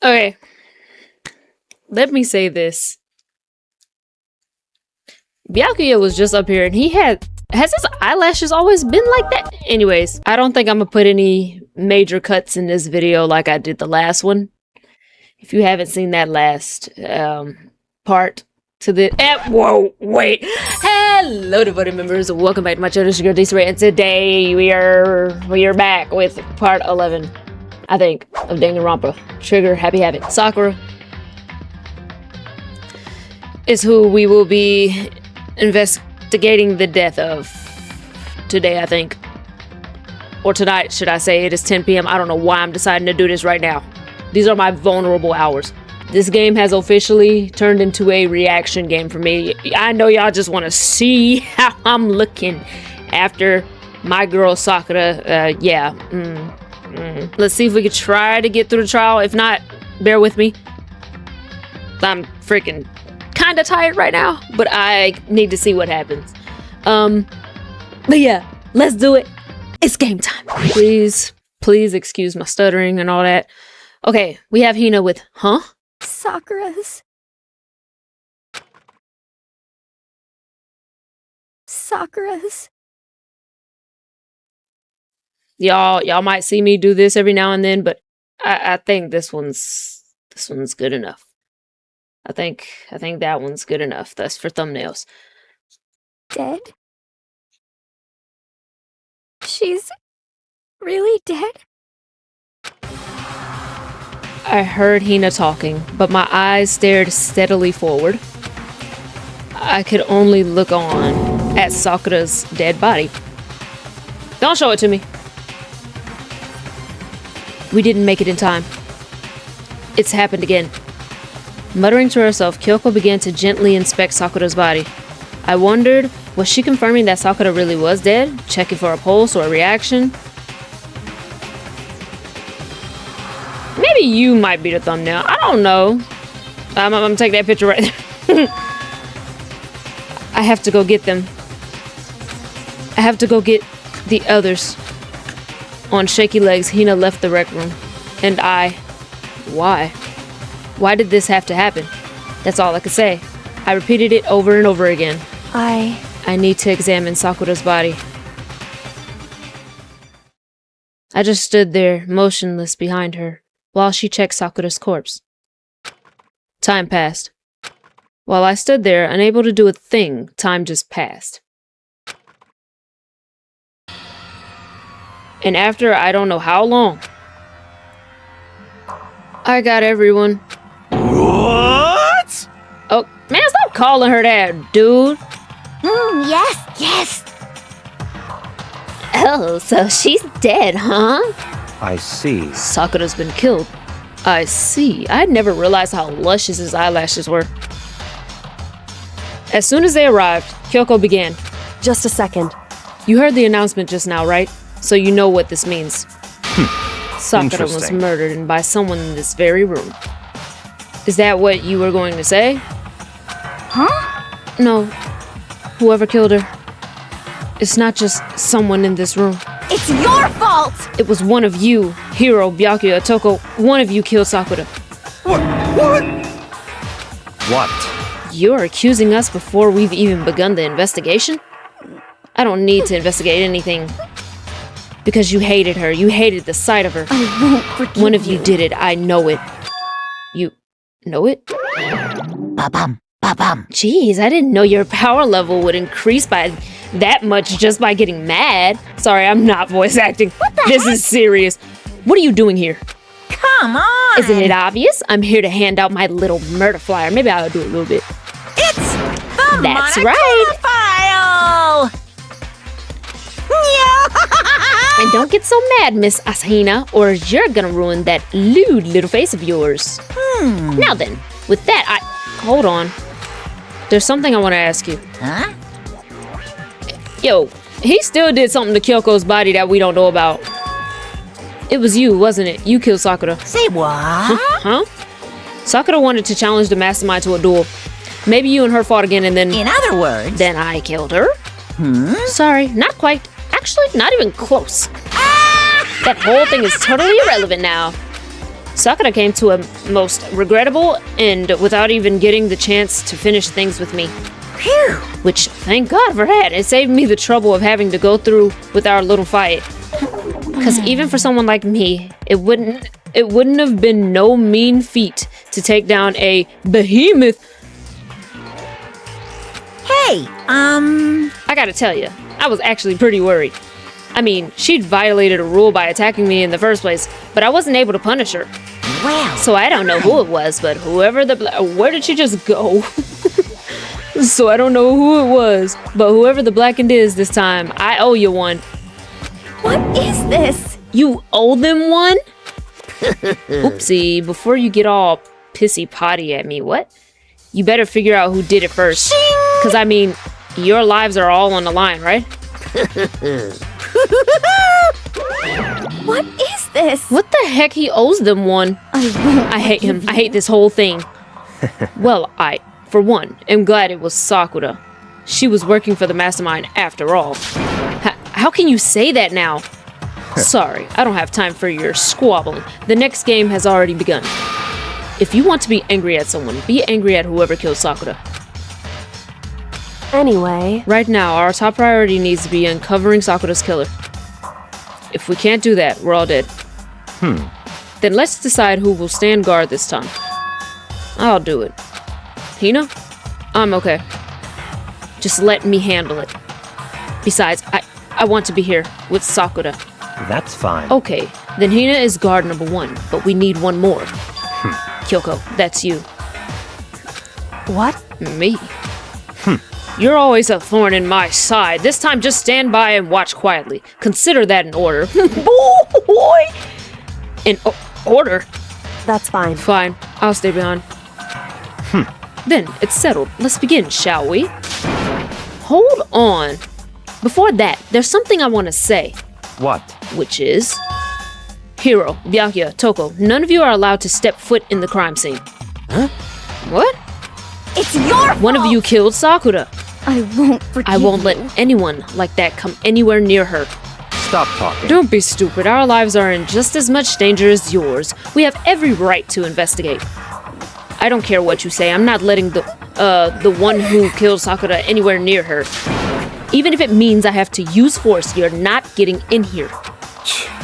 Okay. Let me say this. Byakuya was just up here and has his eyelashes always been like that? Anyways, I don't think I'm gonna put any major cuts in this video like I did the last one. If you haven't seen that last part to the whoa, wait. Hello devoted members, welcome back to my channel. It's your girl deesoray, and today we are back with part 11, I think, of Danganronpa. Trigger Happy Havoc. Sakura is who we will be investigating the death of today, I think. Or tonight, should I say. It is 10 p.m. I don't know why I'm deciding to do this right now. These are my vulnerable hours. This game has officially turned into a reaction game for me. I know y'all just want to see how I'm looking after my girl Sakura. Let's see if we could try to get through the trial. If not, bear with me. I'm freaking kind of tired right now, but I need to see what happens. But yeah, let's do it. It's game time. Please excuse my stuttering and all that. Okay, we have Hina with, Sakura's. Y'all might see me do this every now and then, but I think this one's good enough. I think that one's good enough. That's for thumbnails. Dead? She's really dead? I heard Hina talking, but my eyes stared steadily forward. I could only look on at Sakura's dead body. Don't show it to me. We didn't make it in time. It's happened again. Muttering to herself, Kyoko began to gently inspect Sakura's body. I wondered, was she confirming that Sakura really was dead? Checking for a pulse or a reaction? Maybe you might be the thumbnail. I don't know. I'm gonna take that picture right there. I have to go get them. I have to go get the others. On shaky legs, Hina left the rec room. And why? Why did this have to happen? That's all I could say. I repeated it over and over again. I need to examine Sakura's body. I just stood there, motionless behind her, while she checked Sakura's corpse. Time passed. While I stood there, unable to do a thing, time just passed. And after I don't know how long, I got everyone. What? Oh, man, stop calling her that, dude. Yes. Oh, so she's dead, huh? I see. Sakura's been killed. I see. I never realized how luscious his eyelashes were. As soon as they arrived, Kyoko began. Just a second. You heard the announcement just now, right? So you know what this means. Sakura was murdered, and by someone in this very room. Is that what you were going to say? Huh? No. Whoever killed her. It's not just someone in this room. It's your fault! It was one of you, Hiro, Byakuya, Toko. One of you killed Sakura. What? You're accusing us before we've even begun the investigation? I don't need to investigate anything. Because you hated her. You hated the sight of her. I won't forgive One of you did it. I know it. You know it? Ba-bum, ba-bum. Jeez, I didn't know your power level would increase by that much just by getting mad. Sorry, I'm not voice acting. This is serious. What are you doing here? Come on! Isn't it obvious? I'm here to hand out my little murder flyer. Maybe I'll do a little bit. It's the That's right. file! And don't get so mad, Miss Asahina, or you're gonna ruin that lewd little face of yours. Now then, with that, hold on. There's something I want to ask you. Huh? Yo, he still did something to Kyoko's body that we don't know about. It was you, wasn't it? You killed Sakura. Say what? Huh? Sakura wanted to challenge the mastermind to a duel. Maybe you and her fought again and then... In other words... Then I killed her? Sorry, not quite. Actually, not even close. That whole thing is totally irrelevant now. Sakura came to a most regrettable end without even getting the chance to finish things with me. Phew. Which, thank God for that. It saved me the trouble of having to go through with our little fight. Because even for someone like me, it wouldn't have been no mean feat to take down a behemoth. Hey, I gotta tell you, I was actually pretty worried. I mean, she'd violated a rule by attacking me in the first place, but I wasn't able to punish her. well, So I don't know who it was, but whoever where did she just go? So I don't know who it was, but whoever the blackened is this time, I owe you one. what is this? You owe them one? Oopsie, before you get all pissy potty at me, what? You better figure out who did it first. Because, I mean, your lives are all on the line, right? What is this? What the heck? He owes them one. I hate him. I hate this whole thing. Well, I, for one, am glad it was Sakura. She was working for the mastermind after all. How can you say that now? Sorry, I don't have time for your squabbling. The next game has already begun. If you want to be angry at someone, be angry at whoever killed Sakura. Anyway, Right now, our top priority needs to be uncovering Sakura's killer. If we can't do that, we're all dead. Then let's decide who will stand guard this time. I'll do it. Hina? I'm okay. Just let me handle it. Besides, I want to be here with Sakura. That's fine. Okay, then Hina is guard number 1, but we need one more. Kyoko, that's you. what? Me. You're always a thorn in my side. This time just stand by and watch quietly. Consider that an order. Boy! An order? That's fine. Fine, I'll stay behind. Then, it's settled. Let's begin, shall we? Hold on. Before that, there's something I want to say. What? Which is... Hiro, Byakuya, Toko, none of you are allowed to step foot in the crime scene. Huh? What? It's your fault. One of you killed Sakura. I won't forgive I won't let you. anyone like that come anywhere near her. Stop talking. Don't be stupid. Our lives are in just as much danger as yours. We have every right to investigate. I don't care what you say. I'm not letting the one who killed Sakura anywhere near her. Even if it means I have to use force, you're not getting in here.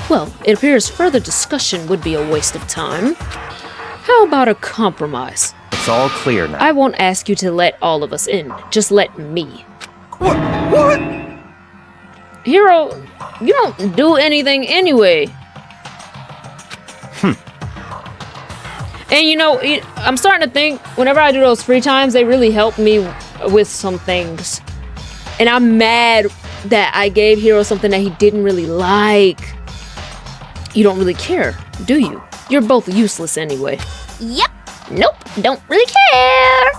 Well, it appears further discussion would be a waste of time. How about a compromise? It's all clear now. I won't ask you to let all of us in. Just let me. What? Hiro, you don't do anything anyway. And you know, I'm starting to think whenever I do those free times, they really help me with some things. And I'm mad that I gave Hiro something that he didn't really like. You don't really care, do you? You're both useless anyway. Yep. Nope, don't really care.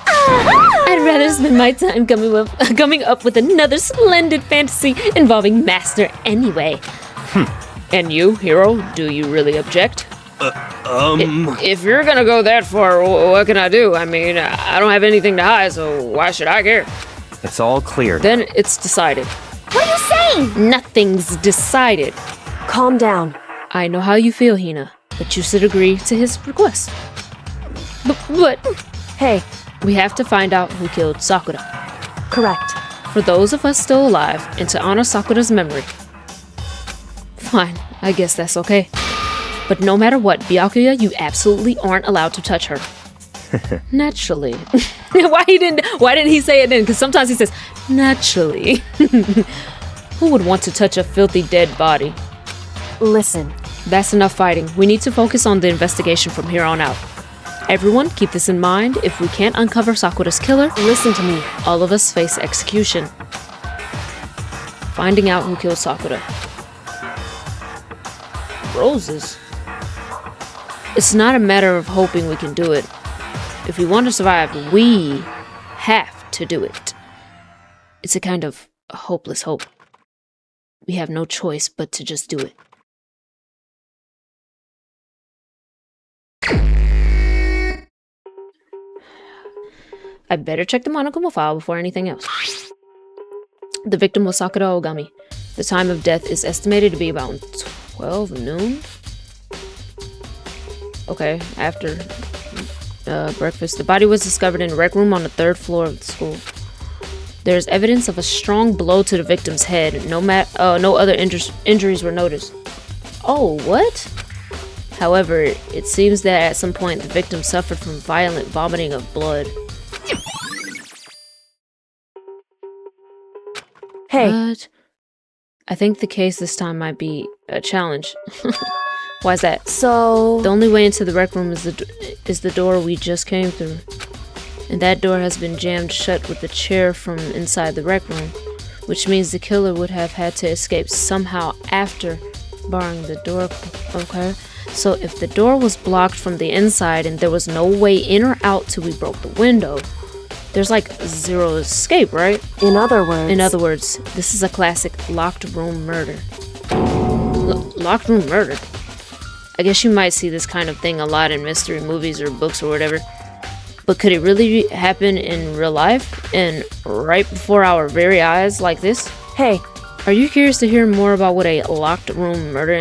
I'd rather spend my time coming up with another splendid fantasy involving Master anyway. And you, Hiro, do you really object? If you're gonna go that far, what can I do? I mean, I don't have anything to hide, so why should I care? It's all clear now. Then it's decided. What are you saying? Nothing's decided. Calm down. I know how you feel, Hina, but you should agree to his request. But Hey, we have to find out who killed Sakura. correct. For those of us still alive, and to honor Sakura's memory. Fine, I guess that's okay. But no matter what, Byakuya, you absolutely aren't allowed to touch her. Naturally. Why didn't he say it then? Because sometimes he says, naturally. Who would want to touch a filthy dead body? Listen, That's enough fighting. We need to focus on the investigation from here on out. Everyone, keep this in mind. If we can't uncover Sakura's killer, listen to me. all of us face execution. Finding out who killed Sakura. Roses. It's not a matter of hoping we can do it. If we want to survive, we have to do it. It's a kind of hopeless hope. We have no choice but to just do it. I better check the Monokuma file before anything else. The victim was Sakura Ogami. The time of death is estimated to be about 12 noon. Okay, after breakfast. The body was discovered in a rec room on the 3rd floor of the school. There is evidence of a strong blow to the victim's head. No other injuries were noticed. Oh, what? However, it seems that at some point the victim suffered from violent vomiting of blood. Hey, What? I think the case this time might be a challenge. Why is that? so... The only way into the rec room is the door we just came through. And that door has been jammed shut with the chair from inside the rec room, which means the killer would have had to escape somehow after barring the door. Okay, so if the door was blocked from the inside and there was no way in or out till we broke the window, there's like zero escape, right? In other words, This is a classic locked room murder. Locked room murder? I guess you might see this kind of thing a lot in mystery movies or books or whatever. But could it really happen in real life and right before our very eyes like this? Hey, Are you curious to hear more about what a locked room murder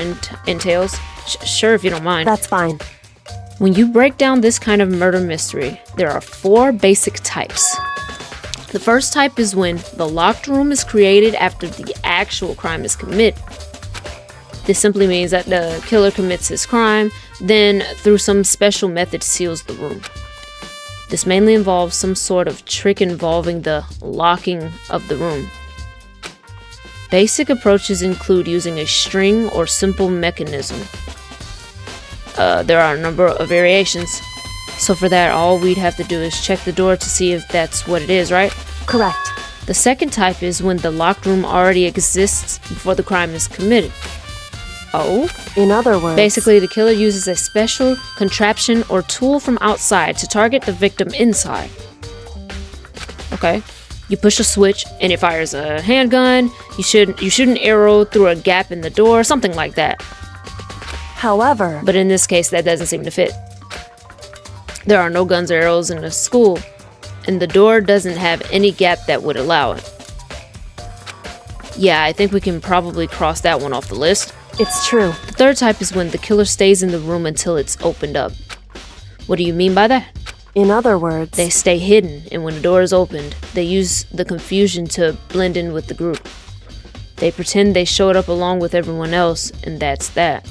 entails? Sure, if you don't mind. that's fine. When you break down this kind of murder mystery, there are 4 basic types. The first type is when the locked room is created after the actual crime is committed. This simply means that the killer commits his crime, then through some special method seals the room. This mainly involves some sort of trick involving the locking of the room. Basic approaches include using a string or simple mechanism. There are a number of variations. So for that, all we'd have to do is check the door to see if that's what it is, right? Correct. The second type is when the locked room already exists before the crime is committed. Oh? In other words... Basically, the killer uses a special contraption or tool from outside to target the victim inside. Okay. You push a switch and it fires a handgun. You shoot an arrow through a gap in the door, something like that. However... But in this case, that doesn't seem to fit. There are no guns or arrows in the school, and the door doesn't have any gap that would allow it. Yeah, I think we can probably cross that one off the list. It's true. The third type is when the killer stays in the room until it's opened up. What do you mean by that? In other words... They stay hidden, and when the door is opened, they use the confusion to blend in with the group. They pretend they showed up along with everyone else, and that's that.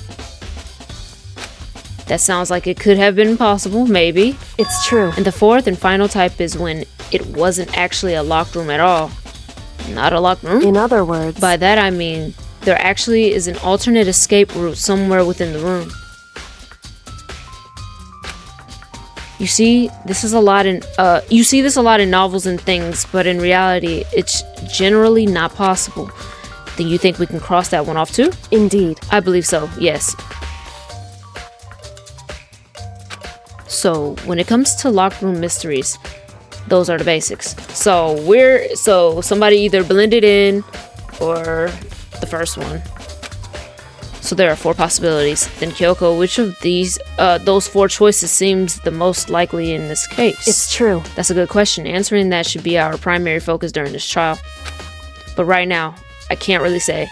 That sounds like it could have been possible, maybe. It's true. And the fourth and final type is when it wasn't actually a locked room at all. Not a locked room? In other words... By that I mean, there actually is an alternate escape route somewhere within the room. You see this a lot in novels and things, but in reality, it's generally not possible. Then you think we can cross that one off too? Indeed. I believe so, yes. So, when it comes to locked room mysteries, those are the basics. So somebody either blended in or the first one. So there are 4 possibilities. Then Kyoko, which of those 4 choices seems the most likely in this case? It's true. That's a good question. Answering that should be our primary focus during this trial. But right now, I can't really say.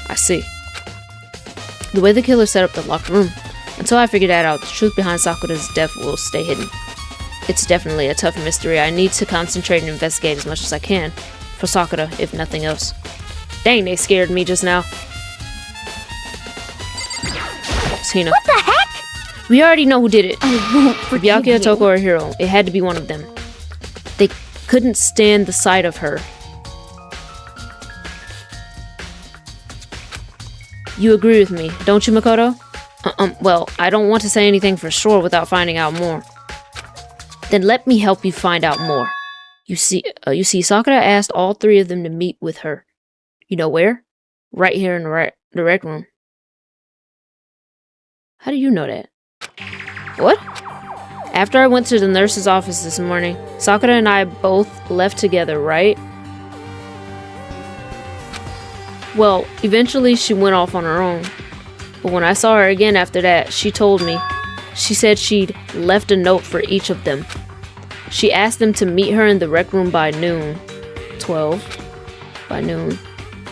I see. The way the killer set up the locked room. Until I figure that out, the truth behind Sakura's death will stay hidden. It's definitely a tough mystery. I need to concentrate and investigate as much as I can. For Sakura, if nothing else. Dang, they scared me just now. Tina. What the heck? We already know who did it. I won't forgive Byakuya, you. Toko, or Hiro. It had to be one of them. They couldn't stand the sight of her. You agree with me, don't you, Makoto? Well, I don't want to say anything for sure without finding out more. Then let me help you find out more. You see, Sakura asked all 3 of them to meet with her. You know where? Right here in the rec room. How do you know that? What? After I went to the nurse's office this morning, Sakura and I both left together, right? Well, eventually she went off on her own. But when I saw her again after that, she told me. She said she'd left a note for each of them. She asked them to meet her in the rec room by noon. 12. By noon.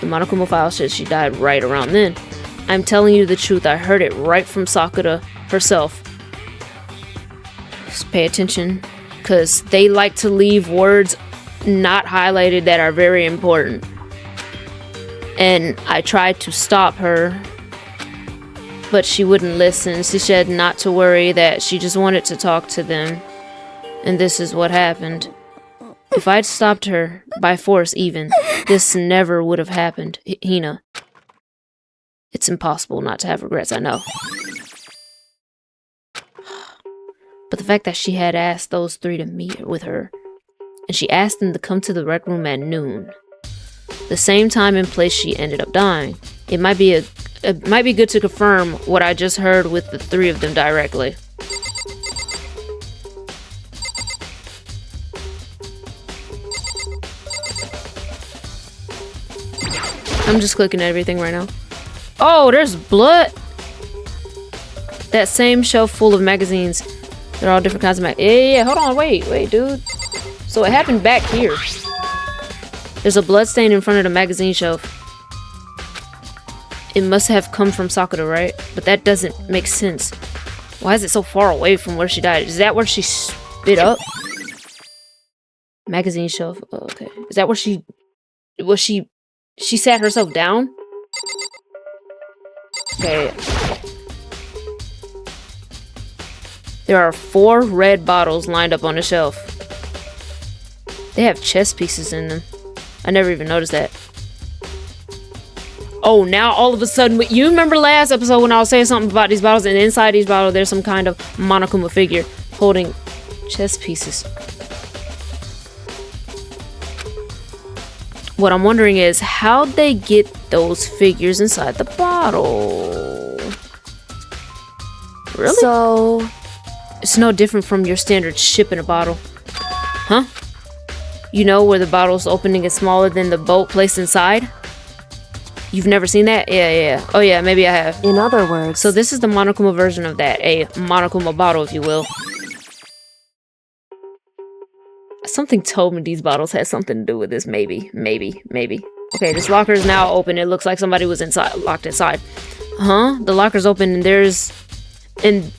The Monokuma file says she died right around then. I'm telling you the truth, I heard it right from Sakura herself. Just pay attention, because they like to leave words not highlighted that are very important. And I tried to stop her, but she wouldn't listen. She said not to worry, that she just wanted to talk to them. And this is what happened. If I'd stopped her, by force even, this never would have happened. Hina. It's impossible not to have regrets, I know. But the fact that she had asked those three to meet with her, and she asked them to come to the rec room at noon, the same time and place she ended up dying, it might be good to confirm what I just heard with the three of them directly. I'm just clicking everything right now. Oh, there's blood! That same shelf full of magazines. They're all different kinds of yeah, hold on, wait, dude. So it happened back here. There's a blood stain in front of the magazine shelf. It must have come from Sakura, right? But that doesn't make sense. Why is it so far away from where she died? Is that where she spit up? Magazine shelf. Oh, okay. Is that where she sat herself down? Okay. There are 4 red bottles lined up on the shelf. They have chess pieces in them. I never even noticed that. Oh, now all of a sudden, you remember last episode when I was saying something about these bottles, and inside these bottles there's some kind of Monokuma figure holding chess pieces. What I'm wondering is, how'd they get those figures inside the bottle? Really? So... It's no different from your standard ship in a bottle. Huh? You know where the bottle's opening is smaller than the boat placed inside? You've never seen that? Yeah. Oh yeah, maybe I have. In other words... So this is the Monokuma version of that. A Monokuma bottle, if you will. Something told me these bottles had something to do with this. Maybe. Okay, this locker is now open. It looks like somebody was locked inside. Huh? The locker's open and there's... And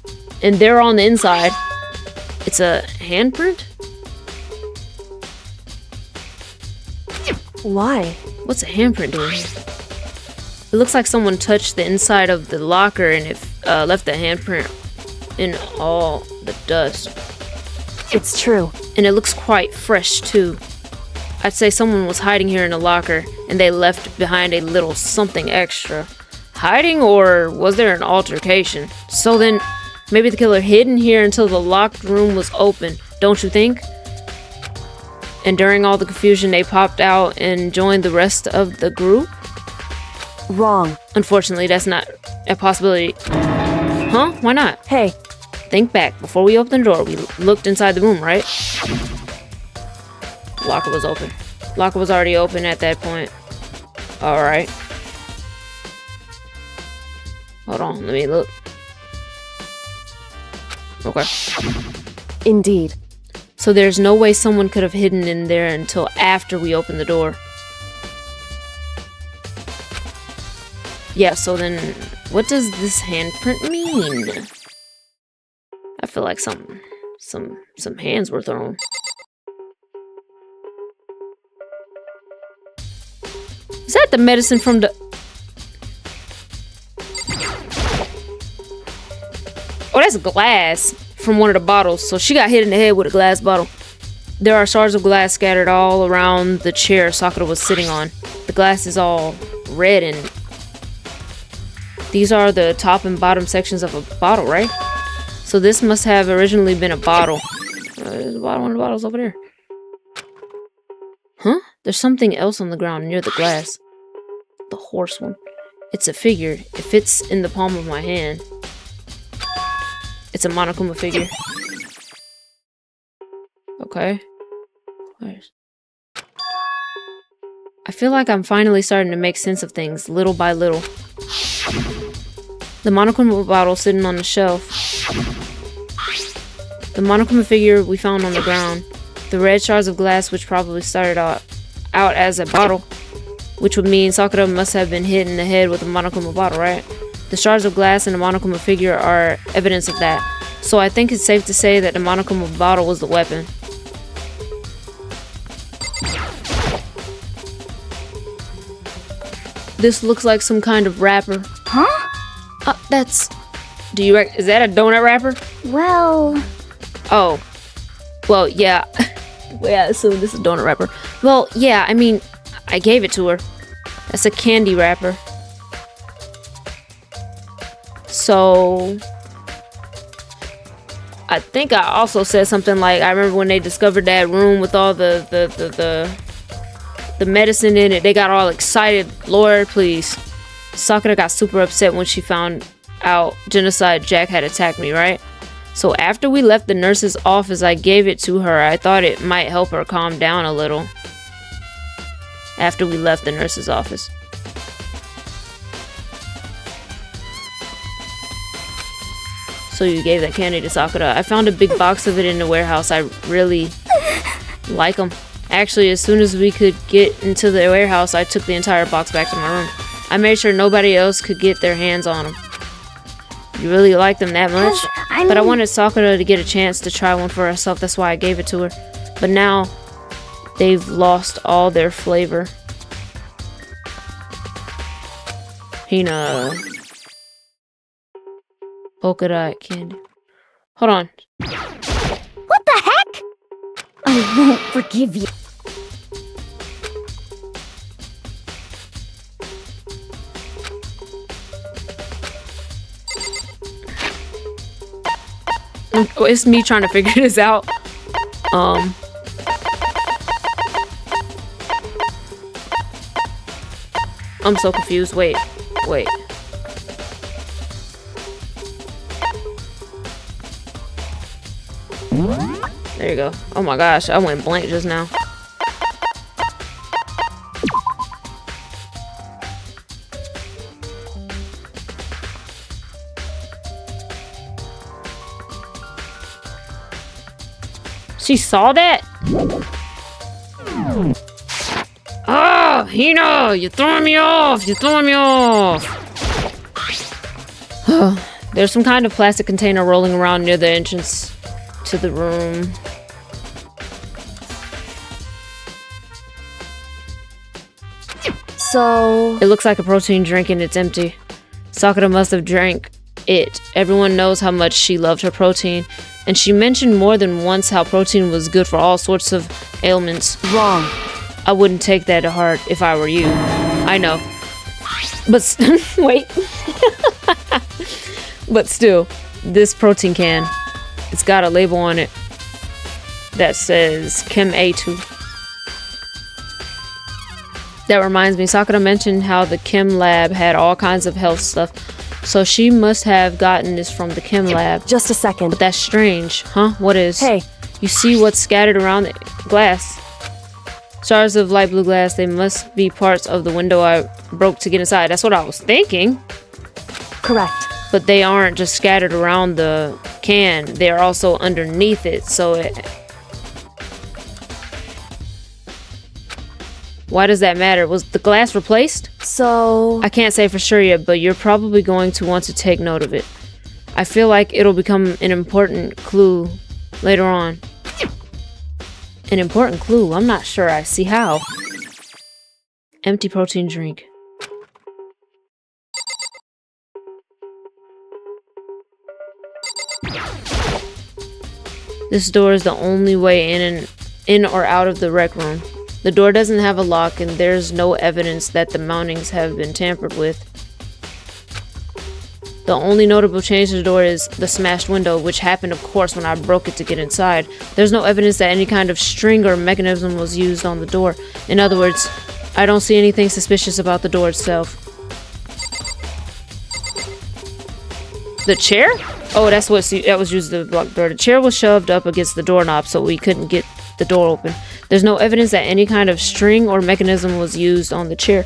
they're on the inside. It's a handprint? Why? What's a handprint doing here? It looks like someone touched the inside of the locker and it left the handprint in all the dust. It's true. And it looks quite fresh too. I'd say someone was hiding here in the locker and they left behind a little something extra. Hiding, or was there an altercation? So then, maybe the killer hid in here until the locked room was open, don't you think? And during all the confusion, they popped out and joined the rest of the group? Wrong. Unfortunately, that's not a possibility. Huh? Why not? Hey. Think back. Before we opened the door, we looked inside the room, right? Locker was open. Locker was already open at that point. Alright. Hold on, let me look. Okay. Indeed. So there's no way someone could have hidden in there until after we opened the door. Yeah, so then what does this handprint mean? I feel like some hands were thrown. Is that the medicine from the... Oh, that's glass from one of the bottles. So she got hit in the head with a glass bottle. There are shards of glass scattered all around the chair Sakura was sitting on. The glass is all red and... These are the top and bottom sections of a bottle, right? So this must have originally been a bottle. There's one of the bottles over there. Huh? There's something else on the ground near the glass. The horse one. It's a figure. It fits in the palm of my hand. It's a Monokuma figure. Okay. I feel like I'm finally starting to make sense of things, little by little. The Monokuma bottle sitting on the shelf. The Monokuma figure we found on the ground. The red shards of glass which probably started out as a bottle. Which would mean Sakura must have been hit in the head with a Monokuma bottle, right? The shards of glass and the monochrome figure are evidence of that. So I think it's safe to say that the monochrome bottle was the weapon. This looks like some kind of wrapper. Huh? That's... is that a donut wrapper? Well... Oh. Well, yeah. Well, I assume this is a donut wrapper. Well, yeah, I mean, I gave it to her. That's a candy wrapper. So... I think I also said something like, I remember when they discovered that room with all the medicine in it, they got all excited. Lord, please. Sakura got super upset when she found out Genocide Jack had attacked me, right? So after we left the nurse's office, I gave it to her. I thought it might help her calm down a little. After we left the nurse's office. So you gave that candy to Sakura. I found a big box of it in the warehouse. I really like them. Actually, as soon as we could get into the warehouse, I took the entire box back to my room. I made sure nobody else could get their hands on them. You really like them that much? But I wanted Sakura to get a chance to try one for herself. That's why I gave it to her. But now, they've lost all their flavor. Hina. Polka dot candy. Hold on. What the heck? I won't forgive you. It's me trying to figure this out. I'm so confused. Wait. There you go. Oh my gosh, I went blank just now. She saw that? Oh, Hina, you're throwing me off. There's some kind of plastic container rolling around near the entrance to the room. So... It looks like a protein drink and it's empty. Sakura must have drank it. Everyone knows how much she loved her protein. And she mentioned more than once how protein was good for all sorts of ailments. Wrong. I wouldn't take that to heart if I were you. I know. But wait. But still, this protein can, it's got a label on it that says Chem A2. That reminds me, Sakura mentioned how the Chem lab had all kinds of health stuff. So she must have gotten this from the Chem lab. Just a second. But that's strange, huh? What is? Hey. You see what's scattered around the glass? Shards of light blue glass, they must be parts of the window I broke to get inside. That's what I was thinking. Correct. But they aren't just scattered around the can. They're also underneath it, so it... Why does that matter? Was the glass replaced? So... I can't say for sure yet, but you're probably going to want to take note of it. I feel like it'll become an important clue later on. An important clue? I'm not sure I see how. Empty protein drink. This door is the only way in or out of the rec room. The door doesn't have a lock and there's no evidence that the mountings have been tampered with. The only notable change to the door is the smashed window, which happened of course when I broke it to get inside. There's no evidence that any kind of string or mechanism was used on the door. In other words, I don't see anything suspicious about the door itself. The chair? Oh, that was used to block the door. The chair was shoved up against the doorknob so we couldn't get the door open. There's no evidence that any kind of string or mechanism was used on the chair.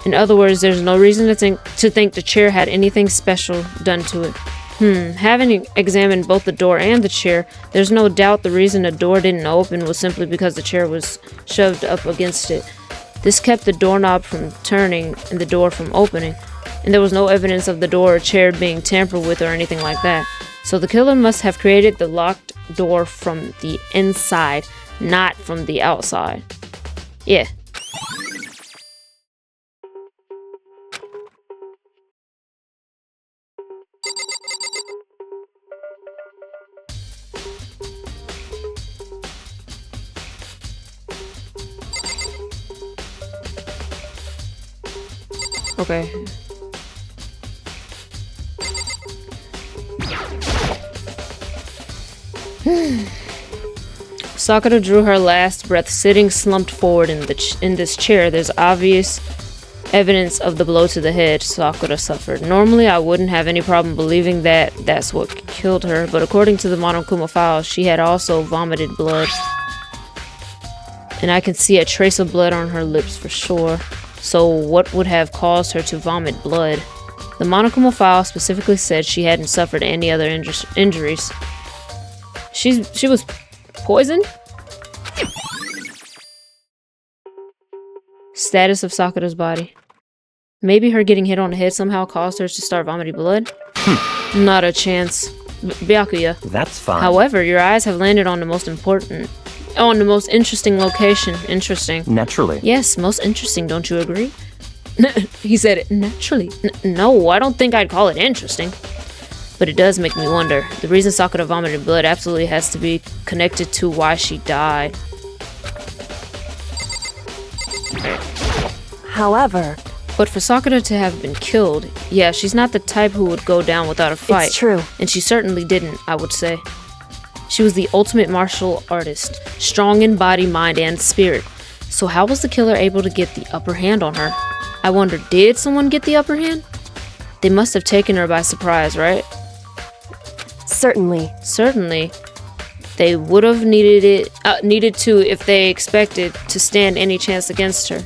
In other words, there's no reason to think the chair had anything special done to it. Having examined both the door and the chair, there's no doubt the reason the door didn't open was simply because the chair was shoved up against it. This kept the doorknob from turning and the door from opening. and there was no evidence of the door or chair being tampered with or anything like that. So the killer must have created the locked door from the inside, not from the outside. Yeah. Okay. Sakura drew her last breath, sitting slumped forward in this chair. There's obvious evidence of the blow to the head Sakura suffered. Normally, I wouldn't have any problem believing that that's what killed her, but according to the Monokuma files, she had also vomited blood. And I can see a trace of blood on her lips for sure. So what would have caused her to vomit blood? The Monokuma file specifically said she hadn't suffered any other injuries. She was poisoned? Status of Sakura's body. Maybe her getting hit on the head somehow caused her to start vomiting blood? Not a chance. Byakuya. That's fine. However, your eyes have landed on the most interesting location. Interesting. Naturally. Yes, most interesting, don't you agree? He said it naturally. No, I don't think I'd call it interesting. But it does make me wonder. The reason Sakura vomited blood absolutely has to be connected to why she died. However, but for Sakura to have been killed, yeah, she's not the type who would go down without a fight. it's true. And she certainly didn't, I would say. She was the ultimate martial artist, strong in body, mind, and spirit. So how was the killer able to get the upper hand on her? I wonder, did someone get the upper hand? They must have taken her by surprise, right? Certainly. Certainly. They would have needed to if they expected to stand any chance against her.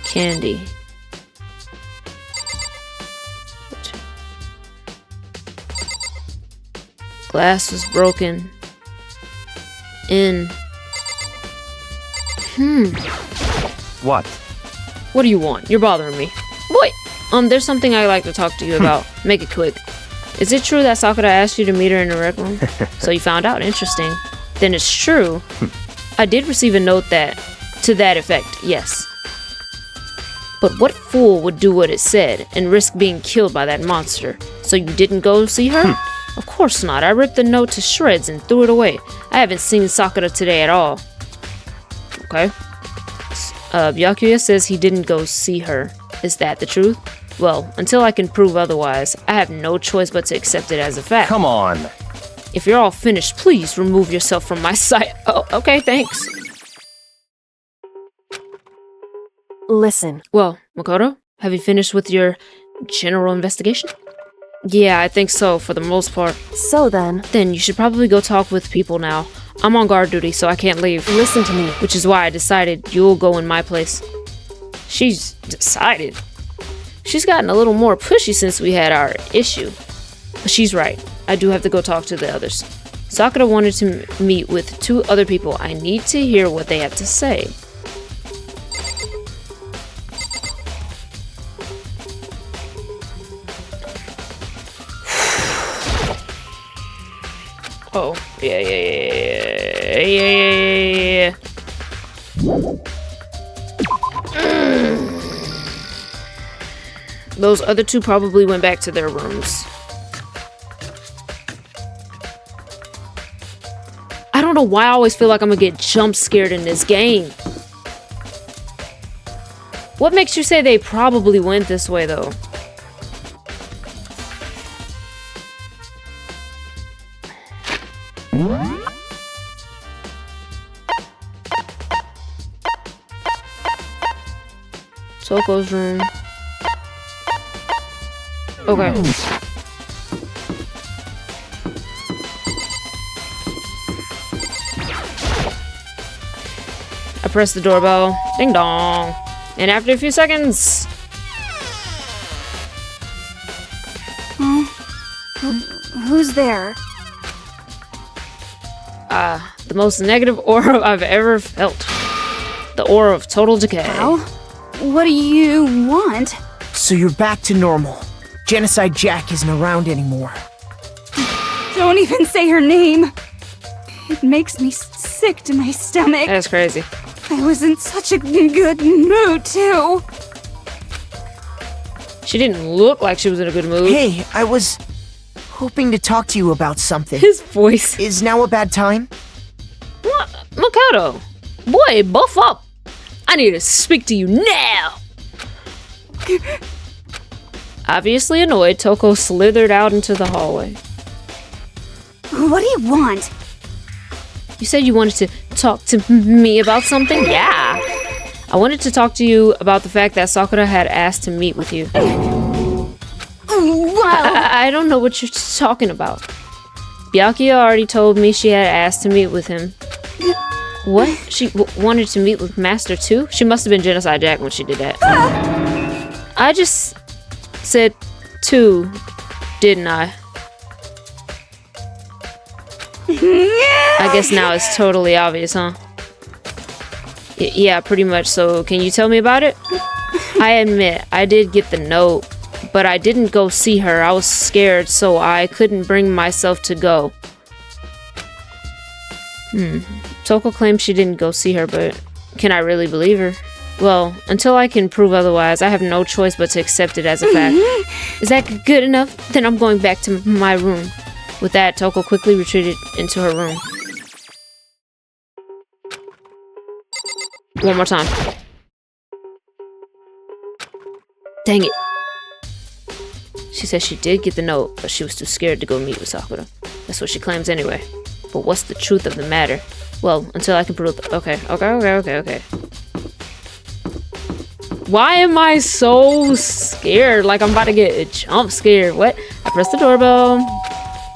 Candy. Glass was broken. What? What do you want? You're bothering me. Boy! There's something I'd like to talk to you about. Make it quick. Is it true that Sakura asked you to meet her in the rec room? So you found out. Interesting. Then it's true. I did receive a note to that effect, yes. But what fool would do what it said and risk being killed by that monster? So you didn't go see her? Of course not. I ripped the note to shreds and threw it away. I haven't seen Sakura today at all. Okay. Byakuya says he didn't go see her. Is that the truth? Well, until I can prove otherwise, I have no choice but to accept it as a fact. Come on. If you're all finished, please remove yourself from my sight. Oh, okay, thanks. Listen. Well, Makoto, have you finished with your general investigation? Yeah, I think so, for the most part. So then. Then you should probably go talk with people now. I'm on guard duty, so I can't leave. Listen to me. Which is why I decided you'll go in my place. She's decided. She's gotten a little more pushy since we had our issue. But she's right. I do have to go talk to the others. Sakura wanted to meet with 2 other people. I need to hear what they have to say. Oh, yeah. Those other 2 probably went back to their rooms. I don't know why I always feel like I'm gonna get jump scared in this game. What makes you say they probably went this way, though? Toko's room. Okay. I press the doorbell. Ding dong. And after a few seconds... Who's there? The most negative aura I've ever felt. The aura of total decay. Well, what do you want? So you're back to normal. Genocide Jack isn't around anymore. Don't even say her name. It makes me sick to my stomach. That's crazy. I was in such a good mood, too. She didn't look like she was in a good mood. Hey, I was hoping to talk to you about something. His voice. Is now a bad time? What? Makoto. Boy, buff up. I need to speak to you now. Obviously annoyed, Toko slithered out into the hallway. What do you want? You said you wanted to talk to me about something? Yeah. I wanted to talk to you about the fact that Sakura had asked to meet with you. Well, I don't know what you're talking about. Byakuya already told me she had asked to meet with him. What? She wanted to meet with Master too? She must have been Genocide Jack when she did that. I just said two, didn't I? I guess now it's totally obvious, huh? Yeah, pretty much. So, can you tell me about it? I admit, I did get the note, but I didn't go see her. I was scared, so I couldn't bring myself to go. Toko claims she didn't go see her, but can I really believe her? Well, until I can prove otherwise, I have no choice but to accept it as a fact. Is that good enough? Then I'm going back to my room. With that, Toko quickly retreated into her room. One more time. Dang it. She said she did get the note, but she was too scared to go meet with Sakura. That's what she claims anyway. But what's the truth of the matter? Well, until I can prove... Okay. Why am I so scared? Like I'm about to get a jump scared. What? I pressed the doorbell.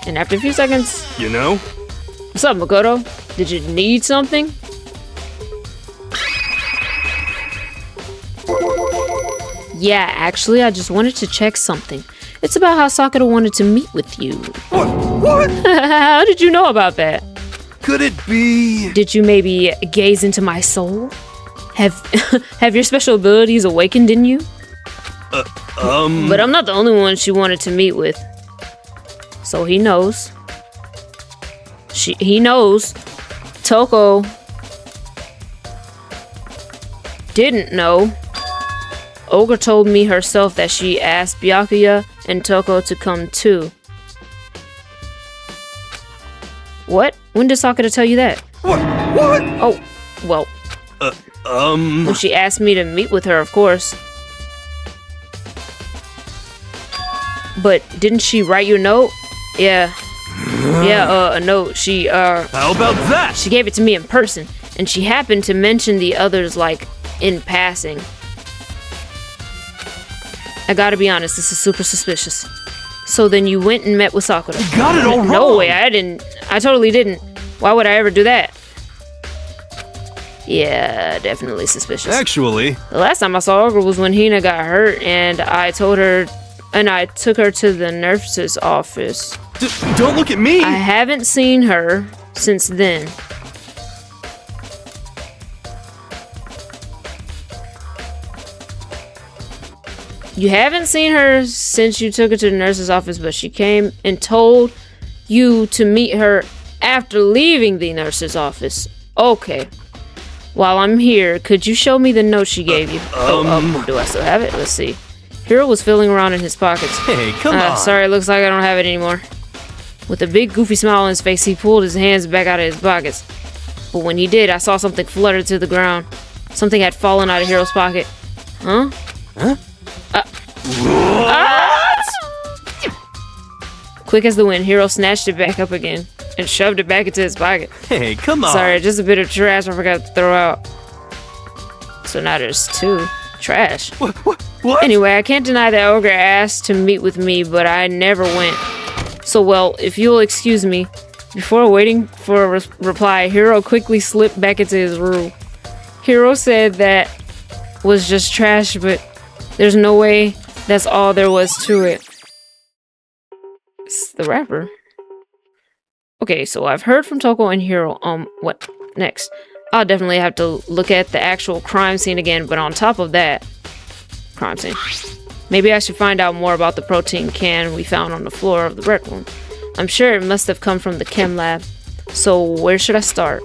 And after a few seconds... You know? What's up, Makoto? Did you need something? Yeah, actually, I just wanted to check something. It's about how Sakura wanted to meet with you. What? How did you know about that? Could it be? Did you maybe gaze into my soul? Have your special abilities awakened in you? But I'm not the only one she wanted to meet with. So he knows. He knows. Toko didn't know. Ogre told me herself that she asked Byakuya and Toko to come too. What? When did Sakura tell you that? What? Oh, well. When she asked me to meet with her, of course. But didn't she write you a note? Yeah. Yeah, a note. How about that? She gave it to me in person, and she happened to mention the others, like, in passing. I gotta be honest, this is super suspicious. So then you went and met with Sakura. You got it all wrong. No way, I didn't. I totally didn't. Why would I ever do that? Yeah, definitely suspicious. Actually, The last time I saw Ogre was when Hina got hurt, and I took her to the nurse's office. don't look at me. I haven't seen her since then. You haven't seen her since you took her to the nurse's office, but she came and told you to meet her after leaving the nurse's office. Okay. While I'm here, could you show me the note she gave you? Do I still have it? Let's see. Hiro was feeling around in his pockets. Hey, come on. Sorry, looks like I don't have it anymore. With a big goofy smile on his face, he pulled his hands back out of his pockets. But when he did, I saw something flutter to the ground. Something had fallen out of Hiro's pocket. Huh? Huh? Quick as the wind, Hiro snatched it back up again and shoved it back into his pocket. Hey, come on. Sorry, just a bit of trash I forgot to throw out. So now there's two. Trash. What? Anyway, I can't deny that Ogre asked to meet with me, but I never went. So, well, if you'll excuse me, before waiting for a reply, Hiro quickly slipped back into his room. Hiro said that was just trash, but there's no way that's all there was to it. It's the rapper. Okay, so I've heard from Toko and Hiro. What next? I'll definitely have to look at the actual crime scene again, but on top of that, crime scene. Maybe I should find out more about the protein can we found on the floor of the rec room. I'm sure it must have come from the chem lab. So where should I start?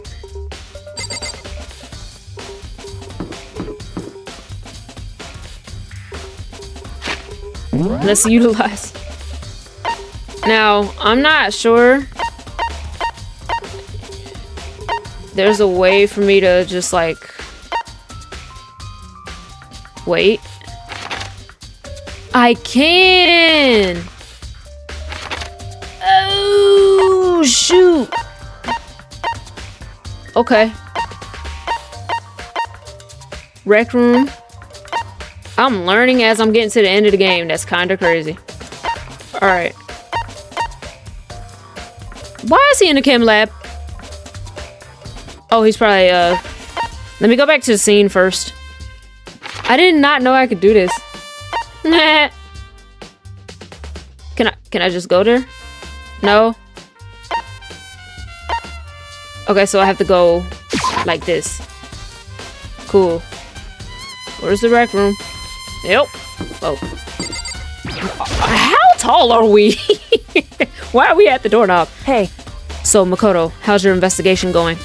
Let's utilize. Now, I'm not sure. There's a way for me to just like wait. I can. Oh shoot. Okay. Rec room. I'm learning as I'm getting to the end of the game. That's kind of crazy. Alright. Why is he in the chem lab? Oh, he's probably, let me go back to the scene first. I did not know I could do this. Nah. Can I just go there? No? Okay, so I have to go like this. Cool. Where's the rec room? Yep. Oh. How tall are we? Why are we at the doorknob? Hey, So, Makoto, how's your investigation going?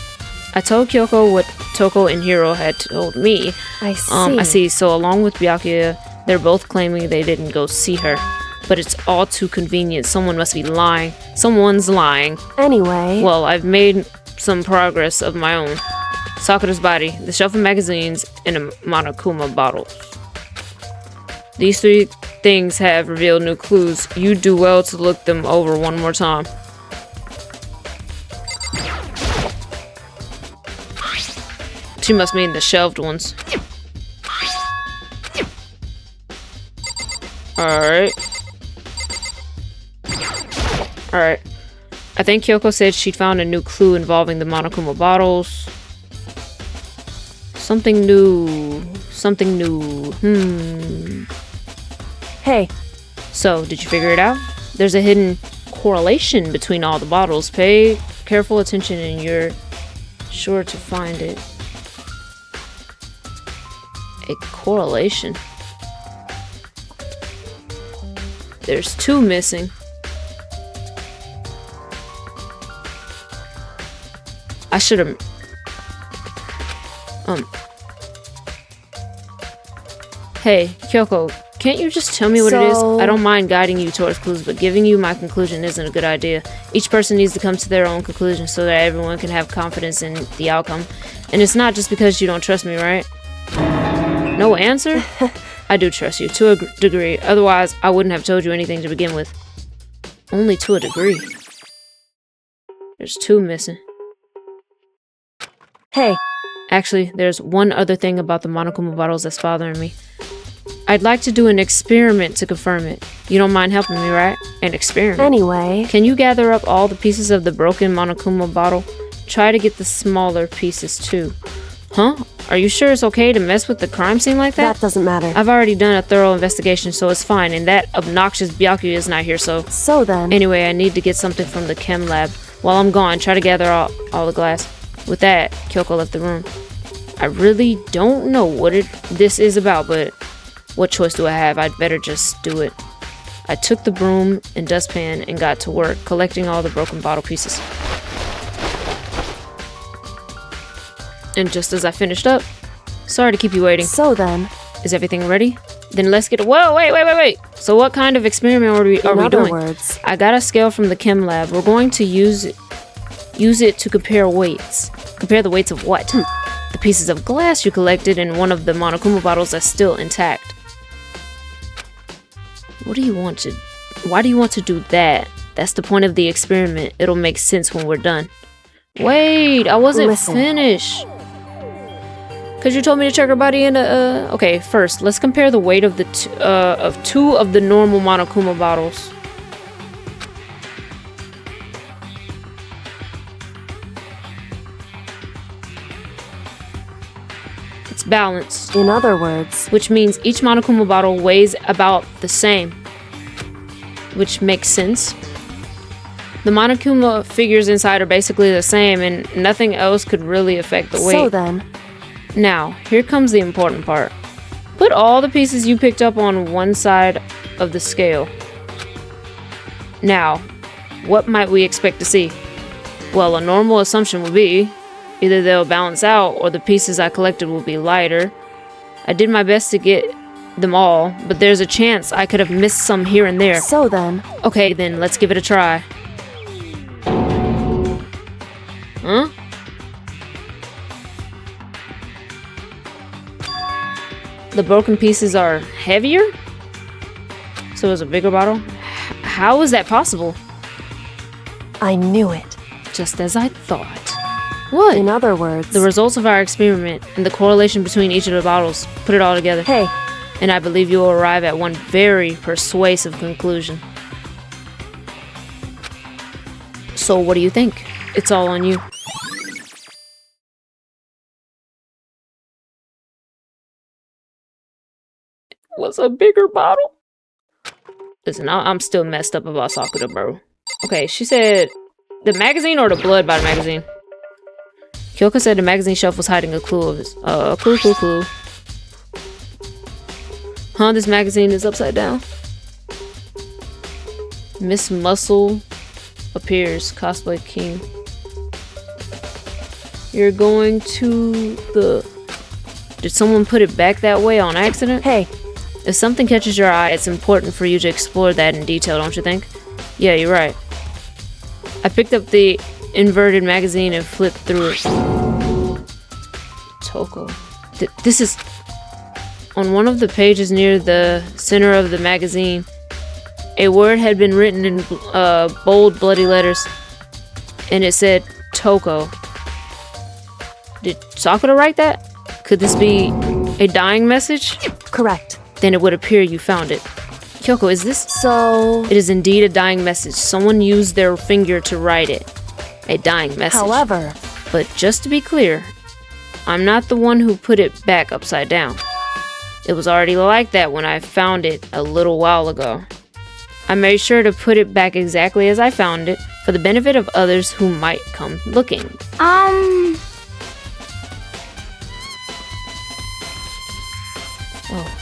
I told Kyoko what Toko and Hiro had told me. I see. I see. So, along with Byakuya, they're both claiming they didn't go see her. But it's all too convenient. Someone must be lying. Someone's lying. Anyway, Well, I've made some progress of my own. Sakura's body, the shelf of magazines, and a Monokuma bottle. These three things have revealed new clues. You do well to look them over one more time. She must mean the shelved ones. Alright. Alright. I think Kyoko said she'd found a new clue involving the Monokuma bottles. Something new. Something new. hey, So, did you figure it out? There's a hidden correlation between all the bottles. Pay careful attention and you're sure to find it. A correlation. There's two missing. I should have... Hey, Kyoko, can't you just tell me what it is? So- I don't mind guiding you towards clues, but giving you my conclusion isn't a good idea. Each person needs to come to their own conclusion so that everyone can have confidence in the outcome. And it's not just because you don't trust me, right? No answer? I do trust you, to a degree. Otherwise, I wouldn't have told you anything to begin with. Only to a degree. There's two missing. hey, Actually, there's one other thing about the Monokuma bottles that's bothering me. I'd like to do an experiment to confirm it. You don't mind helping me, right? An experiment. anyway, Can you gather up all the pieces of the broken Monokuma bottle? Try to get the smaller pieces too. Huh? Are you sure it's okay to mess with the crime scene like that? that doesn't matter. I've already done a thorough investigation, so it's fine, and that obnoxious Byakuya is not here, so... So then, Anyway, I need to get something from the chem lab. While I'm gone, try to gather all the glass. With that, Kyoko left the room. I really don't know what this is about, but what choice do I have? I'd better just do it. I took the broom and dustpan and got to work, collecting all the broken bottle pieces. And just as I finished up, sorry to keep you waiting. so then, Is everything ready? Then let's get... Whoa, wait. So what kind of experiment are we in other doing? words, I got a scale from the chem lab. We're going to use it to compare weights. Compare the weights of what? The pieces of glass you collected in one of the Monokuma bottles that's still intact. Why do you want to do that? That's the point of the experiment. It'll make sense when we're done. Wait, I wasn't Listen. finished. Cause you told me to check her body in a, okay, first, let's compare the weight of the two of the normal Monokuma bottles. It's balanced, in other words, which means each Monokuma bottle weighs about the same. Which makes sense. The Monokuma figures inside are basically the same, and nothing else could really affect the weight. So then, Now, here comes the important part. Put all the pieces you picked up on one side of the scale. Now, what might we expect to see? Well, a normal assumption would be either they'll balance out or the pieces I collected will be lighter. I did my best to get them all, but there's a chance I could have missed some here and there. so then, Okay, then let's give it a try. Huh? The broken pieces are heavier? So it's a bigger bottle? How is that possible? I knew it. Just as I thought. What? In other words, The results of our experiment and the correlation between each of the bottles. Put it all together. hey, And I believe you will arrive at one very persuasive conclusion. So what do you think? It's all on you. What's a bigger bottle? Listen, I'm still messed up about Sakura, bro. Okay, she said the magazine or the blood by the magazine? Kyoko said the magazine shelf was hiding a clue of his. Clue. Huh, this magazine is upside down. Miss Muscle appears, cosplay king. You're going to the... Did someone put it back that way on accident? hey, If something catches your eye, it's important for you to explore that in detail, don't you think? Yeah, you're right. I picked up the inverted magazine and flipped through it. Toko. This is... On one of the pages near the center of the magazine, a word had been written in bold, bloody letters, and it said Toko. Did Sakura write that? Could this be a dying message? correct. Then it would appear you found it. Kyoko, is this? So, It is indeed a dying message. Someone used their finger to write it. A dying message. however, But just to be clear, I'm not the one who put it back upside down. It was already like that when I found it a little while ago. I made sure to put it back exactly as I found it for the benefit of others who might come looking. Oh.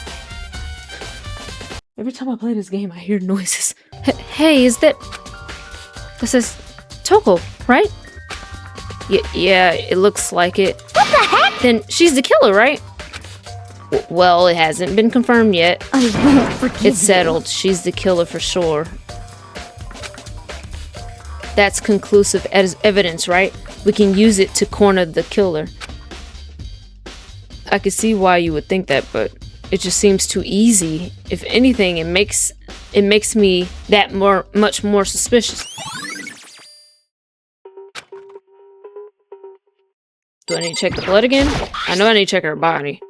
Every time I play this game, I hear noises. Hey, is that... That says Toko, right? Yeah, it looks like it. What the heck? Then she's the killer, right? Well, it hasn't been confirmed yet. I won't forgive It's settled. She's the killer for sure. That's conclusive evidence, right? We can use it to corner the killer. I could see why you would think that, but it just seems too easy. If anything, it makes me that much more suspicious. Do I need to check the blood again? I know I need to check her body.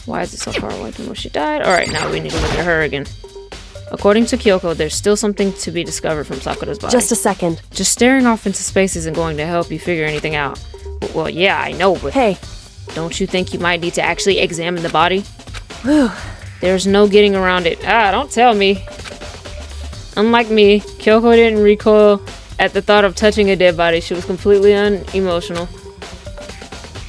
Why is it so far away from where she died? Alright, now we need to look at her again. According to Kyoko, there's still something to be discovered from Sakura's body. just a second. Just staring off into space isn't going to help you figure anything out. Well, yeah, I know, but Hey, don't you think you might need to actually examine the body? whew, There's no getting around it. Don't tell me. Unlike me, Kyoko didn't recoil at the thought of touching a dead body. She was completely unemotional.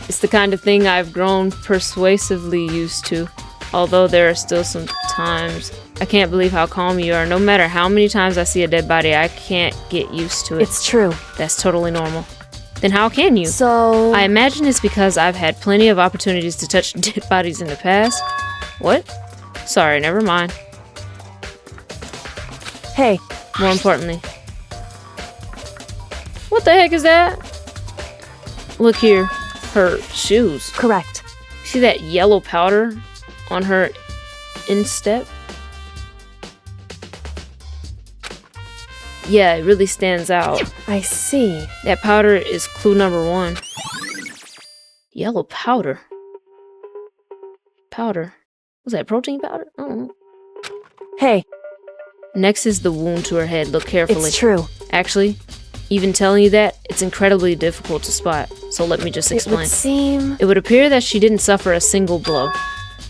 It's the kind of thing I've grown persuasively used to, although there are still some times. I can't believe how calm you are. No matter how many times I see a dead body, I can't get used to it. it's true. That's totally normal. Then how can you? So, I imagine it's because I've had plenty of opportunities to touch dead bodies in the past. What? Sorry, never mind. hey, More importantly. What the heck is that? Look here. Her shoes. correct. See that yellow powder on her instep? Yeah, it really stands out. I see. That powder is clue number 1. Yellow powder. Powder. Was that protein powder? I don't know. Hey, Next is the wound to her head. Look carefully. it's true. Actually, even telling you that, it's incredibly difficult to spot. So let me just It explain. would seem... It would appear that she didn't suffer a single blow.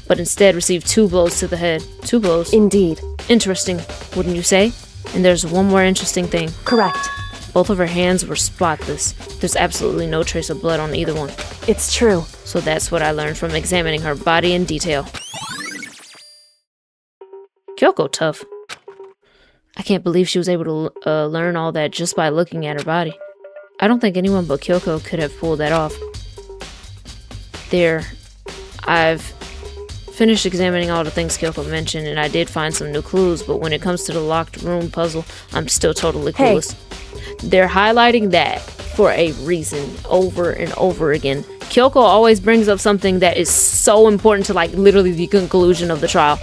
but instead received 2 blows to the head. 2 blows? Indeed. Interesting, wouldn't you say? And there's one more interesting thing. Correct. Both of her hands were spotless. There's absolutely no trace of blood on either one. It's true. So that's what I learned from examining her body in detail. Kyoko tough. I can't believe she was able to learn all that just by looking at her body. I don't think anyone but Kyoko could have pulled that off. There, I've finished examining all the things Kyoko mentioned, and I did find some new clues, but when it comes to the locked room puzzle, I'm still totally clueless. They're highlighting that for a reason over and over again. Kyoko always brings up something that is so important to like literally the conclusion of the trial.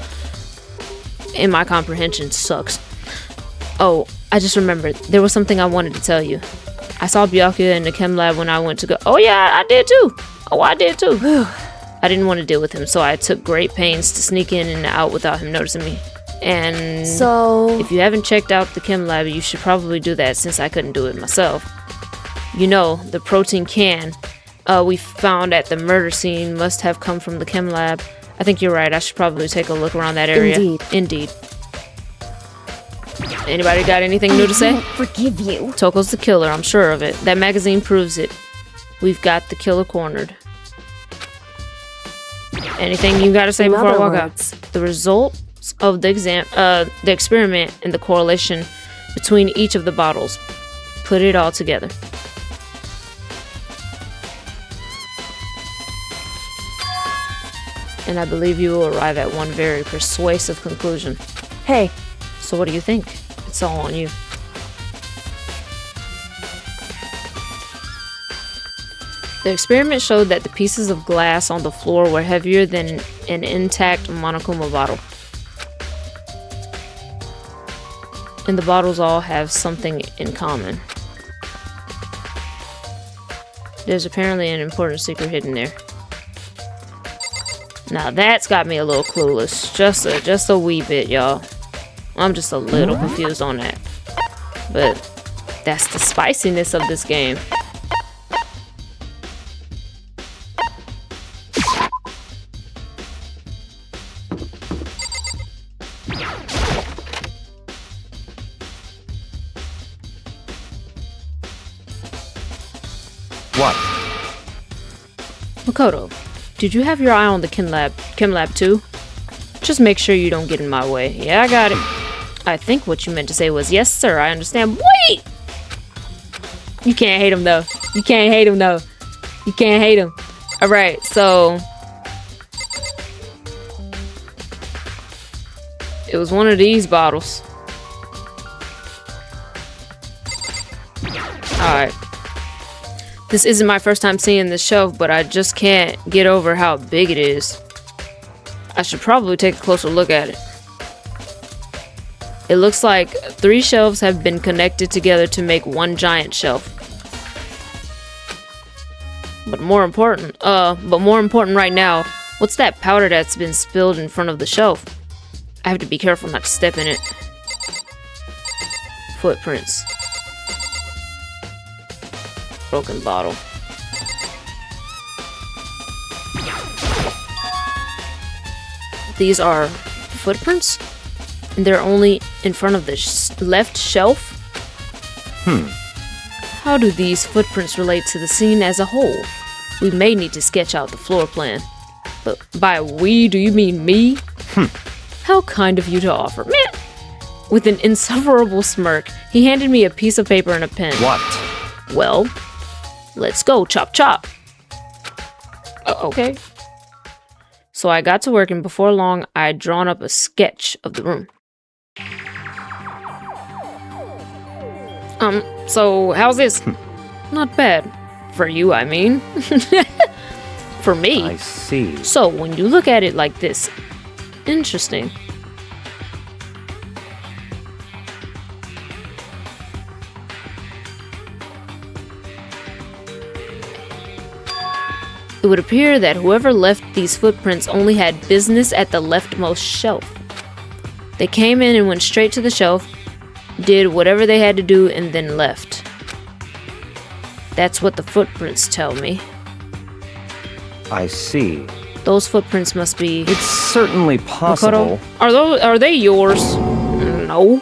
And my comprehension sucks. Oh, I just remembered. There was something I wanted to tell you. I saw Byakuya in the chem lab when I went to go. Oh yeah, I did too. Oh, I did too. I didn't want to deal with him, so I took great pains to sneak in and out without him noticing me. And So... if you haven't checked out the chem lab, you should probably do that since I couldn't do it myself. You know, the protein can we found at the murder scene must have come from the chem lab. I think you're right. I should probably take a look around that area. Indeed. Anybody got anything new to say? I won't forgive you. Toko's the killer, I'm sure of it. That magazine proves it. We've got the killer cornered. Anything you gotta say before I walk out? The results of the experiment and the correlation between each of the bottles. Put it all together. And I believe you will arrive at one very persuasive conclusion. Hey, So what do you think? It's all on you. The experiment showed that the pieces of glass on the floor were heavier than an intact Monokuma bottle. And the bottles all have something in common. There's apparently an important secret hidden there. Now that's got me a little clueless. Just a wee bit, y'all. I'm just a little confused on that. But that's the spiciness of this game. What? Makoto, did you have your eye on the chem lab too? Just make sure you don't get in my way. Yeah, I got it. I think what you meant to say was, yes, sir, I understand. Wait! You can't hate him, though. You can't hate him, though. You can't hate him. Alright, so... it was one of these bottles. Alright. This isn't my first time seeing this shelf, but I just can't get over how big it is. I should probably take a closer look at it. It looks like 3 shelves have been connected together to make one giant shelf. But more important right now, what's that powder that's been spilled in front of the shelf? I have to be careful not to step in it. Footprints. Broken bottle. These are footprints? And they're only in front of the left shelf? How do these footprints relate to the scene as a whole? We may need to sketch out the floor plan. But by we, do you mean me? How kind of you to offer. Man! With an insufferable smirk, he handed me a piece of paper and a pen. What? Well, let's go, chop chop. Okay. So I got to work, and before long, I had drawn up a sketch of the room. So how's this? Not bad. For you, I mean. For me. I see. So when you look at it like this, interesting. It would appear that whoever left these footprints only had business at the leftmost shelf. They came in and went straight to the shelf, did whatever they had to do, and then left. That's what the footprints tell me. I see. Those footprints must be It's certainly possible. Makoto. Are they yours? No.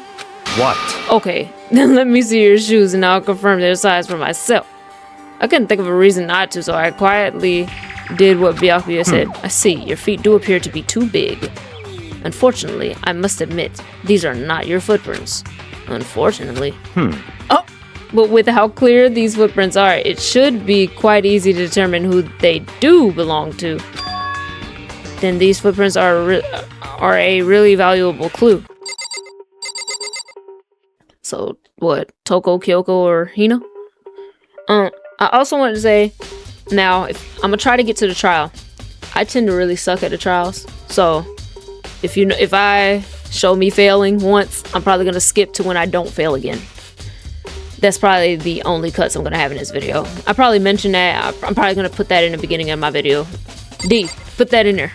What? Okay, then let me see your shoes and I'll confirm their size for myself. I couldn't think of a reason not to, so I quietly did what Byakuya said. I see, your feet do appear to be too big. Unfortunately, I must admit, these are not your footprints. Unfortunately. Oh, but with how clear these footprints are, it should be quite easy to determine who they do belong to. Then these footprints are a really valuable clue. So, what? Toko, Kyoko, or Hina? I also wanted to say, now, I'm gonna try to get to the trial. I tend to really suck at the trials, so if I show me failing once, I'm probably gonna skip to when I don't fail again. That's probably the only cuts I'm gonna have in this video. I probably mentioned that. I'm probably gonna put that in the beginning of my video. D, put that in there.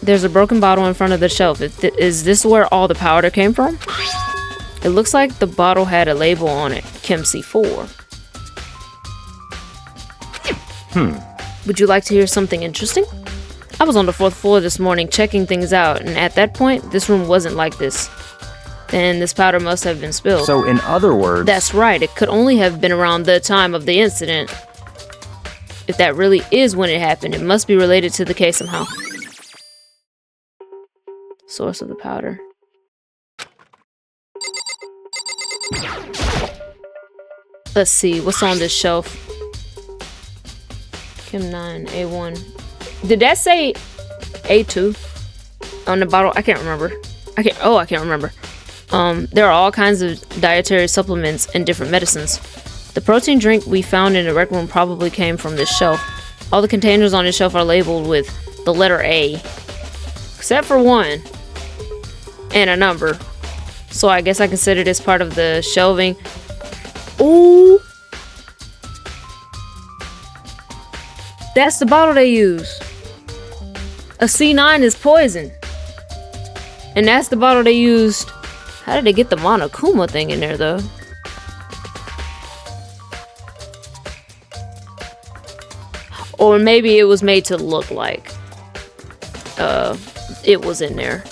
There's a broken bottle in front of the shelf. Is this where all the powder came from? It looks like the bottle had a label on it, Chem C4. Would you like to hear something interesting? I was on the 4th floor this morning checking things out, and at that point, this room wasn't like this. Then this powder must have been spilled. So in other words... That's right, it could only have been around the time of the incident. If that really is when it happened, it must be related to the case somehow. Source of the powder. Let's see, what's on this shelf? Chem 9, A1. Did that say A2 on the bottle? I can't remember. I can't remember. There are all kinds of dietary supplements and different medicines. The protein drink we found in the rec room probably came from this shelf. All the containers on this shelf are labeled with the letter A, except for one and a number. So I guess I consider this part of the shelving. Ooh, that's the bottle they use. A C9 is poison, and that's the bottle they used. How did they get the Monokuma thing in there though? Or maybe it was made to look like it was in there.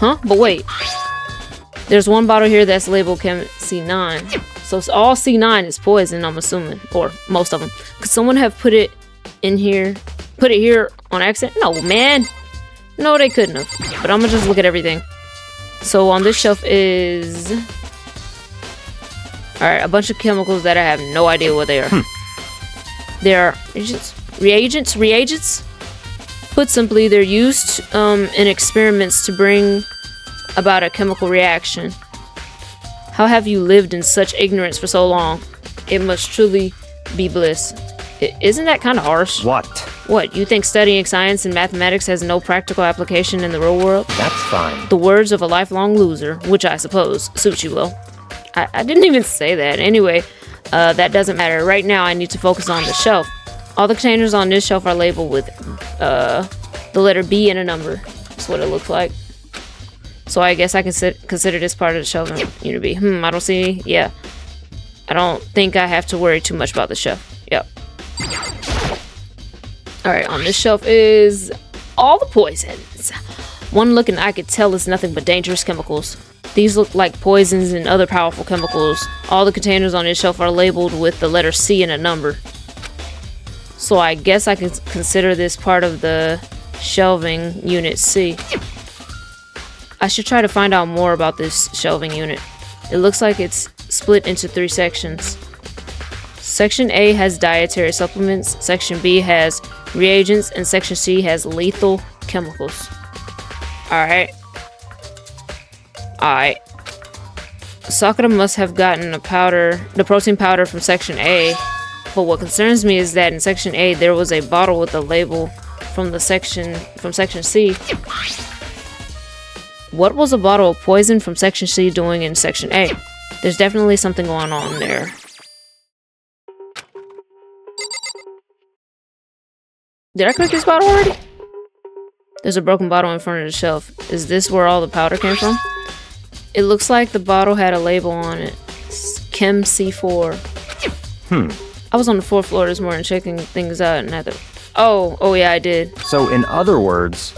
Huh? But wait. There's one bottle here that's labeled Chem C9. So it's all C9 is poison, I'm assuming. Or most of them. Could someone have put it in here? Put it here on accident? No, man. No, they couldn't have. But I'm gonna just look at everything. So on this shelf is... Alright, a bunch of chemicals that I have no idea what they are. They are reagents. Put simply, they're used in experiments to bring about a chemical reaction. How have you lived in such ignorance for so long? It must truly be bliss. Isn't that kind of harsh? What? What, you think studying science and mathematics has no practical application in the real world? That's fine. The words of a lifelong loser, which I suppose suits you well. I didn't even say that. Anyway, that doesn't matter. Right now, I need to focus on the shelf. All the containers on this shelf are labeled with the letter B and a number. That's what it looks like. So I guess I can consider this part of the shelving unit B. I don't see. Yeah. I don't think I have to worry too much about the shelf. Yep. Alright, on this shelf is all the poisons. One look and I could tell it's nothing but dangerous chemicals. These look like poisons and other powerful chemicals. All the containers on this shelf are labeled with the letter C and a number. So I guess I can consider this part of the shelving unit C. I should try to find out more about this shelving unit. It looks like it's split into 3 sections. Section A has dietary supplements, Section B has reagents, and Section C has lethal chemicals. Alright. Sakura must have gotten the protein powder from Section A, but what concerns me is that in Section A there was a bottle with a label from Section C. What was a bottle of poison from Section C doing in Section A? There's definitely something going on there. Did I click this bottle already? There's a broken bottle in front of the shelf. Is this where all the powder came from? It looks like the bottle had a label on it. Chem C4. I was on the 4th floor this morning checking things out and had to... Oh yeah, I did. So, in other words,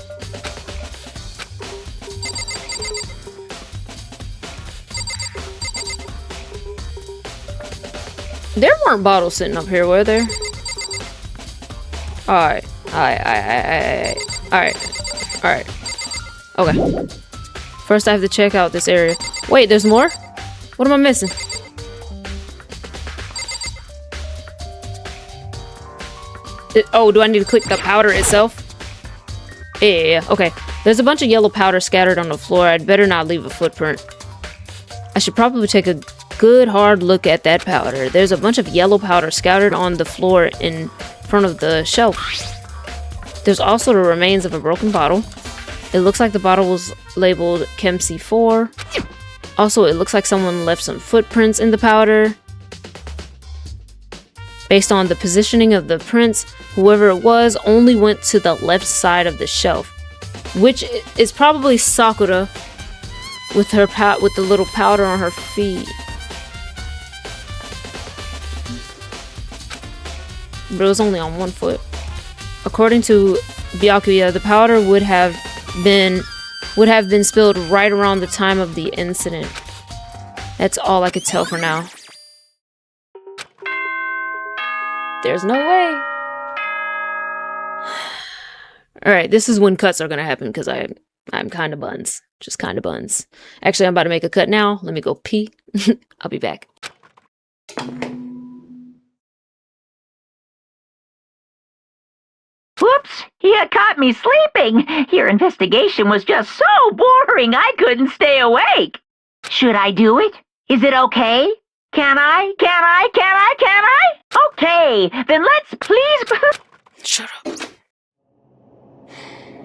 There weren't bottles sitting up here, were there? Alright. Okay. First I have to check out this area. Wait, there's more? What am I missing? Oh, do I need to click the powder itself? Yeah. Okay. There's a bunch of yellow powder scattered on the floor. I'd better not leave a footprint. I should probably take a good hard look at that powder. There's a bunch of yellow powder scattered on the floor in front of the shelf. There's also the remains of a broken bottle. It looks like the bottle was labeled Chem C4. Also, it looks like someone left some footprints in the powder. Based on the positioning of the prints, whoever it was only went to the left side of the shelf, which is probably Sakura with her with the little powder on her feet. But it was only on one foot. According to Byakuya, the powder would have been spilled right around the time of the incident. That's all I could tell for now. There's no way. Alright, this is when cuts are gonna happen because I'm kind of buns. Just kind of buns. Actually, I'm about to make a cut now. Let me go pee. I'll be back. Whoops! You caught me sleeping. Your investigation was just so boring I couldn't stay awake. Should I do it? Is it okay? Can I? Okay, then let's please... Shut up.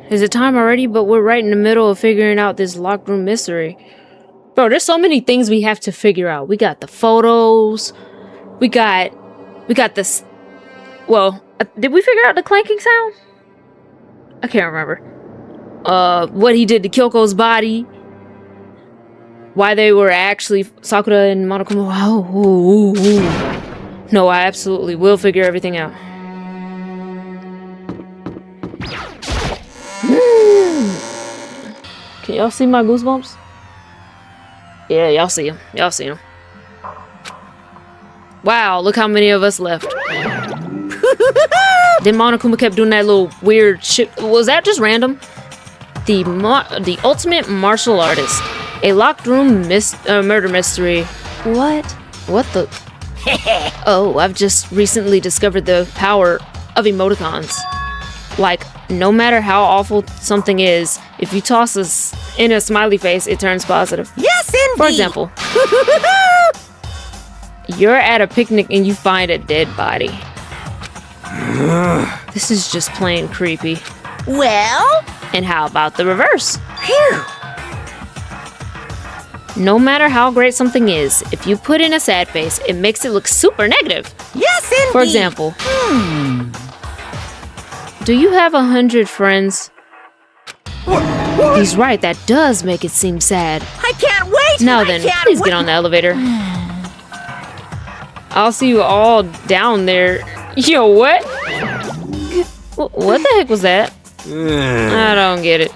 Is it time already? But we're right in the middle of figuring out this locked room mystery. Bro, there's so many things we have to figure out. We got the photos. We got this... Well, did we figure out the clanking sound? I can't remember. What he did to Kyoko's body. Why they were actually Sakura and Monokuma. No, I absolutely will figure everything out. Can y'all see my goosebumps? Yeah, y'all see them. Y'all see them. Wow, look how many of us left. Then Monokuma kept doing that little weird shit. Was that just random? The ultimate martial artist. A locked room murder mystery. What? What the? Oh, I've just recently discovered the power of emoticons. Like, no matter how awful something is, if you toss us in a smiley face, it turns positive. Yes, indeed! For example, you're at a picnic and you find a dead body. This is just plain creepy. Well? And how about the reverse? Phew! No matter how great something is, if you put in a sad face, it makes it look super negative. Yes, indeed! For example, do you have 100 friends? What? He's right, that does make it seem sad. I can't wait! Now then, please get on the elevator. I'll see you all down there. Yo, what? What the heck was that? I don't get it.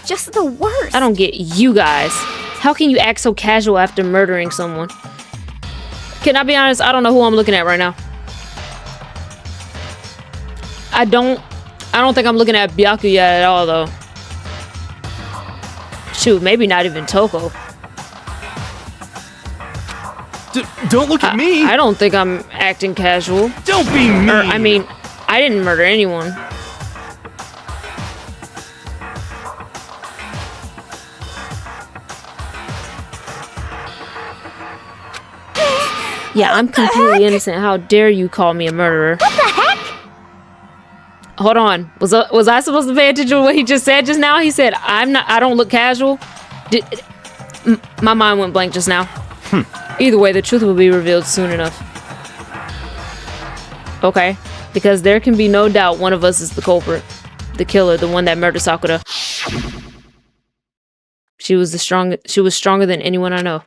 Just the worst. I don't get you guys. How can you act so casual after murdering someone? Can I be honest? I don't know who I'm looking at right now. I don't think I'm looking at Byakuya at all, though. Shoot, maybe not even Toko. Don't look at me! I don't think I'm acting casual. Don't be mean! I mean, I didn't murder anyone. Yeah, I'm completely innocent. How dare you call me a murderer? What the heck? Hold on. Was I supposed to pay attention to what he just said just now? He said, I don't look casual. My mind went blank just now. Either way, the truth will be revealed soon enough. Okay. Because there can be no doubt one of us is the culprit. The killer, the one that murdered Sakura. She was stronger than anyone I know.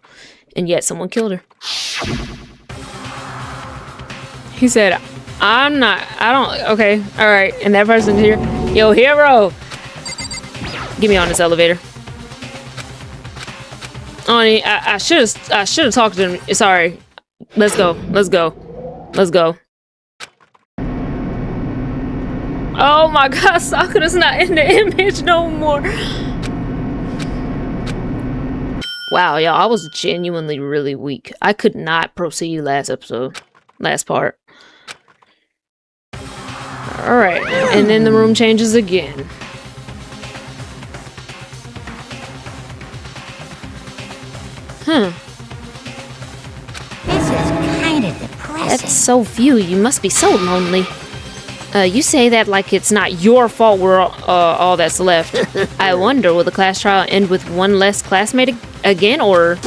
And yet someone killed her. He said, I don't, okay, all right. And that person's here. Yo, hero. Get me on this elevator. Oni, I should have talked to him. Sorry. Let's go. Let's go. Let's go. Oh my god, Sakura's not in the image no more. Wow, y'all, I was genuinely really weak. I could not proceed last part. Alright, and then the room changes again. Huh. This is kind of depressing. That's so few. You must be so lonely. You say that like it's not your fault we're all that's left. I wonder, will the class trial end with one less classmate again, or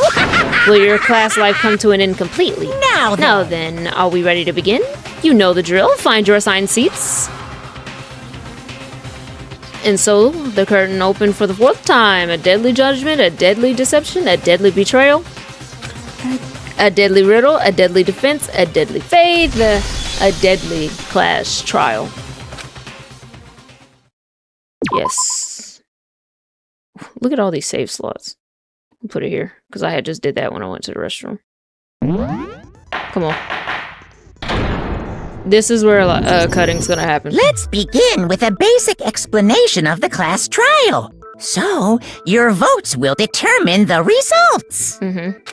will your class life come to an end completely? Now then, are we ready to begin? You know the drill. Find your assigned seats. And so, the curtain opened for the 4th time. A deadly judgment, a deadly deception, a deadly betrayal, a deadly riddle, a deadly defense, a deadly faith, a deadly class trial. Yes. Look at all these save slots. I'll put it here, because I had just did that when I went to the restroom. Come on. This is where cutting's gonna happen. Let's begin with a basic explanation of the class trial. So, your votes will determine the results.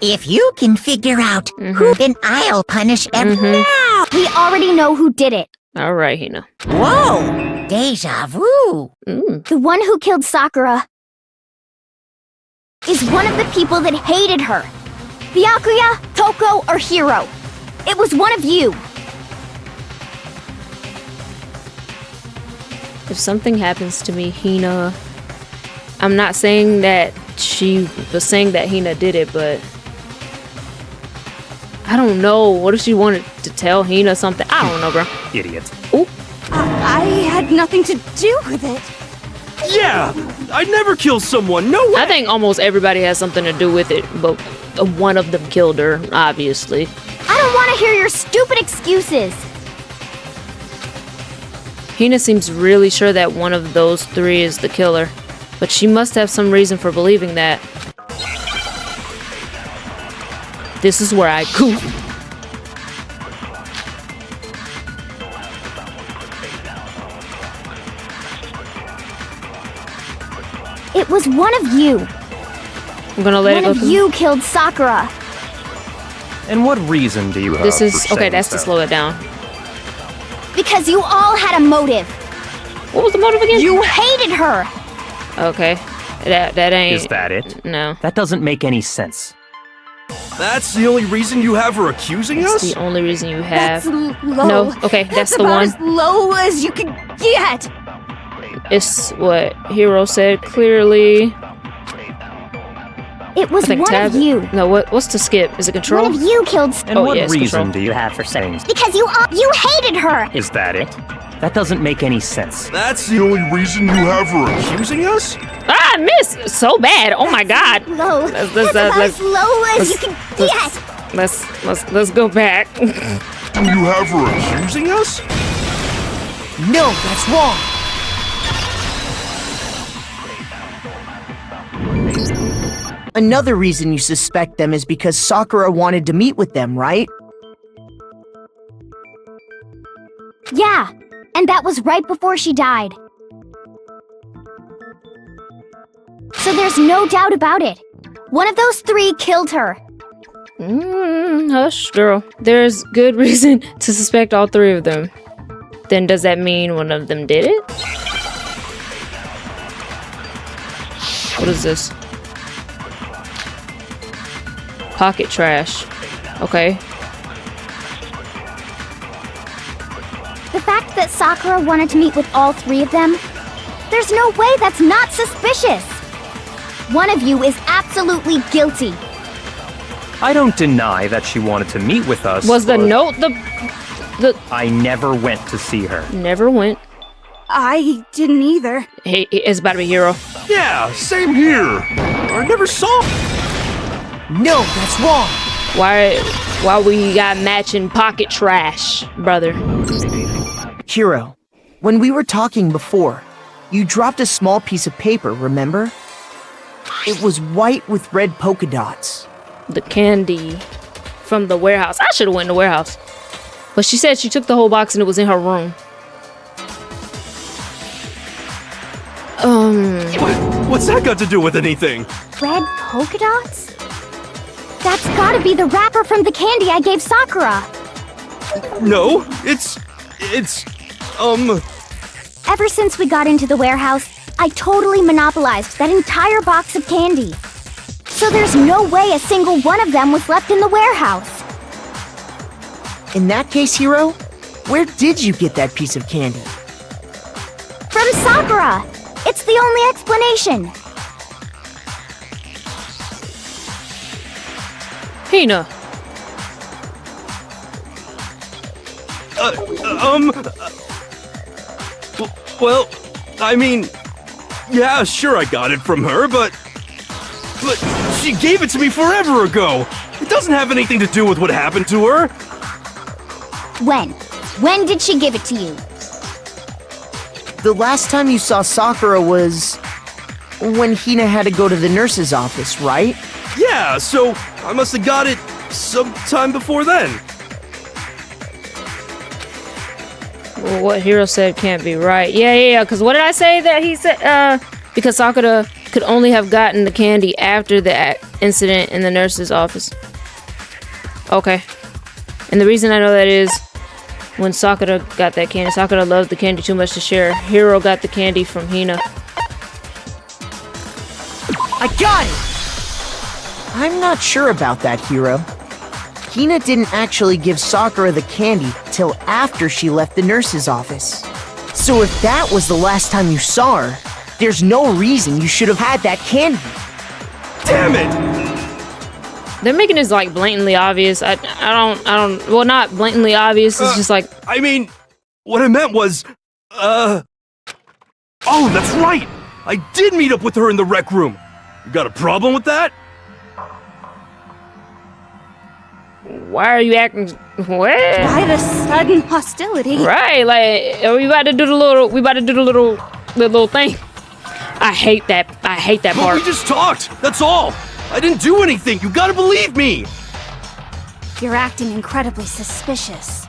If you can figure out who, then I'll punish now. We already know who did it. All right, Hina. Whoa! Deja vu. The one who killed Sakura is one of the people that hated her. Byakuya, Toko, or Hiro. It was one of you. If something happens to me, Hina... I'm not saying that she was saying that Hina did it, but... I don't know. What if she wanted to tell Hina something? I don't know, bro. Idiot. Ooh. I had nothing to do with it. Yeah, I'd never kill someone. No way. I think almost everybody has something to do with it, but one of them killed her, obviously. I don't want to hear your stupid excuses. Hina seems really sure that one of those 3 is the killer, but she must have some reason for believing that. This is where I goof. It was one of you. I'm gonna let it go. One of you killed Sakura. And what reason do you have This is for okay. saying That's so? to slow it down. Because you all had a motive. What was the motive again? You hated her. Okay, that ain't. Is that it? No. That doesn't make any sense. That's the only reason you have her accusing That's us? the only reason you have. That's low. No, okay, that's the about one. as low as you can get. It's what Hiro said clearly. It was I think one tab. of you. No, what's to skip? Is it control? One of you killed. And Oh, what yes, reason control. do you have for saying so? Because you hated her. Is that it? That doesn't make any sense. That's the only reason you have her accusing us? Ah, I missed so bad. Oh my god. Low. Let's- That's about as low as you can get. Let's go back. You have her accusing us? No, that's wrong. Another reason you suspect them is because Sakura wanted to meet with them, right? Yeah, and that was right before she died. So there's no doubt about it. One of those 3 killed her. Hush, girl. There's good reason to suspect all 3 of them. Then does that mean one of them did it? What is this? Pocket trash. Okay. The fact that Sakura wanted to meet with all 3 of them, there's no way that's not suspicious. One of you is absolutely guilty. I don't deny that she wanted to meet with us. Was the but note the I never went to see her. never went? I didn't either. Hey, it's about to be Hero. Yeah, same here. I never saw. No, that's wrong. Why? While we got matching pocket trash, brother. Hiro, when we were talking before, you dropped a small piece of paper, remember? It was white with red polka dots. The candy from the warehouse. I should have went in the warehouse. But she said she took the whole box and it was in her room. What's that got to do with anything? Red polka dots? That's gotta be the wrapper from the candy I gave Sakura. No, it's, Ever since we got into the warehouse, I totally monopolized that entire box of candy. So there's no way a single one of them was left in the warehouse. In that case, Hiro, where did you get that piece of candy? From Sakura! It's the only explanation. Hina. Well, I mean, yeah, sure I got it from her, but she gave it to me forever ago. It doesn't have anything to do with what happened to her. When? When did she give it to you? The last time you saw Sakura was when Hina had to go to the nurse's office, right? Yeah, so I must have got it sometime before then. Well, what Hiro said can't be right. Yeah, because what did I say that he said? Because Sakura could only have gotten the candy after the incident in the nurse's office. Okay. And the reason I know that is when Sakura got that candy, Sakura loved the candy too much to share. Hiro got the candy from Hina. I got it! I'm not sure about that, Hiro. Hina didn't actually give Sakura the candy till after she left the nurse's office. So if that was the last time you saw her, there's no reason you should have had that candy. Damn it! They're making this like blatantly obvious. I don't, well, not blatantly obvious. It's just like, I mean, what I meant was, oh, that's right! I did meet up with her in the rec room. You got a problem with that? why are you acting? What? Why the sudden hostility? Right, like, are we about to do the little? We about to do the little thing. I hate that. I hate that But part. we just talked. That's all. I didn't do anything. You gotta believe me. You're acting incredibly suspicious.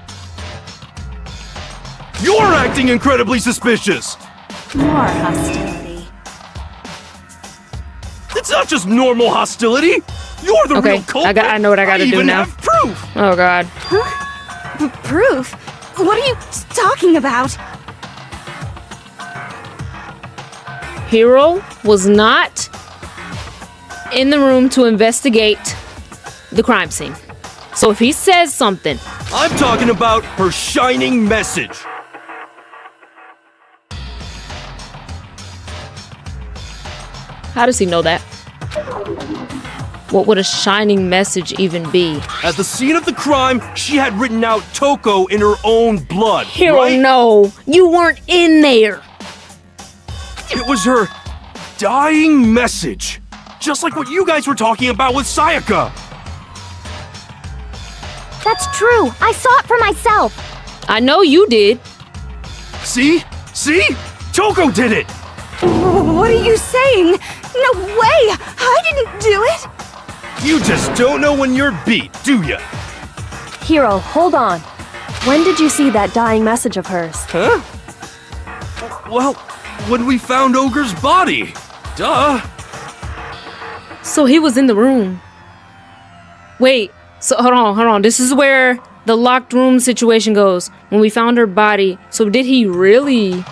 You're acting incredibly suspicious. More hostility. It's not just normal hostility. You're the Okay, real culprit. I know what I gotta do even now. have proof. Oh God. Proof? What are you talking about? Hiro was not in the room to investigate the crime scene. So if he says something, I'm talking about her shining message. how does he know that? What would a shining message even be? At the scene of the crime, she had written out Toko in her own blood. Hiro, right? no, you weren't in there. It was her dying message. Just like what you guys were talking about with Sayaka. That's true. I saw it for myself. I know you did. See? See? Toko did it! What are you saying? No way! I didn't do it! You just don't know when you're beat, do ya? Hiro, hold on. When did you see that dying message of hers? Huh? Well, when we found Ogre's body. Duh. So he was in the room. Wait, so hold on. This is where the locked room situation goes. When we found her body, so did he really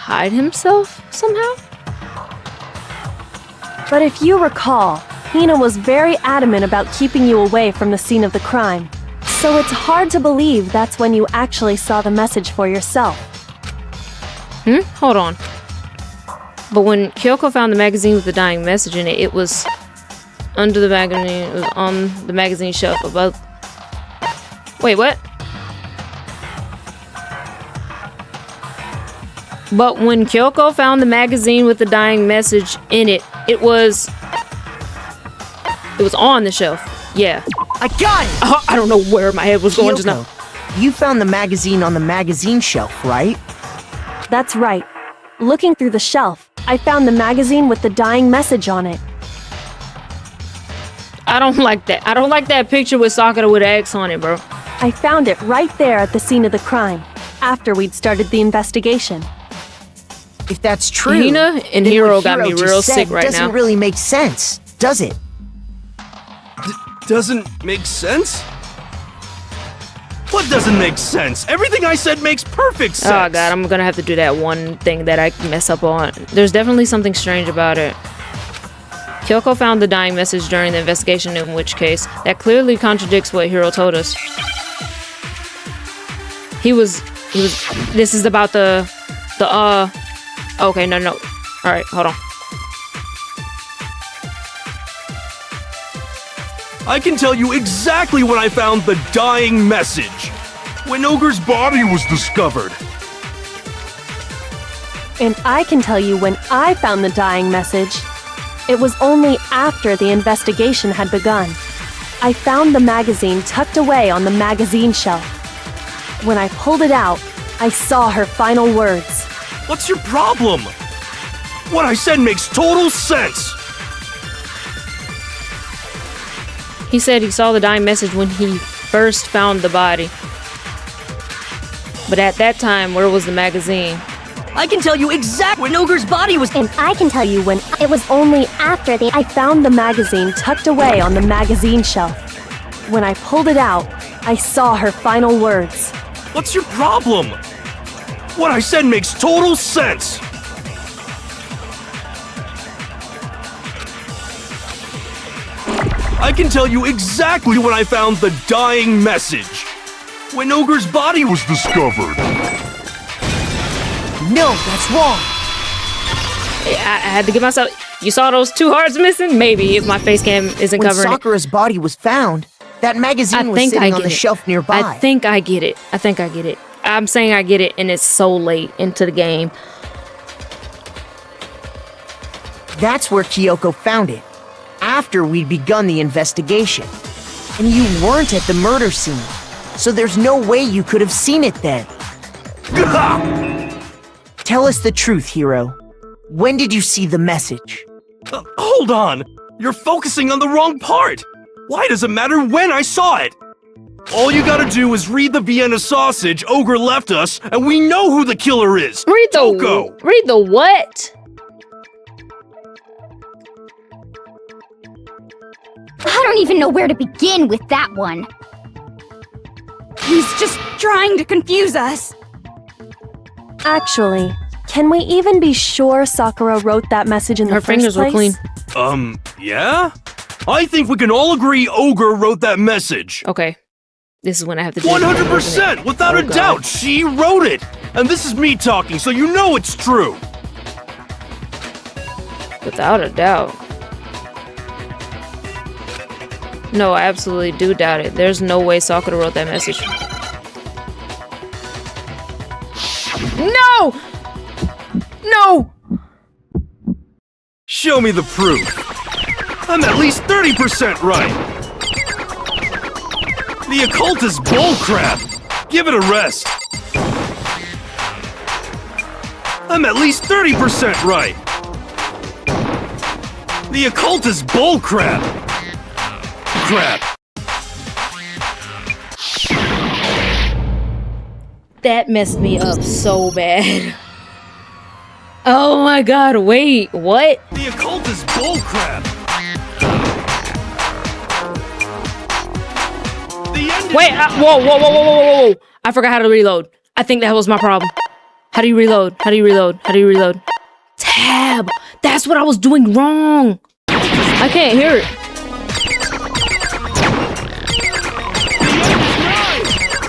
hide himself somehow? But if you recall, Hina was very adamant about keeping you away from the scene of the crime. So it's hard to believe that's when you actually saw the message for yourself. Hold on. But when Kyoko found the magazine with the dying message in it, it was under the magazine. It was on the magazine shelf above. Wait, what? But when Kyoko found the magazine with the dying message in it, it was on the shelf. Yeah. I got it! I don't know where my head was going just now. Kyoko, you found the magazine on the magazine shelf, right? That's right. Looking through the shelf, I found the magazine with the dying message on it. I don't like that. I don't like that picture with Sakura with an X on it, bro. I found it right there at the scene of the crime, after we'd started the investigation. If that's true, Hina and then Hiro what got me just real said sick right doesn't now. really make sense, does it? Doesn't make sense? What doesn't make sense? Everything I said makes perfect sense. Oh god, I'm gonna have to do that one thing that I mess up on. There's definitely something strange about it. Kyoko found the dying message during the investigation, in which case, that clearly contradicts what Hiro told us. This is about okay, no. Alright, hold on. I can tell you exactly when I found the dying message. When Ogre's body was discovered. And I can tell you when I found the dying message. It was only after the investigation had begun. I found the magazine tucked away on the magazine shelf. When I pulled it out, I saw her final words. What's your problem? What I said makes total sense. He said he saw the dying message when he first found the body. But at that time, where was the magazine? I can tell you exactly when Ogre's body was. And I can tell you when it was only after I found the magazine tucked away on the magazine shelf. When I pulled it out, I saw her final words. What's your problem? What I said makes total sense. I can tell you exactly when I found the dying message. When Ogre's body was discovered. No, that's wrong. I had to give myself... You saw those 2 hearts missing? Maybe, if my face cam isn't When covering Sakura's body was found, that magazine was think sitting I on the get it. shelf nearby. I think I get it. I'm saying I get it, and it's so late into the game. That's where Kyoko found it, after we'd begun the investigation. And you weren't at the murder scene, so there's no way you could have seen it then. Tell us the truth, Hiro. When did you see the message? Hold on! You're focusing on the wrong part! Why does it matter when I saw it? All you gotta do is read the Vienna sausage Ogre left us, and we know who the killer is! Read the what? I don't even know where to begin with that one. He's just trying to confuse us. Actually, can we even be sure Sakura wrote that message in the Her first fingers were place? clean. Yeah? I think we can all agree Ogre wrote that message. Okay. This is when I have to do 100%! Without a doubt, she wrote it! And this is me talking, so you know it's true! Without a doubt. No, I absolutely do doubt it. There's no way Sakura wrote that message. No! No! Show me the proof. I'm at least 30% right. The occult is bullcrap. Give it a rest. I'm at least 30% right. The occult is bullcrap. Crap. That messed me up so bad. Oh my god, wait, what? The occult is bullcrap. Wait, whoa. I forgot how to reload. I think that was my problem. How do you reload? Tab! That's what I was doing wrong! I can't hear it.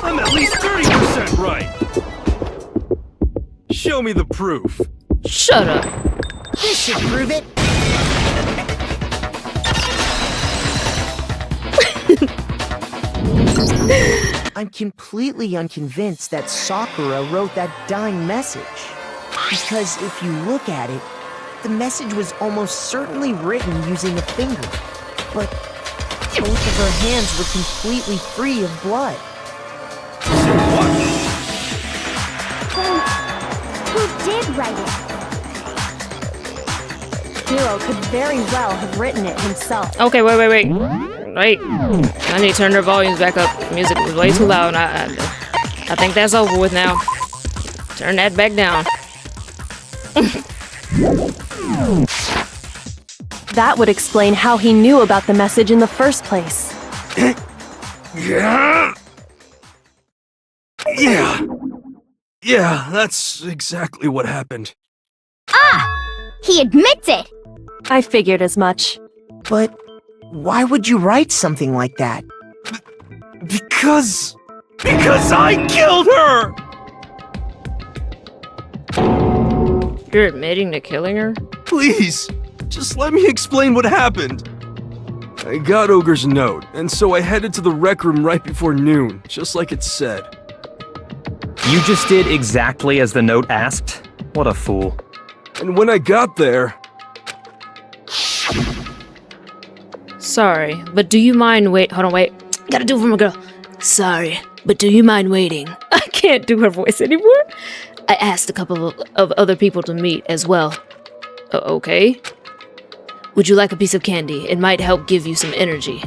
I'm at least 30% right. Show me the proof. Shut up. This should prove it. I'm completely unconvinced that Sakura wrote that dying message. Because if you look at it, the message was almost certainly written using a finger. But Both of her hands were completely free of blood. Then, who did write it? Hero could very well have written it himself. Okay, wait. Wait. I need to turn their volumes back up. The music was way too loud. I think that's over with now. Turn that back down. That would explain how he knew about the message in the first place. Yeah, that's exactly what happened. He admits it! I figured as much. But why would you write something like that? Because I killed her! You're admitting to killing her? Please, just let me explain what happened. I got Ogre's note, and so I headed to the rec room right before noon, just like it said. You just did exactly as the note asked? What a fool. And when I got there... Sorry, but do you mind wait? Hold on, wait. Gotta do it for my girl. Sorry, but do you mind waiting? I can't do her voice anymore. I asked a couple of other people to meet as well. Okay. Would you like a piece of candy? It might help give you some energy.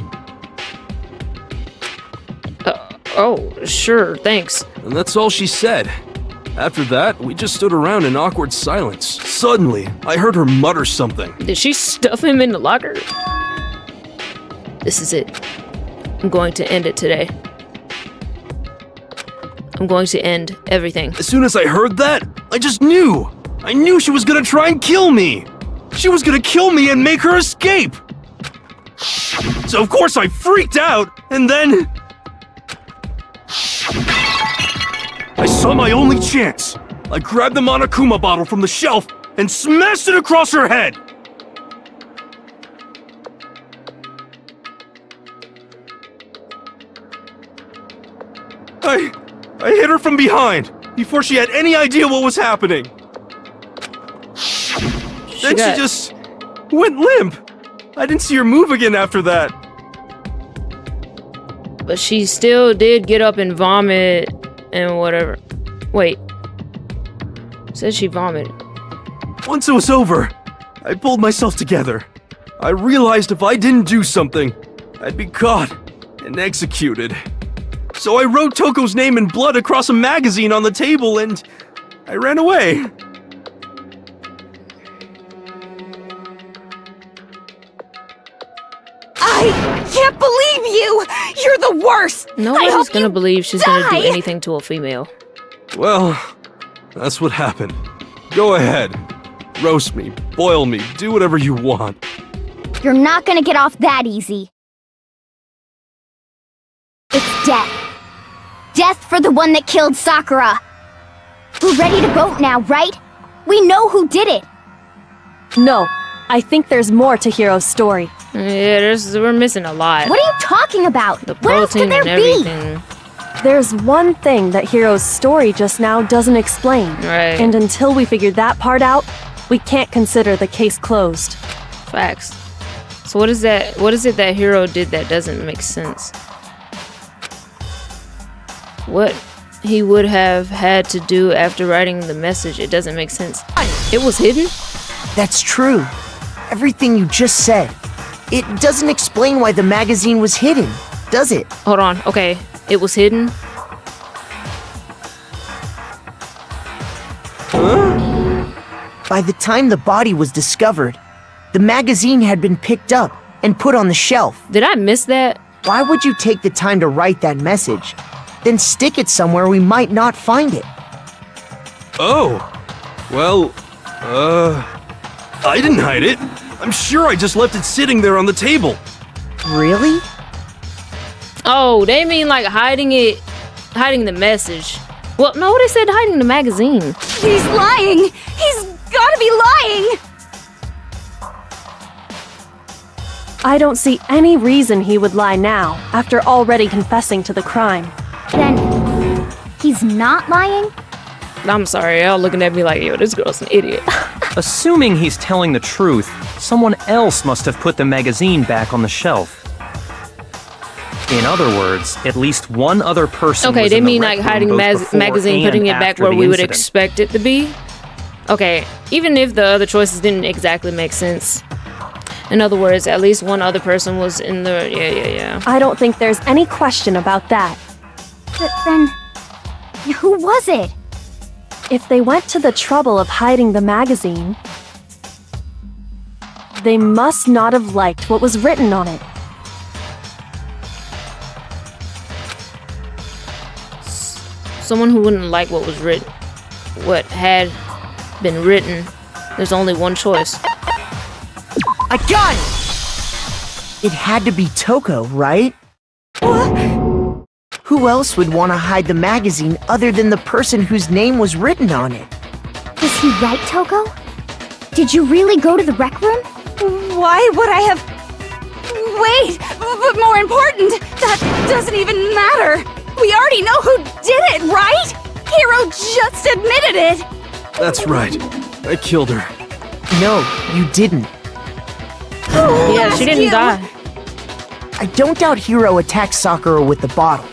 Oh, sure, thanks. And that's all she said. After that, we just stood around in awkward silence. Suddenly, I heard her mutter something. Did she stuff him in the locker? This is it. I'm going to end it today. I'm going to end everything. As soon as I heard that, I just knew! I knew she was gonna try and kill me! She was gonna kill me and make her escape! So of course I freaked out, and then... I saw my only chance! I grabbed the Monokuma bottle from the shelf and smashed it across her head! I hit her from behind, before she had any idea what was happening. Then she just went limp. I didn't see her move again after that. But she still did get up and vomit and whatever. Wait. Says she vomited. Once it was over, I pulled myself together. I realized if I didn't do something, I'd be caught and executed. So I wrote Toko's name in blood across a magazine on the table and I ran away. I can't believe you! You're the worst! Nobody's gonna believe she's gonna do anything to a female. Well, that's what happened. Go ahead. Roast me, boil me, do whatever you want. You're not gonna get off that easy. It's death. Death for the one that killed Sakura. We're ready to vote now, right? We know who did it. No, I think there's more to Hiro's story. Yeah, we're missing a lot. What are you talking about? The What else could protein there and be? everything. There's one thing that Hiro's story just now doesn't explain. Right. And until we figure that part out, we can't consider the case closed. Facts. So what is that? What is it that Hiro did that doesn't make sense? What he would have had to do after writing the message, it doesn't make sense. It was hidden? That's true. Everything you just said. It doesn't explain why the magazine was hidden, does it? Hold on, okay. It was hidden? By the time the body was discovered, the magazine had been picked up and put on the shelf. Did I miss that? Why would you take the time to write that message, then stick it somewhere we might not find it? Oh, well, I didn't hide it. I'm sure I just left it sitting there on the table. Really? Oh, they mean like hiding the message. Well, no, they said hiding the magazine. He's lying! He's gotta be lying! I don't see any reason he would lie now, after already confessing to the crime. Then, he's not lying? I'm sorry, y'all looking at me like, yo, this girl's an idiot. Assuming he's telling the truth, someone else must have put the magazine back on the shelf. In other words, at least one other person Okay, was they in the mean rec like room hiding both before magazine, and putting it back after where the we would incident. expect it to be. Okay, even if the other choices didn't exactly make sense. In other words, at least one other person was in the... Yeah. I don't think there's any question about that. But then, who was it? If they went to the trouble of hiding the magazine, they must not have liked what was written on it. Someone who wouldn't like what was written, what had been written. There's only one choice. I got it! It had to be Toko, right? Who else would want to hide the magazine other than the person whose name was written on it? Is he right, Toko? Did you really go to the rec room? Why would I have... Wait! But more important, that doesn't even matter! We already know who did it, right? Hiro just admitted it! That's right. I killed her. No, you didn't. Yeah, she didn't die. I don't doubt Hiro attacked Sakura with the bottle.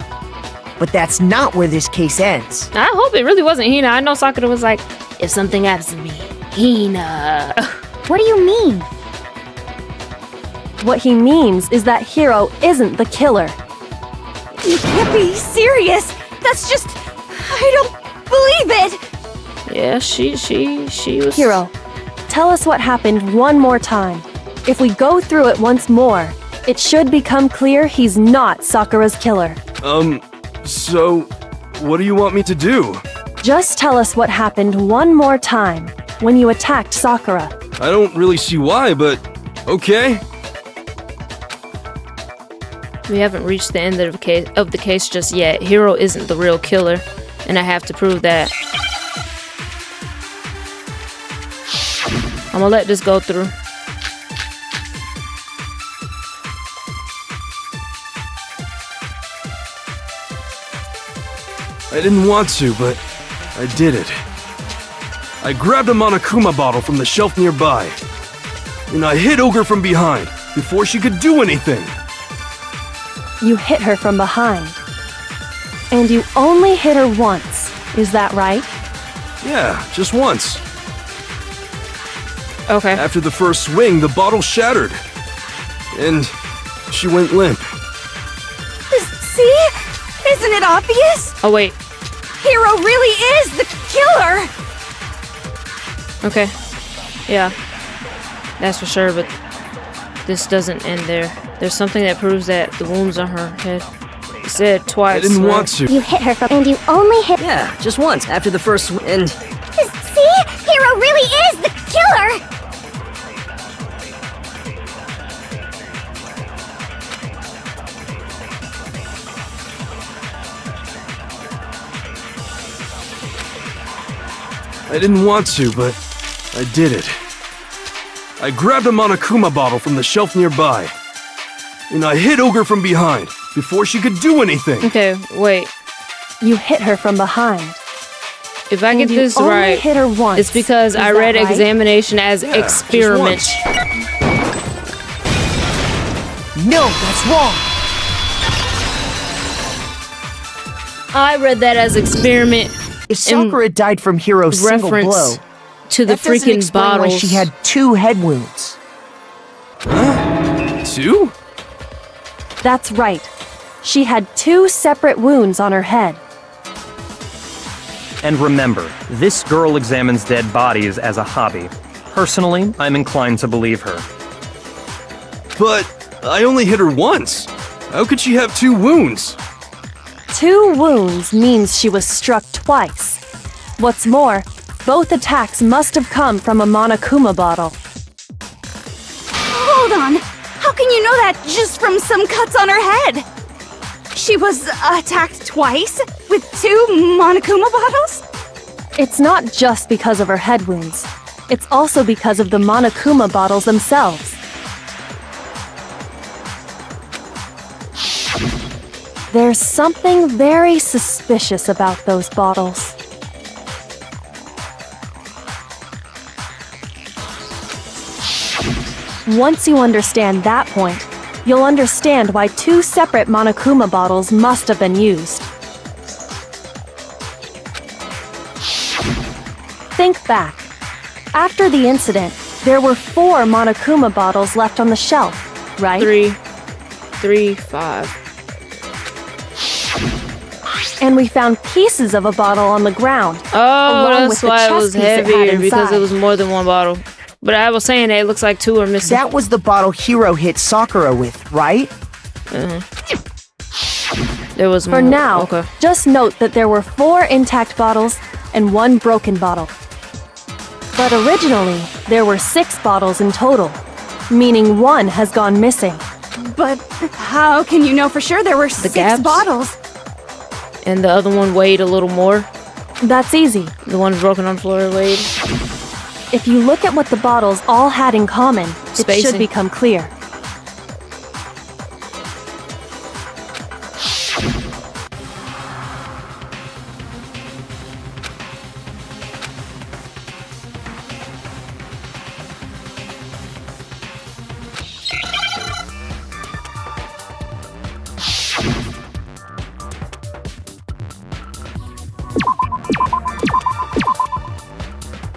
But that's not where this case ends. I hope it really wasn't Hina. I know Sakura was like, if something happens to me, Hina. What do you mean? What he means is that Hiro isn't the killer. You can't be serious! That's just... I don't believe it! Yeah, she was... Hiro, tell us what happened one more time. If we go through it once more, it should become clear he's not Sakura's killer. So, what do you want me to do? Just tell us what happened one more time when you attacked Sakura. I don't really see why, but okay. We haven't reached the end of the case just yet. Hiro isn't the real killer, and I have to prove that. I'm gonna let this go through. I didn't want to, but I did it. I grabbed a Monokuma bottle from the shelf nearby, and I hit Ogre from behind before she could do anything. You hit her from behind. And you only hit her once, is that right? Yeah, just once. Okay. After the first swing, the bottle shattered, and she went limp. See? Isn't it obvious? Oh, wait. Hiro really is the killer! Okay. Yeah. That's for sure, but this doesn't end there. There's something that proves that the wounds on her head. It said twice. I didn't right? want to. You hit her from... And you only hit... Yeah, just once after the first and See? Hiro really is the killer! I didn't want to, but I did it. I grabbed a Monokuma bottle from the shelf nearby, and I hit Ogre from behind before she could do anything. Okay, wait. You hit her from behind. If I And get you this only right, hit her once. it's because Is I that read right? examination as Yeah, just experiment. once. No, that's wrong. I read that as experiment If Sakura died from Hiro's single reference blow, to the that doesn't freaking explain bottles. why she had 2 head wounds. 2? That's right. She had 2 separate wounds on her head. And remember, this girl examines dead bodies as a hobby. Personally, I'm inclined to believe her. But I only hit her once. How could she have 2 wounds? 2 wounds means she was struck twice. What's more, both attacks must have come from a Monokuma bottle. Hold on! How can you know that just from some cuts on her head? She was attacked twice? With 2 Monokuma bottles? It's not just because of her head wounds. It's also because of the Monokuma bottles themselves. There's something very suspicious about those bottles. Once you understand that point, you'll understand why 2 separate Monokuma bottles must have been used. Think back. After the incident, there were 4 Monokuma bottles left on the shelf, right? 3, 5. And we found pieces of a bottle on the ground. Oh, along that's with the why it chess was piece it had heavier, because it inside. was more than one bottle. But I was saying that it looks like 2 are missing. That was the bottle Hiro hit Sakura with, right? There was For more. now, Okay. just note that there were 4 intact bottles and 1 broken bottle. But originally, there were 6 bottles in total, meaning 1 has gone missing. But how can you know for sure there were 6 gaps? bottles? And the other one weighed a little more. That's easy. The one broken on the floor weighed. If you look at what the bottles all had in common, it Spacing. should become clear.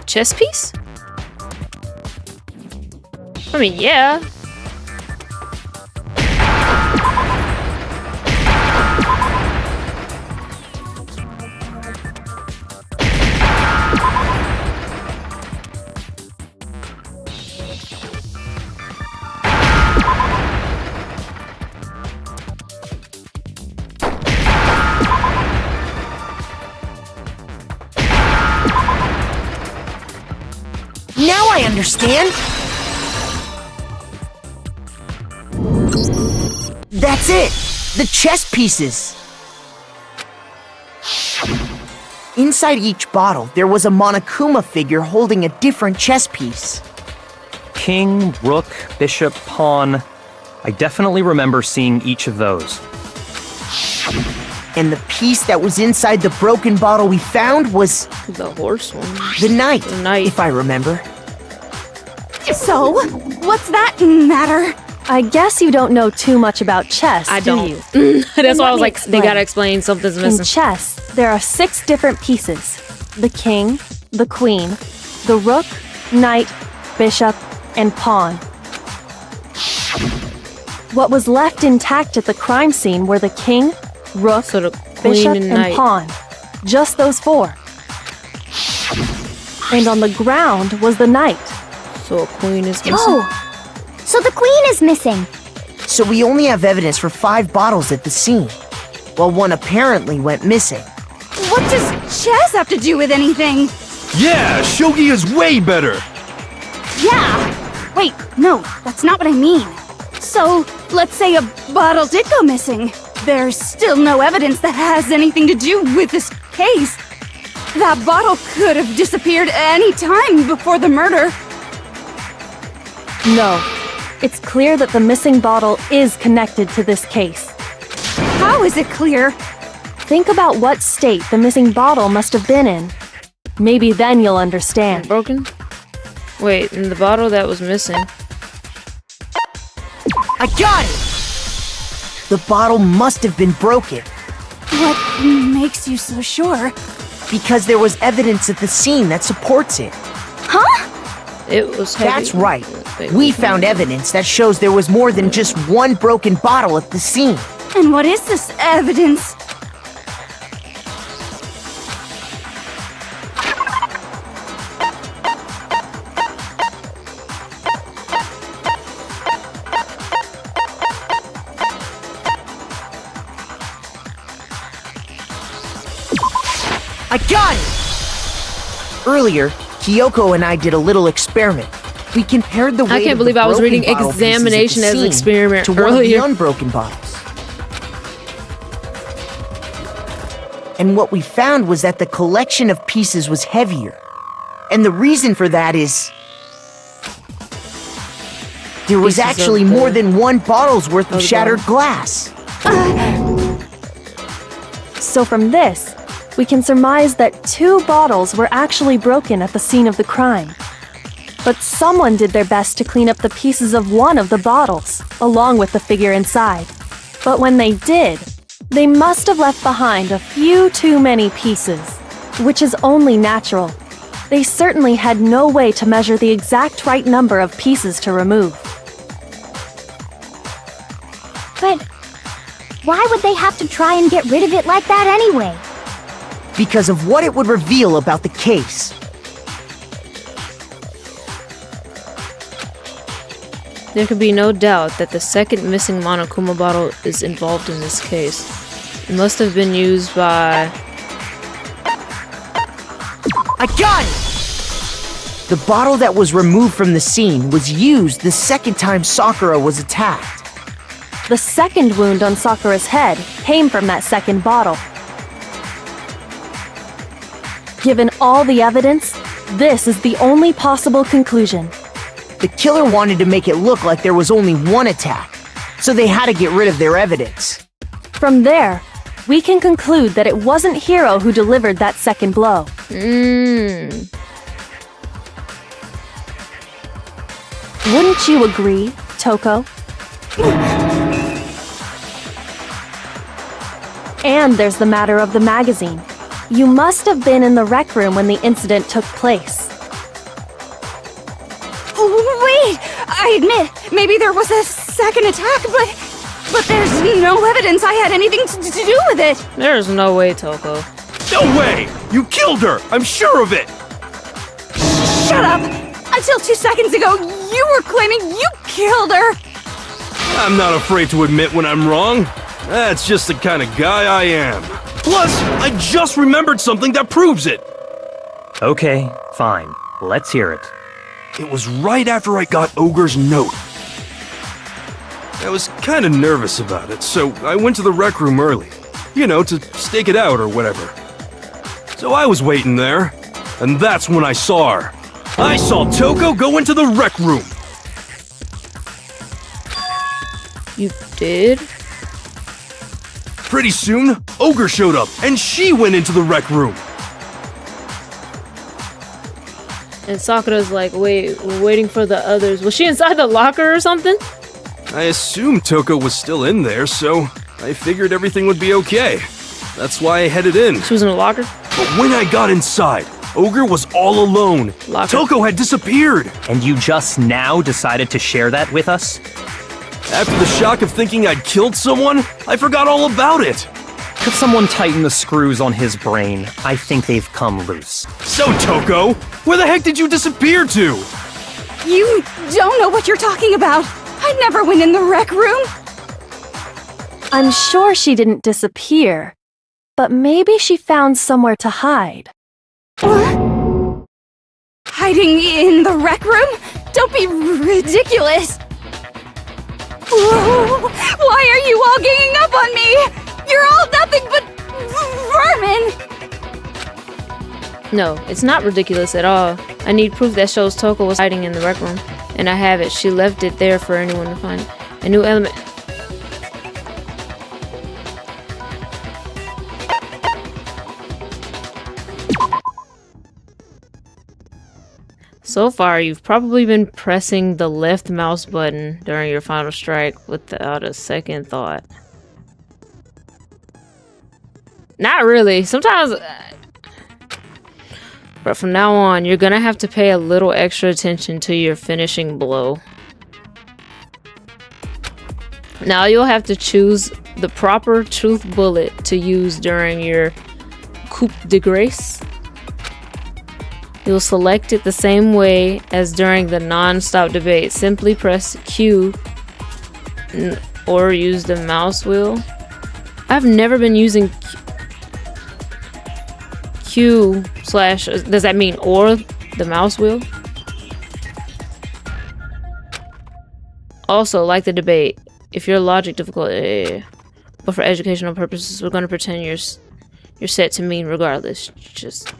Chess piece? I mean, yeah. Now I understand! That's it! The chess pieces! Inside each bottle, there was a Monokuma figure holding a different chess piece. King, rook, bishop, pawn. I definitely remember seeing each of those. And the piece that was inside the broken bottle we found was The horse one. the knight, The knight. if I remember. So, what's that matter? I guess you don't know too much about chess, I do don't. you? That's why I let was me like, they explain. gotta explain something's In missing. chess, there are 6 different pieces. The king, the queen, the rook, knight, bishop, and pawn. What was left intact at the crime scene were the king, rook, So the queen bishop, and and knight. pawn. Just those 4. And on the ground was the knight. So a queen is missing. Oh, so the queen is missing. So we only have evidence for 5 bottles at the scene, while 1 apparently went missing. What does chess have to do with anything? Yeah, shogi is way better. Yeah! Wait, no, that's not what I mean. So, let's say a bottle did go missing. There's still no evidence that has anything to do with this case. That bottle could have disappeared any time before the murder. No. It's clear that the missing bottle is connected to this case. How is it clear? Think about what state the missing bottle must have been in. Maybe then you'll understand. Broken? Wait, and the bottle that was missing. I got it! The bottle must have been broken, What makes you so sure? because there was evidence at the scene that supports it. It was heavy. That's right. We found evidence that shows there was more than just 1 broken bottle at the scene. And what is this evidence? I got it! Earlier, Kyoko and I did a little experiment. We compared the weight I can't of the believe I was broken reading bottle pieces at the examination as scene experiment to one of earlier. the unbroken bottles. And what we found was that the collection of pieces was heavier. And the reason for that is there was Pieces of actually the- more than 1 bottle's worth of the shattered glass. So from this, we can surmise that 2 bottles were actually broken at the scene of the crime. But someone did their best to clean up the pieces of one of the bottles, along with the figure inside. But when they did, they must have left behind a few too many pieces, which is only natural. They certainly had no way to measure the exact right number of pieces to remove. But why would they have to try and get rid of it like that anyway? Because of what it would reveal about the case. There could be no doubt that the second missing Monokuma bottle is involved in this case. It must have been used by... I got it! The bottle that was removed from the scene was used the second time Sakura was attacked. The second wound on Sakura's head came from that second bottle. Given all the evidence, this is the only possible conclusion. The killer wanted to make it look like there was only one attack, so they had to get rid of their evidence. From there, we can conclude that it wasn't Hiro who delivered that second blow. Wouldn't you agree, Toko? And there's the matter of the magazine. You must have been in the rec room when the incident took place. Wait! I admit, maybe there was a second attack, but there's no evidence I had anything to do with it! There's no way, Toko. No way! You killed her! I'm sure of it! Shut up! Until 2 seconds ago, you were claiming you killed her! I'm not afraid to admit when I'm wrong. That's just the kind of guy I am. Plus, I just remembered something that proves it. Okay, fine. Let's hear it. It was right after I got Ogre's note. I was kind of nervous about it, so I went to the rec room early. You know, to stake it out or whatever. So I was waiting there, and that's when I saw her. I saw Toko go into the rec room. You did? Pretty soon, Ogre showed up, and she went into the rec room. And Sakura's like, wait, we're waiting for the others. Was she inside the locker or something? I assumed Toko was still in there, so I figured everything would be okay. That's why I headed in. She was in the locker? But when I got inside, Ogre was all alone. Locker. Toko had disappeared. And you just now decided to share that with us? After the shock of thinking I'd killed someone, I forgot all about it. Could someone tighten the screws on his brain? I think they've come loose. So, Toko, where the heck did you disappear to? You don't know what you're talking about! I never went in the rec room! I'm sure she didn't disappear, but maybe she found somewhere to hide. What? Hiding in the rec room? Don't be ridiculous! Whoa, why are you all ganging up on me? You're all nothing but vermin! No, it's not ridiculous at all. I need proof that shows Toko was hiding in the rec room. And I have it. She left it there for anyone to find. A new element. So far, you've probably been pressing the left mouse button during your final strike without a second thought. Not really. Sometimes... But from now on, you're gonna have to pay a little extra attention to your finishing blow. Now you'll have to choose the proper truth bullet to use during your coup de grace. You'll select it the same way as during the non-stop debate. Simply press Q or use the mouse wheel. I've never been using Q slash, does that mean or the mouse wheel? Also, like the debate, if your logic difficult, but for educational purposes, we're going to pretend you're set to mean regardless. Just,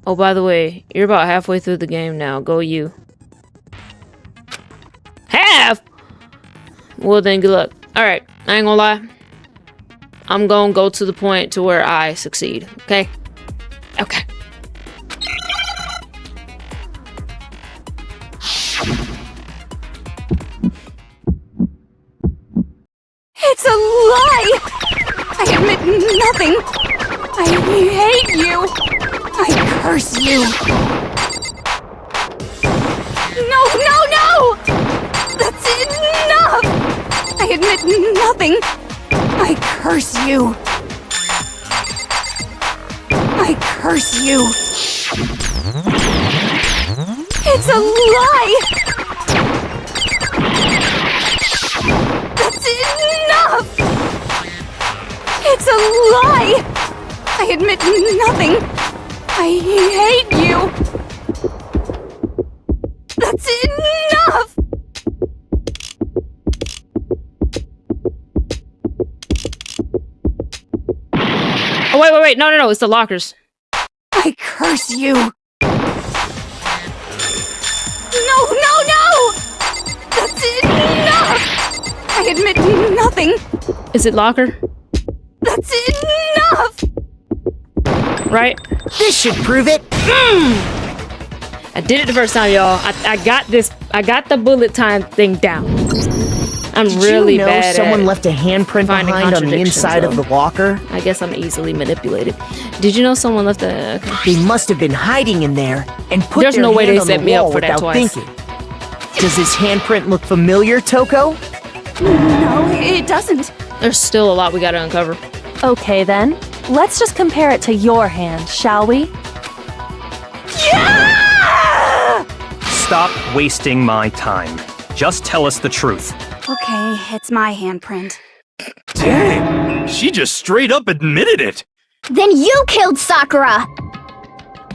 oh, by the way, you're about halfway through the game now. Go you. Half? Well then, good luck. Alright, I ain't gonna lie. I'm gonna go to the point to where I succeed, okay? Okay. a lie! I admit nothing. I hate you. I curse you. No! That's enough! I admit nothing. I curse you. I curse you. It's a lie! That's enough! It's a lie! I admit nothing. I hate you. That's enough! Oh, wait. No. It's the lockers. I curse you. No! That's enough! I admit nothing. Is it locker? That's enough! Right? This should prove it. I did it the first time, y'all. I got this. I got the bullet time thing down. I'm really Did you know bad someone at left a handprint finding behind on the contradictions, inside of though. the locker? I guess I'm easily manipulated. Did you know someone left a... Okay. They must have been hiding in there and put There's their no way hand they on set the me up wall for that without twice. thinking. Does his handprint look familiar, Toko? No, it doesn't. There's still a lot we gotta uncover. Okay then, let's just compare it to your hand, shall we? Yeah! Stop wasting my time. Just tell us the truth. Okay, it's my handprint. Dang, she just straight up admitted it. Then you killed Sakura!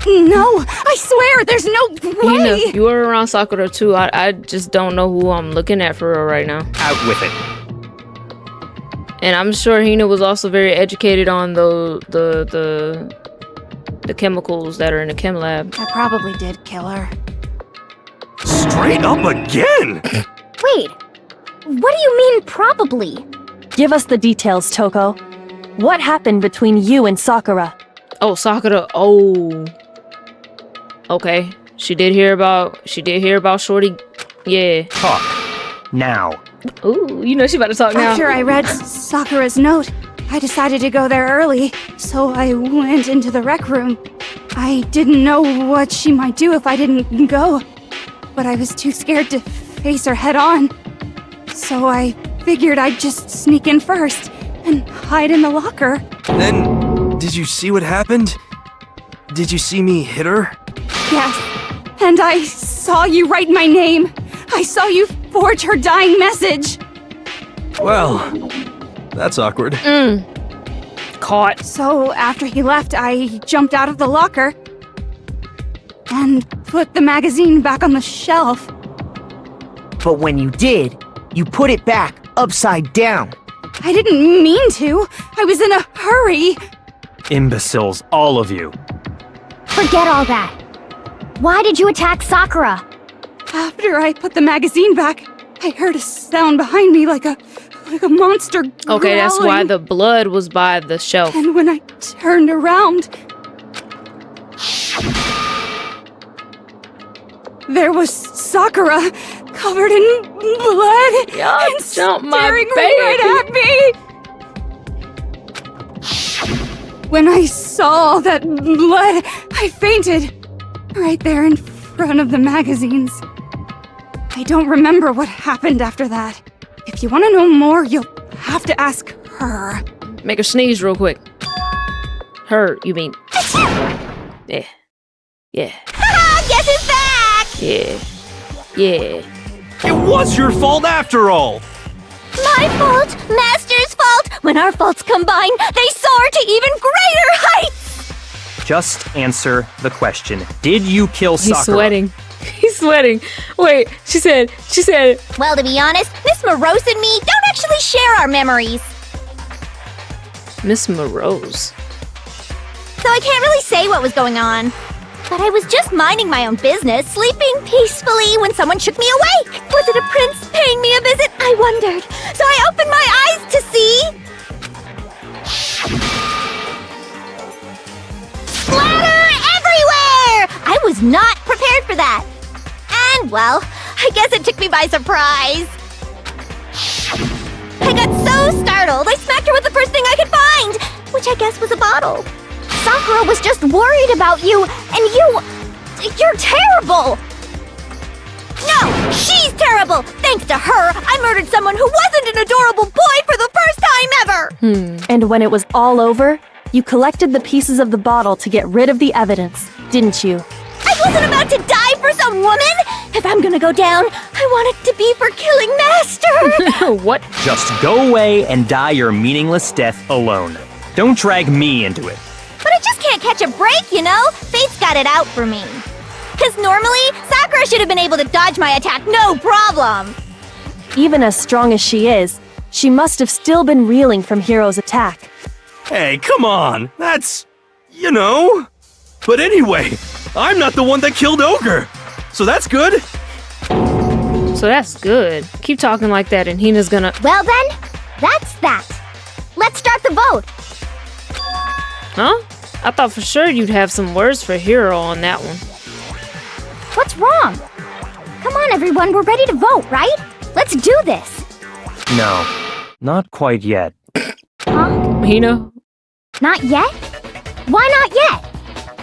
No, I swear, there's no way! You were around Sakura too. I just don't know who I'm looking at for real right now. Out with it. And I'm sure Hina was also very educated on the chemicals that are in the chem lab. I probably did kill her. Straight up again. Wait, what do you mean probably? Give us the details, Toko. What happened between you and Sakura? Oh, Sakura. Oh. Okay. She did hear about Shorty. Yeah. Talk. Now. Ooh, you know she about to talk now. After I read Sakura's note, I decided to go there early, so I went into the rec room. I didn't know what she might do if I didn't go, but I was too scared to face her head on. So I figured I'd just sneak in first and hide in the locker. Then, did you see what happened? Did you see me hit her? Yes, and I saw you write my name. I saw you forge her dying message. Well, that's awkward. Caught. So after he left, I jumped out of the locker and put the magazine back on the shelf. But when you did, you put it back upside down. I didn't mean to. I was in a hurry. Imbeciles, all of you. Forget all that. Why did you attack Sakura? After I put the magazine back, I heard a sound behind me like a monster Okay, that's why growling. the blood was by the shelf. And when I turned around, there was Sakura covered in blood and jump my staring baby. right at me. When I saw that blood, I fainted right there in front of the magazines. I don't remember what happened after that. If you want to know more, you'll have to ask her. Make her sneeze real quick. Her, you mean? Yeah. Yeah. Guess who's back? Yeah. Yeah. It was your fault after all. My fault, Master's fault. When our faults combine, they soar to even greater heights. Just answer the question. Did you kill Sakura? He's sweating. He's sweating. Wait, she said, Well, to be honest, Miss Morose and me don't actually share our memories. Miss Morose. So I can't really say what was going on. But I was just minding my own business, sleeping peacefully when someone shook me awake. Was it a prince paying me a visit? I wondered. So I opened my eyes to see... splatter everywhere! I was not prepared for that. And, well, I guess it took me by surprise. I got so startled, I smacked her with the first thing I could find, which I guess was a bottle. Sakura was just worried about you, and you're terrible! No, she's terrible! Thanks to her, I murdered someone who wasn't an adorable boy for the first time ever! And when it was all over, you collected the pieces of the bottle to get rid of the evidence, didn't you? I wasn't about to die for some woman! If I'm gonna go down, I want it to be for killing Master! What? Just go away and die your meaningless death alone. Don't drag me into it. But I just can't catch a break, you know? Fate's got it out for me. Cause normally, Sakura should have been able to dodge my attack no problem! Even as strong as she is, she must have still been reeling from Hiro's attack. Hey, come on. That's... you know... But anyway, I'm not the one that killed Ogre. So that's good. So that's good. Keep talking like that and Hina's gonna... Well then, that's that. Let's start the vote. Huh? I thought for sure you'd have some words for Hiro on that one. What's wrong? Come on everyone, we're ready to vote, right? Let's do this. No, not quite yet. Huh? Hina? Not yet? Why not yet?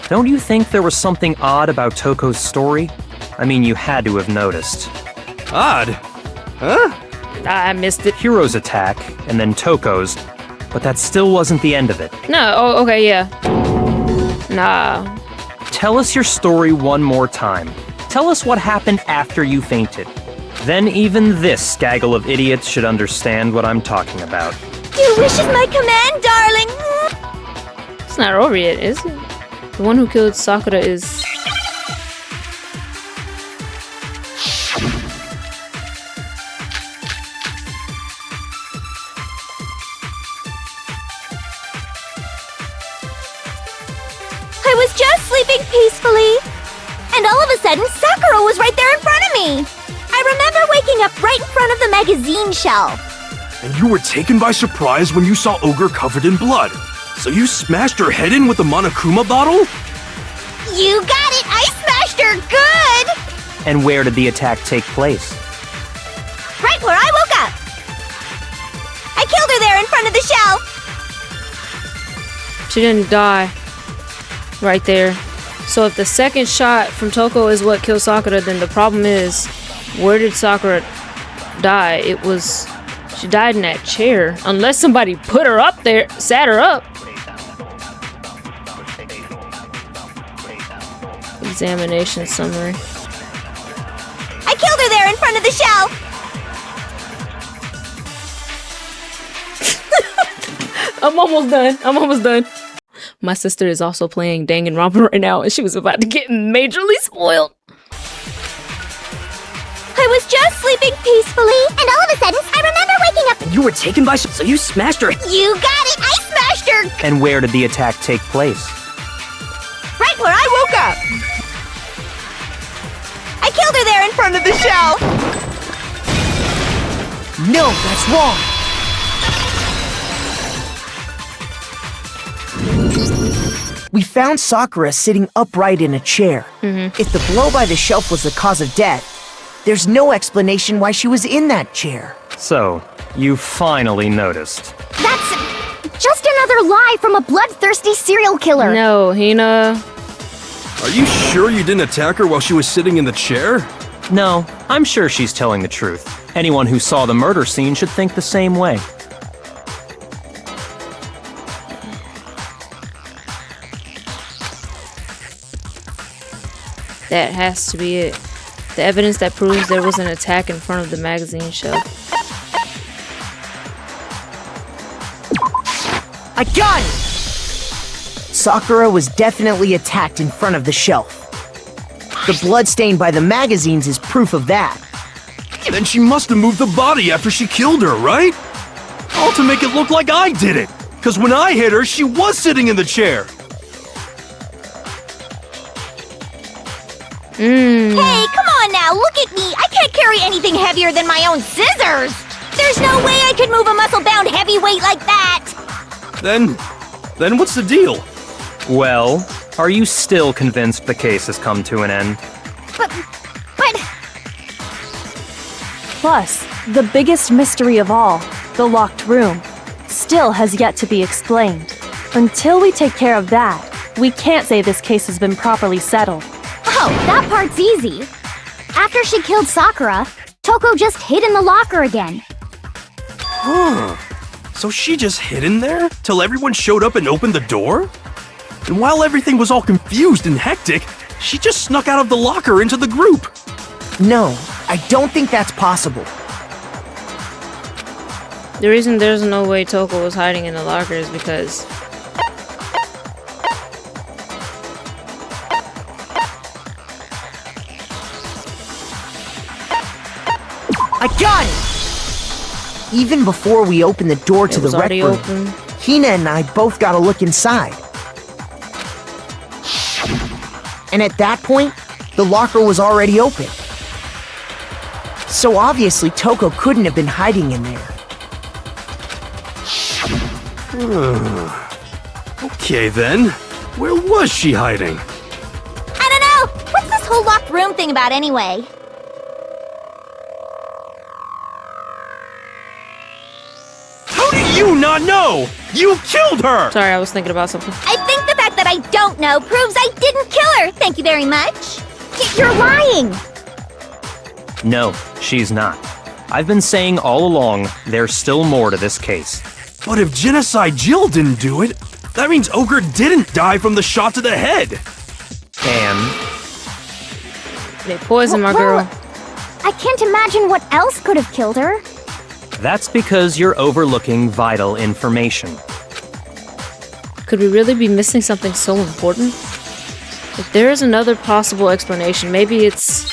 Don't you think there was something odd about Toko's story? I mean, you had to have noticed. Odd? Huh? I missed it. Hiro's attack, and then Toko's, but that still wasn't the end of it. No, oh, okay, yeah. Nah. Tell us your story one more time. Tell us what happened after you fainted. Then even this gaggle of idiots should understand what I'm talking about. Your wish is my command, darling! It's not over yet, is it? The one who killed Sakura is... I was just sleeping peacefully, and all of a sudden, Sakura was right there in front of me. I remember waking up right in front of the magazine shelf. And you were taken by surprise when you saw Ogre covered in blood. So you smashed her head in with the Monokuma bottle? You got it! I smashed her good! And where did the attack take place? Right where I woke up. I killed her there in front of the shelf. She didn't die. Right there. So if the second shot from Toko is what killed Sakura, then the problem is, where did Sakura die? It was... she died in that chair. Unless somebody put her up there, sat her up. Examination summary. I killed her there in front of the shelf. I'm almost done. My sister is also playing Danganronpa right now, and she was about to get majorly spoiled. I was just sleeping peacefully, and all of a sudden, I remember waking up. You were taken by so you smashed her. You got it! I smashed her! And where did the attack take place? Right where I woke up. I killed her there in front of the shelf. No, that's wrong. We found Sakura sitting upright in a chair. If the blow by the shelf was the cause of death, there's no explanation why she was in that chair. So, you finally noticed. That's just another lie from a bloodthirsty serial killer. No, Hina. Are you sure you didn't attack her while she was sitting in the chair? No, I'm sure she's telling the truth. Anyone who saw the murder scene should think the same way. That has to be it. The evidence that proves there was an attack in front of the magazine shelf. I got it! Sakura was definitely attacked in front of the shelf. The blood stain by the magazines is proof of that. Then she must have moved the body after she killed her, right? All to make it look like I did it. Because when I hit her, she was sitting in the chair. Hey, come on now, look at me. I can't carry anything heavier than my own scissors. There's no way I could move a muscle-bound heavyweight like that. Then what's the deal? Well, are you still convinced the case has come to an end? But... Plus, the biggest mystery of all, the locked room, still has yet to be explained. Until we take care of that, we can't say this case has been properly settled. Oh, that part's easy. After she killed Sakura, Toko just hid in the locker again. Huh. So she just hid in there till everyone showed up and opened the door? And while everything was all confused and hectic, she just snuck out of the locker into the group. No, I don't think that's possible. The reason there's no way Toko was hiding in the locker is because I got it! Even before we opened the door to the rec already room, open. Hina and I both got a look inside. And at that point, the locker was already open. So obviously Toko couldn't have been hiding in there. Okay then, where was she hiding? I don't know! What's this whole locked room thing about anyway? How do you not know? You killed her! Sorry, I was thinking about something. I think the fact that I don't know proves I didn't kill her! Thank you very much! You're lying! No, she's not. I've been saying all along, there's still more to this case. But if Genocide Jill didn't do it, that means Ogre didn't die from the shot to the head. And They poisoned my Well, girl. I can't imagine what else could have killed her. that's because you're overlooking vital information. Could we really be missing something so important? If there is another possible explanation, maybe it's...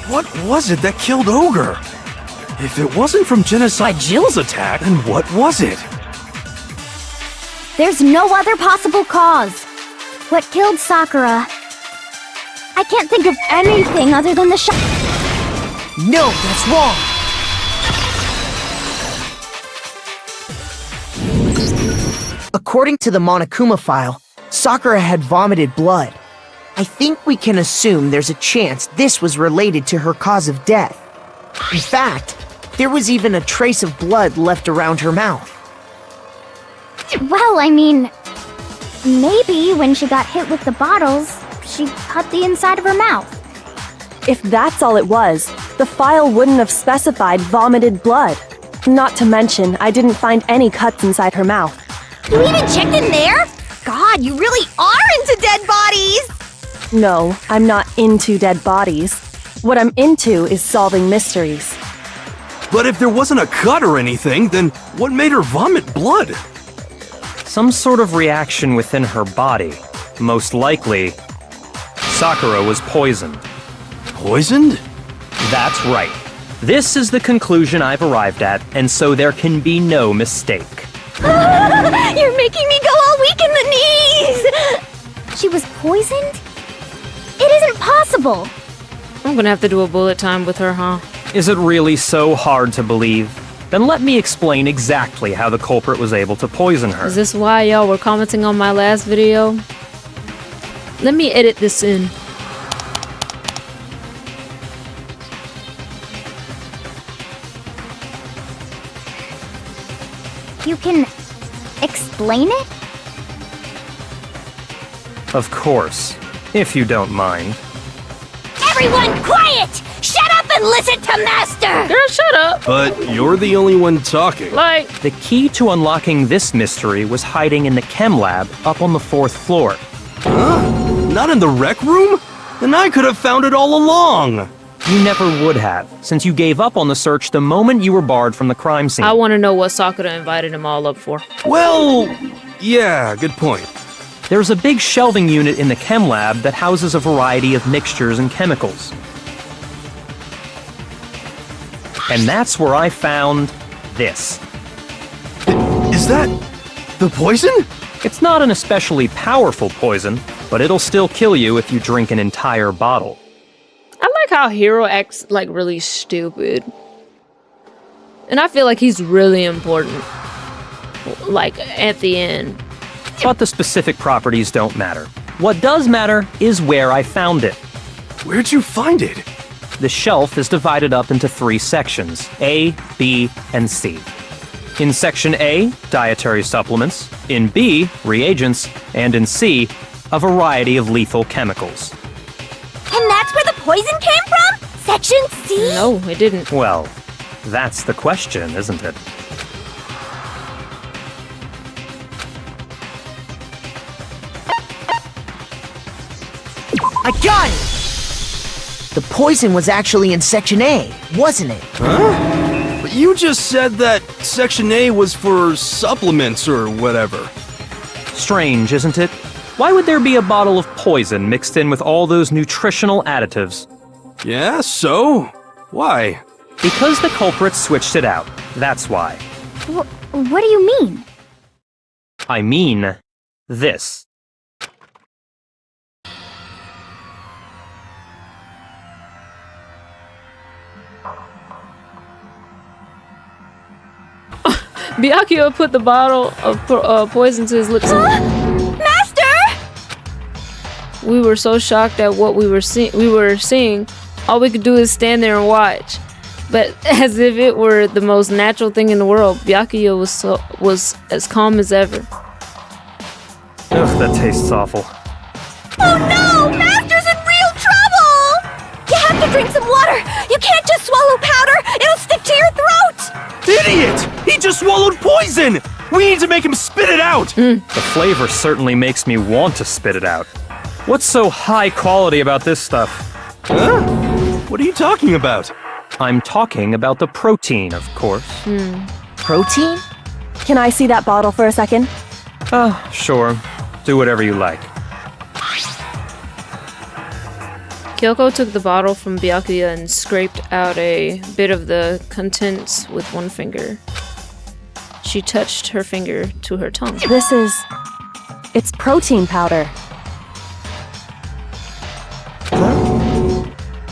What was it that killed Ogre? If it wasn't from Genocide Jill's attack, then what was it? There's no other possible cause. What killed Sakura? I can't think of anything other than the shot. No, that's wrong! According to the Monokuma file, Sakura had vomited blood. I think we can assume there's a chance this was related to her cause of death. In fact, there was even a trace of blood left around her mouth. Well, I mean, maybe when she got hit with the bottles, she cut the inside of her mouth. If that's all it was, the file wouldn't have specified vomited blood. Not to mention, I didn't find any cuts inside her mouth. You even checked in there? God, you really are into dead bodies! No, I'm not into dead bodies. What I'm into is solving mysteries. But if there wasn't a cut or anything, then what made her vomit blood? Some sort of reaction within her body. Most likely, Sakura was poisoned. Poisoned? That's right. This is the conclusion I've arrived at, and so there can be no mistake. You're making me go all weak in the knees! She was poisoned? It isn't possible! I'm gonna have to do a bullet time with her, huh? Is it really so hard to believe? Then let me explain exactly how the culprit was able to poison her. Is this why y'all were commenting on my last video? Let me edit this in. You can explain it? Of course, if you don't mind. Everyone quiet! Shut up and listen to Master! Girl, shut up! But you're the only one talking. Like, The key to unlocking this mystery was hiding in the chem lab up on the 4th floor. Huh? Not in the rec room? Then I could have found it all along. You never would have, since you gave up on the search the moment you were barred from the crime scene. I want to know what Sakura invited them all up for. Well, yeah, good point. There's a big shelving unit in the chem lab that houses a variety of mixtures and chemicals. And that's where I found this. Is that the poison? It's not an especially powerful poison, but it'll still kill you if you drink an entire bottle. I like how Hiro acts like really stupid. And I feel like he's really important. Like, at the end. But the specific properties don't matter. What does matter is where I found it. Where'd you find it? The shelf is divided up into 3 sections, A, B, and C. In Section A, dietary supplements, in B, reagents, and in C, a variety of lethal chemicals. And that's where the poison came from? Section C? No, it didn't. Well, that's the question, isn't it? I got it! The poison was actually in Section A, wasn't it? Huh? But you just said that Section A was for supplements or whatever. Strange, isn't it? Why would there be a bottle of poison mixed in with all those nutritional additives? Yeah, so? Why? Because the culprit switched it out. That's why. What do you mean? I mean, this. Byakuya put the bottle of poison to his lips. Master! We were so shocked at what we were seeing. All we could do is stand there and watch. But as if it were the most natural thing in the world, Byakuya was as calm as ever. Ugh, that tastes awful. Oh no! Master's in real trouble! You have to drink some water! You can't just swallow powder! It'll stick to your throat! Idiot! He just swallowed poison! We need to make him spit it out! The flavor certainly makes me want to spit it out. What's so high quality about this stuff? Huh? What are you talking about? I'm talking about the protein, of course. Protein? Can I see that bottle for a second? Sure. Do whatever you like. Kyoko took the bottle from Byakuya and scraped out a bit of the contents with one finger. She touched her finger to her tongue. It's protein powder.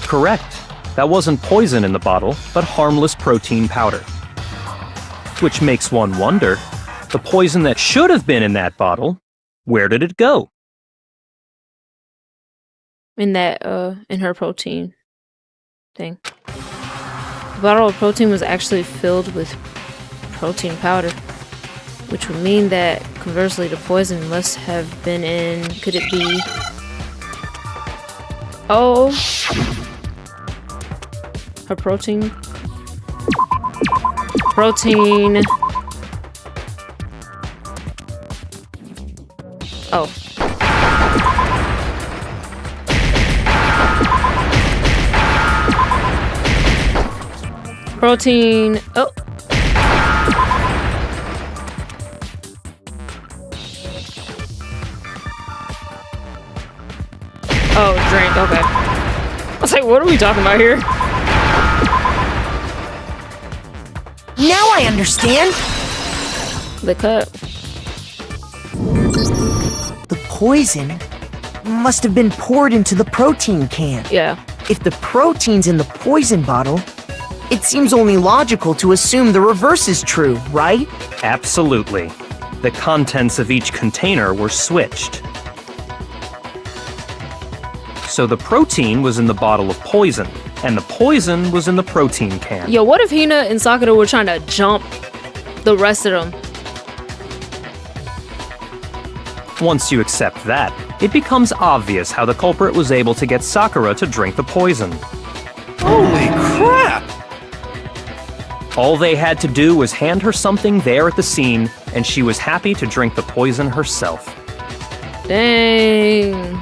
Correct. That wasn't poison in the bottle, but harmless protein powder. Which makes one wonder, the poison that should have been in that bottle, where did it go? In her protein thing. The bottle of protein was actually filled with protein powder, which would mean that conversely the poison must have been in, could it be? Oh, her protein. Oh. Protein. Oh. Oh, drink. Okay. I was like, what are we talking about here? Now I understand! The cup. The poison must have been poured into the protein can. Yeah. If the protein's in the poison bottle, it seems only logical to assume the reverse is true, right? Absolutely. The contents of each container were switched. So the protein was in the bottle of poison, and the poison was in the protein can. Yo, what if Hina and Sakura were trying to jump the rest of them? Once you accept that, it becomes obvious how the culprit was able to get Sakura to drink the poison. Holy crap! All they had to do was hand her something there at the scene, and she was happy to drink the poison herself. Dang.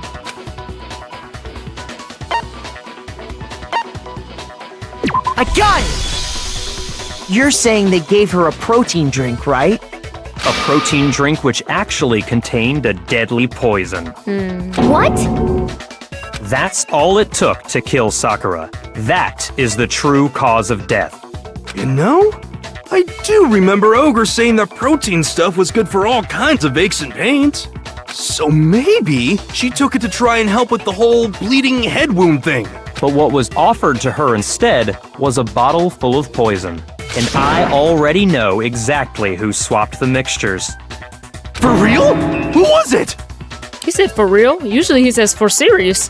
I got it! You're saying they gave her a protein drink, right? A protein drink which actually contained a deadly poison. What? That's all it took to kill Sakura. That is the true cause of death. You know, I do remember Ogre saying that protein stuff was good for all kinds of aches and pains. So maybe she took it to try and help with the whole bleeding head wound thing. But what was offered to her instead was a bottle full of poison. And I already know exactly who swapped the mixtures. For real? Who was it? He said for real? Usually he says for serious.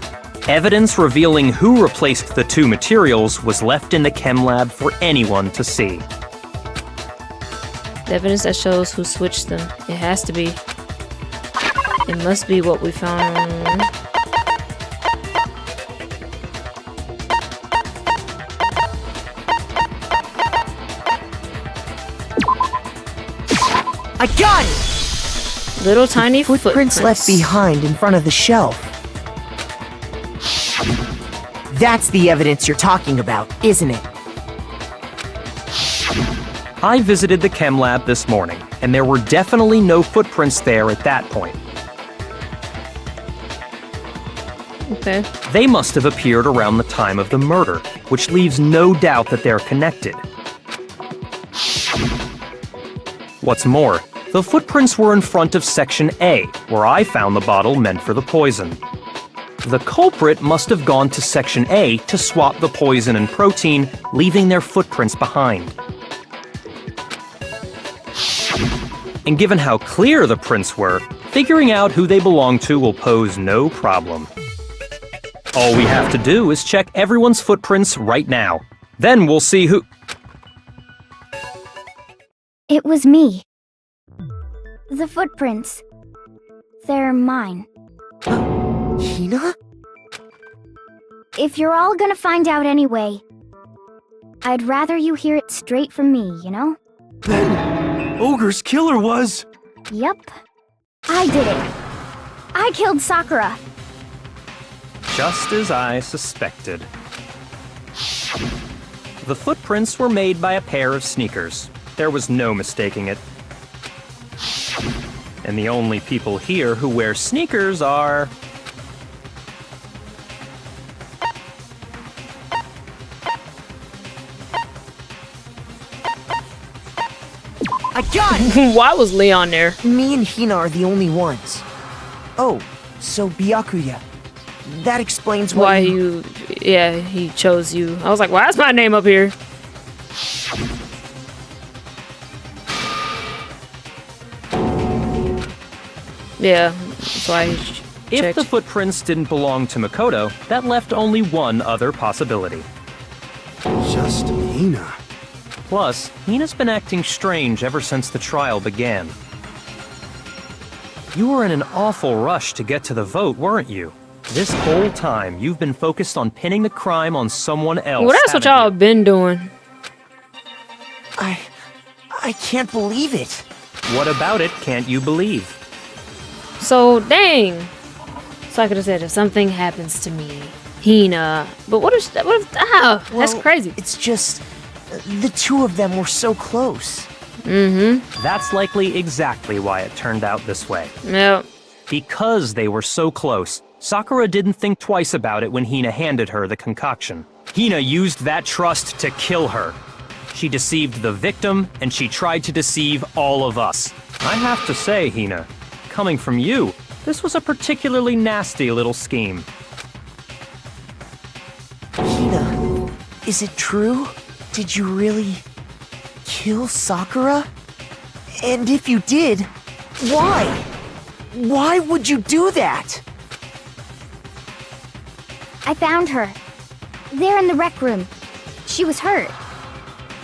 Evidence revealing who replaced the two materials was left in the chem lab for anyone to see. The evidence that shows who switched them. It has to be. It must be what we found. I got it! Little tiny Footprints left behind in front of the shelf. That's the evidence you're talking about, isn't it? I visited the chem lab this morning, and there were definitely no footprints there at that point. Okay. They must have appeared around the time of the murder, which leaves no doubt that they're connected. What's more, the footprints were in front of Section A, where I found the bottle meant for the poison. The culprit must have gone to Section A to swap the poison and protein, leaving their footprints behind. And given how clear the prints were, figuring out who they belong to will pose no problem. All we have to do is check everyone's footprints right now. Then we'll see who... It was me. The footprints. They're mine. Hina? If you're all gonna find out anyway, I'd rather you hear it straight from me, you know? Then, Ogre's killer was... Yep. I did it. I killed Sakura. Just as I suspected. The footprints were made by a pair of sneakers. There was no mistaking it. And the only people here who wear sneakers are... I got it! Why was Leon there? Me and Hina are the only ones. Oh, so Byakuya. That explains Why you... Yeah, he chose you. I was like, why is my name up here? Yeah, that's why he If checked. the footprints didn't belong to Makoto, that left only one other possibility. Just Hina. Plus, Hina's been acting strange ever since the trial began. You were in an awful rush to get to the vote, weren't you? This whole time, you've been focused on pinning the crime on someone else. Well, that's what haven't y'all you? been doing. I can't believe it. What about it can't you believe? So, dang. So I could have said, if something happens to me, Hina. But what if that's Well, crazy. It's just... the two of them were so close. That's likely exactly why it turned out this way. Yep. Because they were so close, Sakura didn't think twice about it when Hina handed her the concoction. Hina used that trust to kill her. She deceived the victim, and she tried to deceive all of us. I have to say, Hina, coming from you, this was a particularly nasty little scheme. Hina, is it true? Did you really kill Sakura? And if you did, why? Why would you do that? I found her. There in the rec room. She was hurt.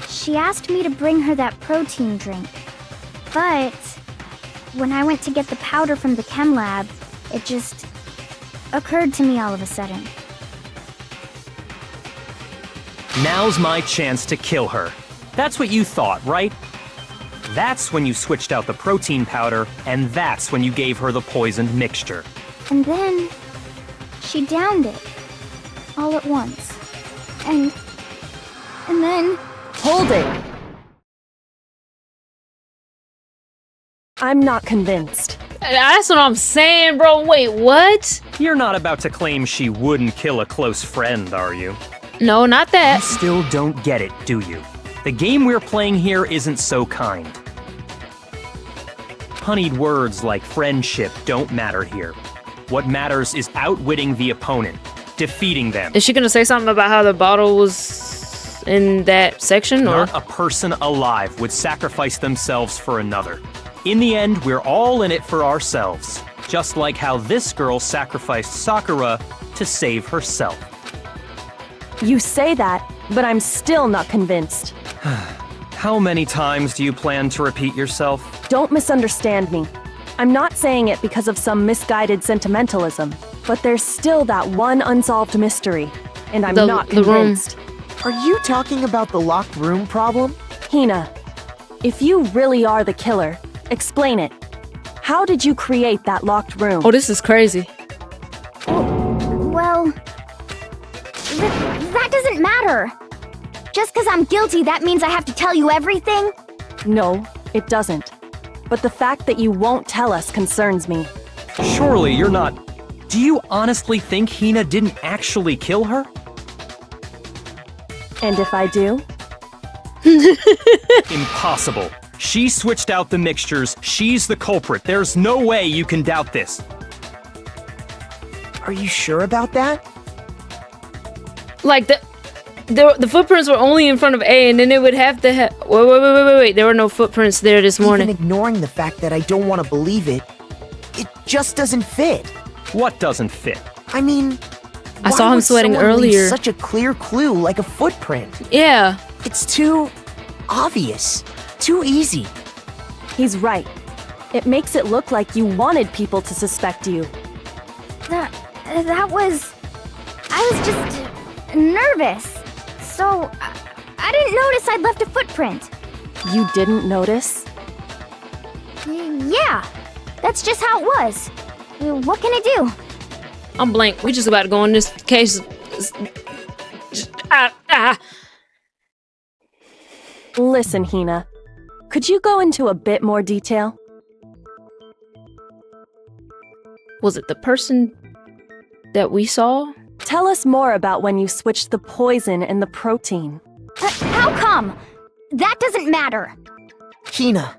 She asked me to bring her that protein drink. But when I went to get the powder from the chem lab, it just occurred to me all of a sudden. Now's my chance to kill her. That's what you thought, right? That's when you switched out the protein powder, and that's when you gave her the poisoned mixture. And then she downed it all at once. And then Hold it! I'm not convinced. That's what I'm saying, bro. Wait, what? You're not about to claim she wouldn't kill a close friend, are you? No, not You that. still don't get it, do you? The game we're playing here isn't so kind. Honeyed words like friendship don't matter here. What matters is outwitting the opponent, defeating them. Is she gonna say something about how the bottle was in that section, or? Not a person alive would sacrifice themselves for another. In the end, we're all in it for ourselves. just like how this girl sacrificed Sakura to save herself. You say that, but I'm still not convinced. How many times do you plan to repeat yourself? Don't misunderstand me. I'm not saying it because of some misguided sentimentalism, but there's still that one unsolved mystery, and I'm not convinced. Are you talking about the locked room problem? Hina, if you really are the killer, explain it. How did you create that locked room? Oh, this is crazy. Well, that doesn't matter. Just because I'm guilty, that means I have to tell you everything? No, it doesn't. But the fact that you won't tell us concerns me. Surely you're not... Do you honestly think Hina didn't actually kill her? And if I do? Impossible. She switched out the mixtures. She's the culprit. There's no way you can doubt this. Are you sure about that? Like, the footprints were only in front of A, and then it would have to have... Wait. There were no footprints there this morning. Even ignoring the fact that I don't want to believe it, it just doesn't fit. What doesn't fit? I mean... I saw him sweating earlier. Such a clear clue, like a footprint. Yeah. It's too... obvious. Too easy. He's right. It makes it look like you wanted people to suspect you. That was... I was just nervous. So, I didn't notice I'd left a footprint. You didn't notice? Yeah, that's just how it was. What can I do? I'm blank. We just about to go in this case. Listen, Hina. Could you go into a bit more detail? Was it the person that we saw? Tell us more about when you switched the poison and the protein. How come? That doesn't matter. Hina,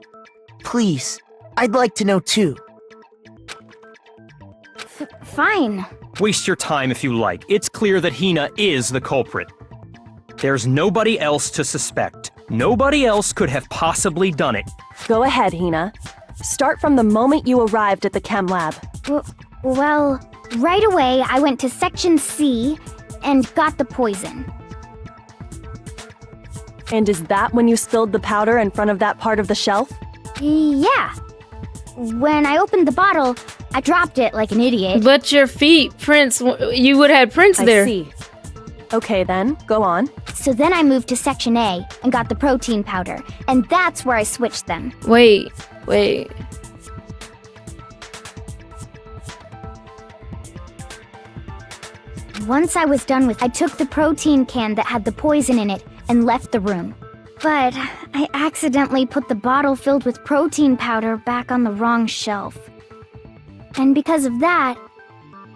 please. I'd like to know too. Fine. Waste your time if you like. It's clear that Hina is the culprit. There's nobody else to suspect. Nobody else could have possibly done it. Go ahead, Hina. Start from the moment you arrived at the chem lab. Well, right away I went to Section C and got the poison. And is that when you spilled the powder in front of that part of the shelf? Yeah. When I opened the bottle, I dropped it like an idiot. But your feet, prints, you would have had prints there. I see. Okay then, go on. So then I moved to Section A and got the protein powder, and that's where I switched them. Wait. Once I was done with, I took the protein can that had the poison in it and left the room. But I accidentally put the bottle filled with protein powder back on the wrong shelf. And because of that,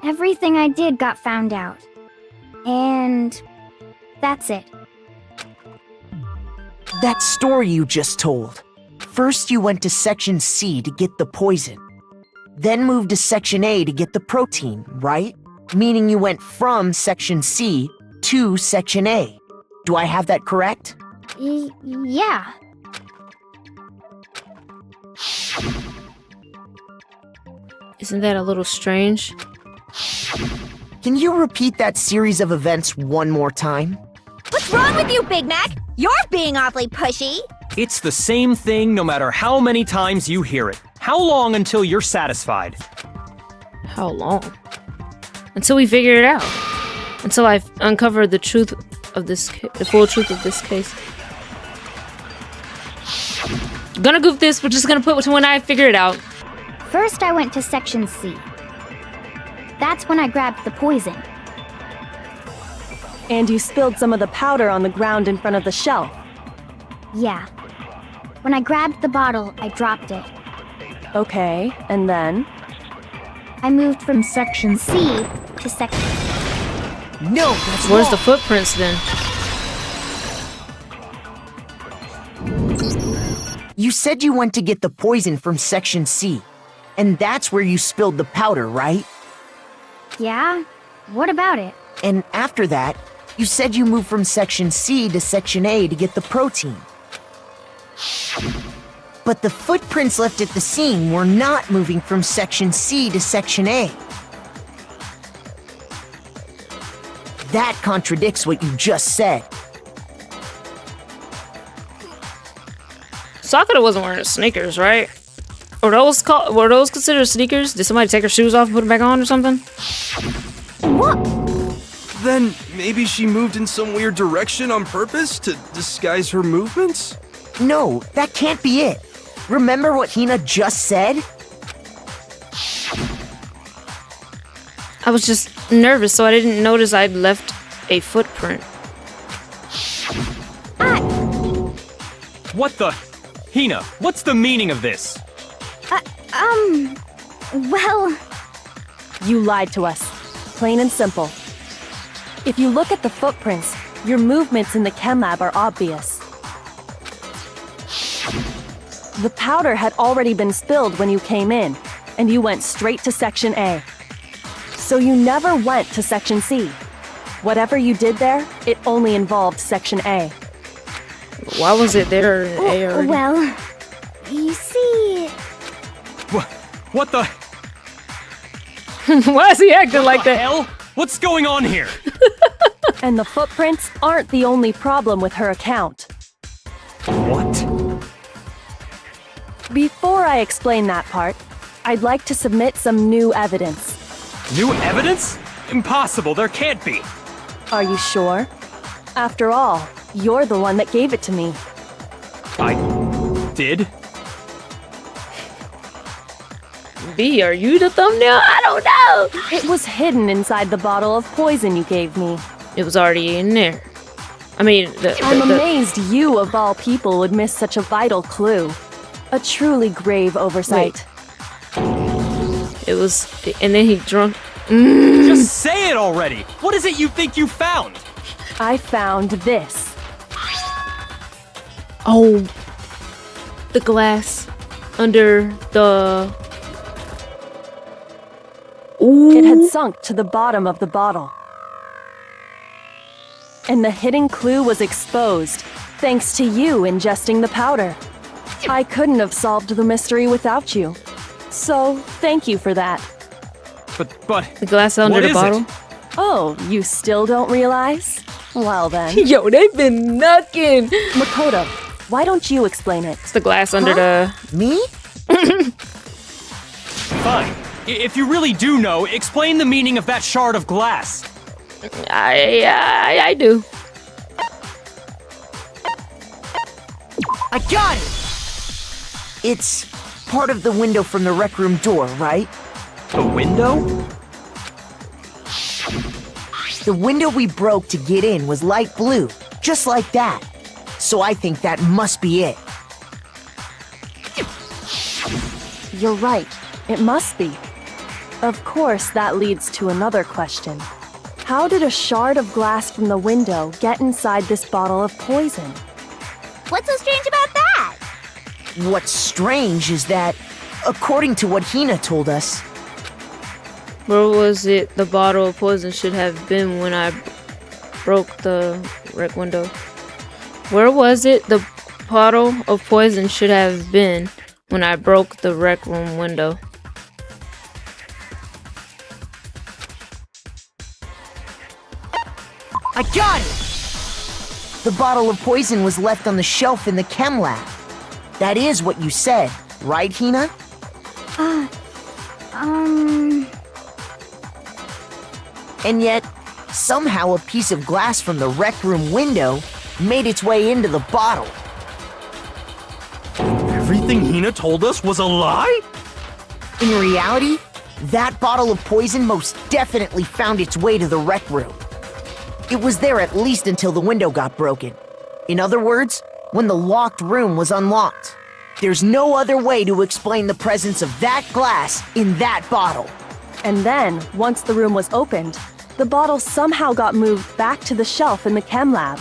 everything I did got found out. And that's it. That story you just told. First you went to Section C to get the poison. Then moved to Section A to get the protein, right? Meaning you went from Section C to Section A. Do I have that correct? Yeah. Isn't that a little strange? Can you repeat that series of events one more time? What's wrong with you, Big Mac? You're being awfully pushy. It's the same thing no matter how many times you hear it. How long until you're satisfied? How long? Until we figure it out. Until I uncover the truth of this, the full truth of this case. Gonna goof this, we're just gonna put to when I figure it out. First I went to Section C. That's when I grabbed the poison. And you spilled some of the powder on the ground in front of the shelf. Yeah. When I grabbed the bottle, I dropped it. Okay, and then? I moved from Section C to Section... No, that's Where's wrong. the footprints then? You said you went to get the poison from Section C. And that's where you spilled the powder, right? Yeah? What about it? And after that, you said you moved from Section C to Section A to get the protein. But the footprints left at the scene were not moving from Section C to Section A. That contradicts what you just said. Sakura wasn't wearing sneakers, right? Were those considered sneakers? Did somebody take her shoes off and put them back on or something? What? Then maybe she moved in some weird direction on purpose to disguise her movements? No, that can't be it. Remember what Hina just said? I was just nervous, so I didn't notice I'd left a footprint. What the? Hina, what's the meaning of this? Well, You lied to us. Plain and simple. If you look at the footprints, your movements in the chem lab are obvious. The powder had already been spilled when you came in, and you went straight to Section A. So you never went to Section C. Whatever you did there, it only involved Section A. Why was it there in A already? well, you see... What the Why is he acting like that? hell? What's going on here? And the footprints aren't the only problem with her account. What? Before I explain that part, I'd like to submit some new evidence. New evidence? Impossible, there can't be. Are you sure? After all, you're the one that gave it to me. I did? B, are you the thumbnail? I don't know. It was hidden inside the bottle of poison you gave me. It was already in there. I mean, I'm amazed you, of all people, would miss such a vital clue. A truly grave oversight. it was, and then he drunk. Just say it already! What is it you think you found? I found this. Oh, the glass under the. Ooh. It had sunk to the bottom of the bottle. And the hidden clue was exposed, thanks to you ingesting the powder. I couldn't have solved the mystery without you. So, thank you for that. But The glass under what the is bottle. it? Oh, you still don't realize? Well then. Yo, they've been knucking. Makoto, why don't you explain it? It's the glass under the. Me? Fine. If you really do know, explain the meaning of that shard of glass. I do. I got it! It's part of the window from the rec room door, right? The window? The window we broke to get in was light blue, just like that. So I think that must be it. You're right. It must be. Of course, that leads to another question. How did a shard of glass from the window get inside this bottle of poison? What's so strange about that? What's strange is that, according to what Hina told us, Where was it the bottle of poison should have been when I broke the rec window? Where was it the bottle of poison should have been when I broke the rec room window? I got it! The bottle of poison was left on the shelf in the chem lab. That is what you said, right, Hina? And yet, somehow a piece of glass from the rec room window made its way into the bottle. Everything Hina told us was a lie? In reality, that bottle of poison most definitely found its way to the rec room. It was there at least until the window got broken. In other words, when the locked room was unlocked. There's no other way to explain the presence of that glass in that bottle. And then, once the room was opened, the bottle somehow got moved back to the shelf in the chem lab.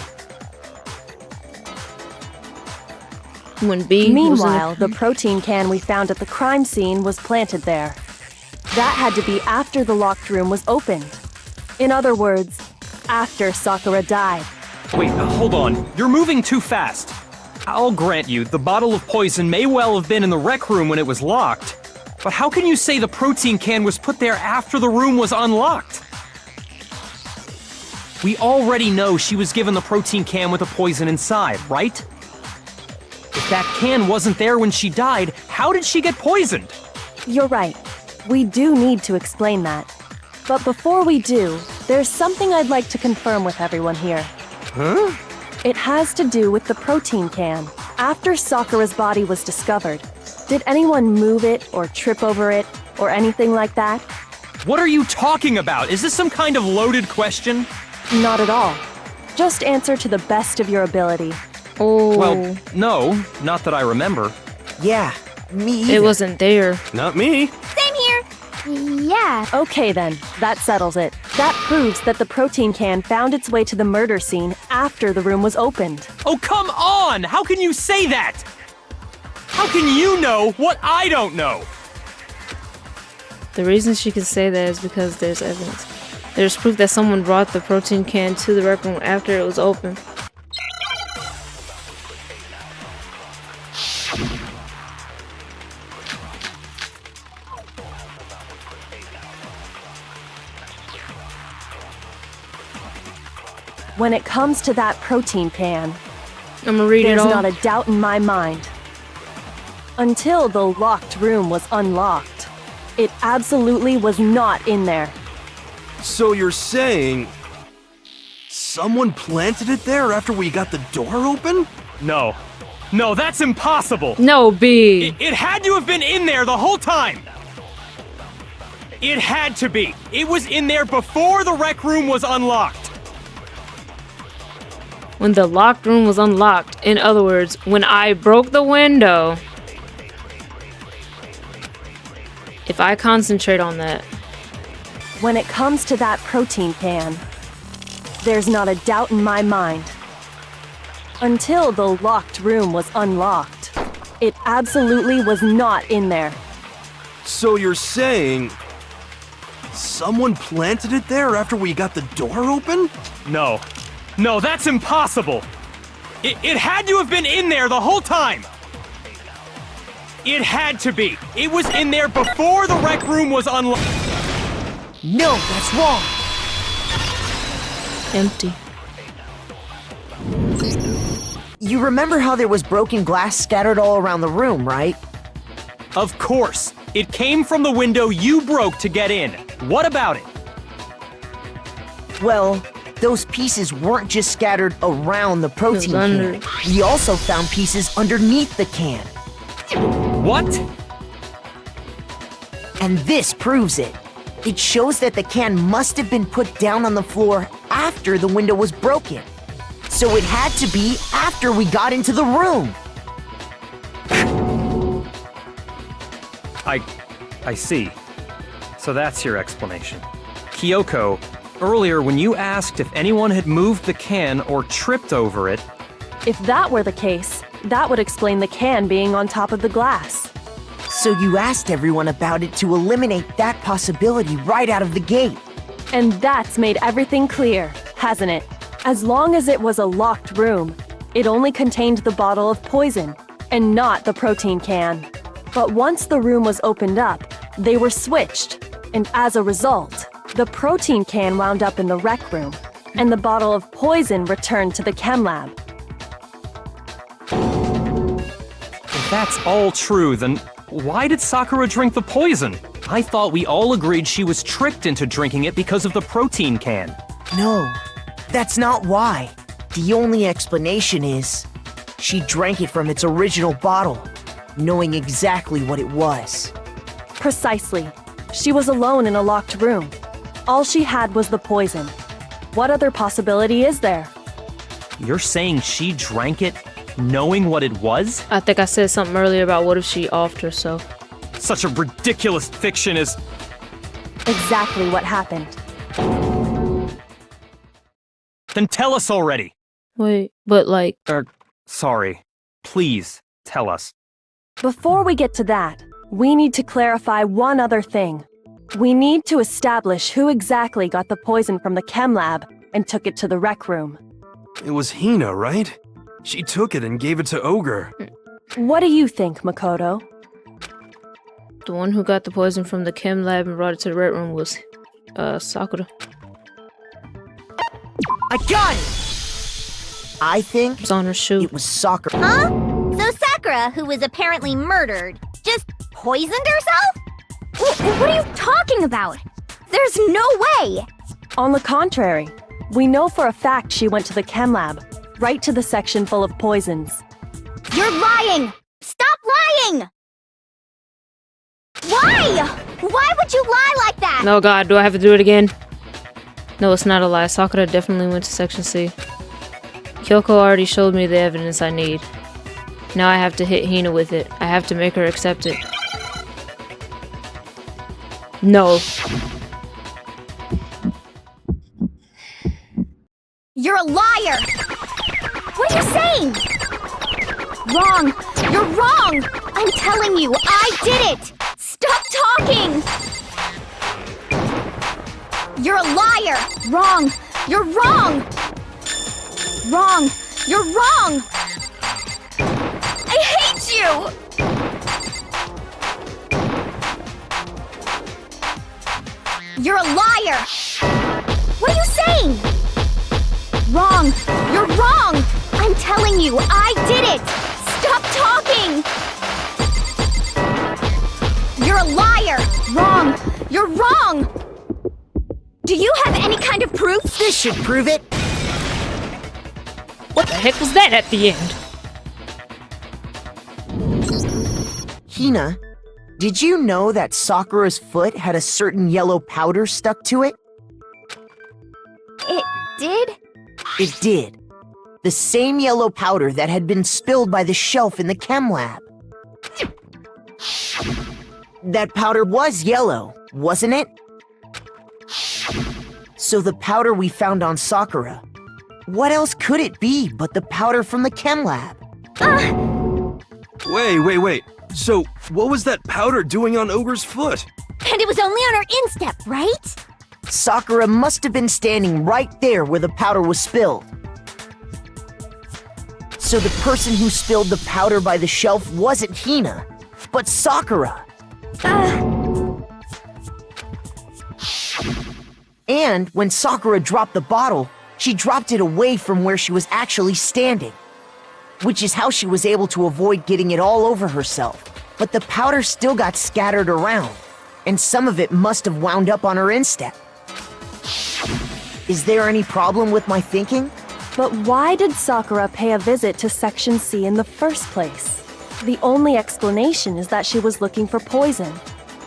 When B Meanwhile, the protein can we found at the crime scene was planted there. That had to be after the locked room was opened. In other words, after Sakura died. Wait, hold on. You're moving too fast. I'll grant you, the bottle of poison may well have been in the rec room when it was locked. But how can you say the protein can was put there after the room was unlocked? We already know she was given the protein can with the poison inside, right? If that can wasn't there when she died, how did she get poisoned? You're right. We do need to explain that. But before we do, there's something I'd like to confirm with everyone here. Huh? It has to do with the protein can. After Sakura's body was discovered, did anyone move it or trip over it or anything like that? What are you talking about? Is this some kind of loaded question? Not at all. Just answer to the best of your ability. Oh. Well, no, not that I remember. Yeah, me either. It wasn't there. Not me. Same here. Yeah. Okay then, that settles it. That proves that the protein can found its way to the murder scene after the room was opened. Oh, come on! How can you say that? How can you know what I don't know? The reason she can say that is because there's evidence. There's proof that someone brought the protein can to the rec room after it was open. When it comes to that protein can, I'm gonna read it there's all. not a doubt in my mind. Until the locked room was unlocked, it absolutely was not in there. So you're saying someone planted it there after we got the door open? No. No, that's impossible! No, B. It had to have been in there the whole time! It had to be! It was in there before the rec room was unlocked! When the locked room was unlocked, in other words, when I broke the window, if I concentrate on that, When it comes to that protein can, there's not a doubt in my mind. Until the locked room was unlocked, it absolutely was not in there. So you're saying someone planted it there after we got the door open? No. No, that's impossible! It had to have been in there the whole time! It had to be! It was in there before the rec room was unlocked! No, that's wrong. empty. You remember how there was broken glass scattered all around the room, right? Of course! It came from the window you broke to get in. What about it? Well, those pieces weren't just scattered around the protein under. can. We also found pieces underneath the can. What? And this proves it. It shows that the can must have been put down on the floor after the window was broken. So it had to be after we got into the room. I see. So that's your explanation. Kyoko, earlier when you asked if anyone had moved the can or tripped over it, If that were the case, that would explain the can being on top of the glass. So you asked everyone about it to eliminate that possibility right out of the gate. And that's made everything clear, hasn't it? As long as it was a locked room, it only contained the bottle of poison, and not the protein can. But once the room was opened up, they were switched, and as a result, the protein can wound up in the rec room, and the bottle of poison returned to the chem lab. if that's all true, then why did Sakura drink the poison? I thought we all agreed she was tricked into drinking it because of the protein can. No, that's not why. The only explanation is she drank it from its original bottle, knowing exactly what it was. Precisely. She was alone in a locked room. All she had was the poison. What other possibility is there? You're saying she drank it knowing what it was? I think I said something earlier about what if she offed herself. Such a ridiculous fiction is... Exactly what happened. Then tell us already! Wait, but like, Sorry. Please, tell us. Before we get to that, we need to clarify one other thing. We need to establish who exactly got the poison from the chem lab and took it to the rec room. It was Hina, right? She took it and gave it to Ogre. What do you think, Makoto? The one who got the poison from the chem lab and brought it to the red room was, Sakura. I got it! I think It was on her shoe. it was Sakura. Huh? So Sakura, who was apparently murdered, just poisoned herself? What are you talking about? There's no way! On the contrary, we know for a fact she went to the chem lab, right to the section full of poisons. You're lying! Stop lying! Why? Why would you lie like that? No, God, do I have to do it again? No, it's not a lie. Sakura definitely went to Section C. Kyoko already showed me the evidence I need. Now I have to hit Hina with it. I have to make her accept it. No. You're a liar! What are you saying? Wrong! You're wrong! I'm telling you, I did it! Stop talking! You're a liar! Wrong! You're wrong! Wrong! You're wrong! I hate you! You're a liar! What are you saying? Wrong! You're wrong! I'm telling you, I did it! Stop talking! You're a liar! Wrong! You're wrong! Do you have any kind of proof? This should prove it. What the heck was that at the end? Hina, did you know that Sakura's foot had a certain yellow powder stuck to it? It did? It did. The same yellow powder that had been spilled by the shelf in the chem lab. That powder was yellow, wasn't it? So the powder we found on Sakura, what else could it be but the powder from the chem lab? Wait. So, what was that powder doing on Ogre's foot? And it was only on her instep, right? Sakura must have been standing right there where the powder was spilled. So the person who spilled the powder by the shelf wasn't Hina, but Sakura. And when Sakura dropped the bottle, she dropped it away from where she was actually standing, which is how she was able to avoid getting it all over herself. But the powder still got scattered around, and some of it must have wound up on her instep. Is there any problem with my thinking? But why did Sakura pay a visit to Section C in the first place? The only explanation is that she was looking for poison.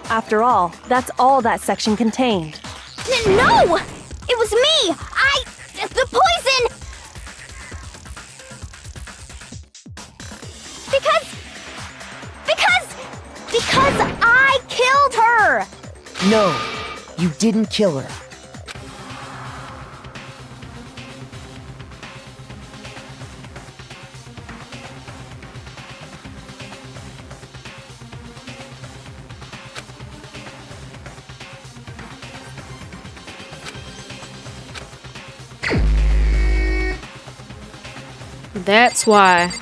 After all, that's all that section contained. No! It was me! The poison! Because I killed her! No, you didn't kill her. That's why.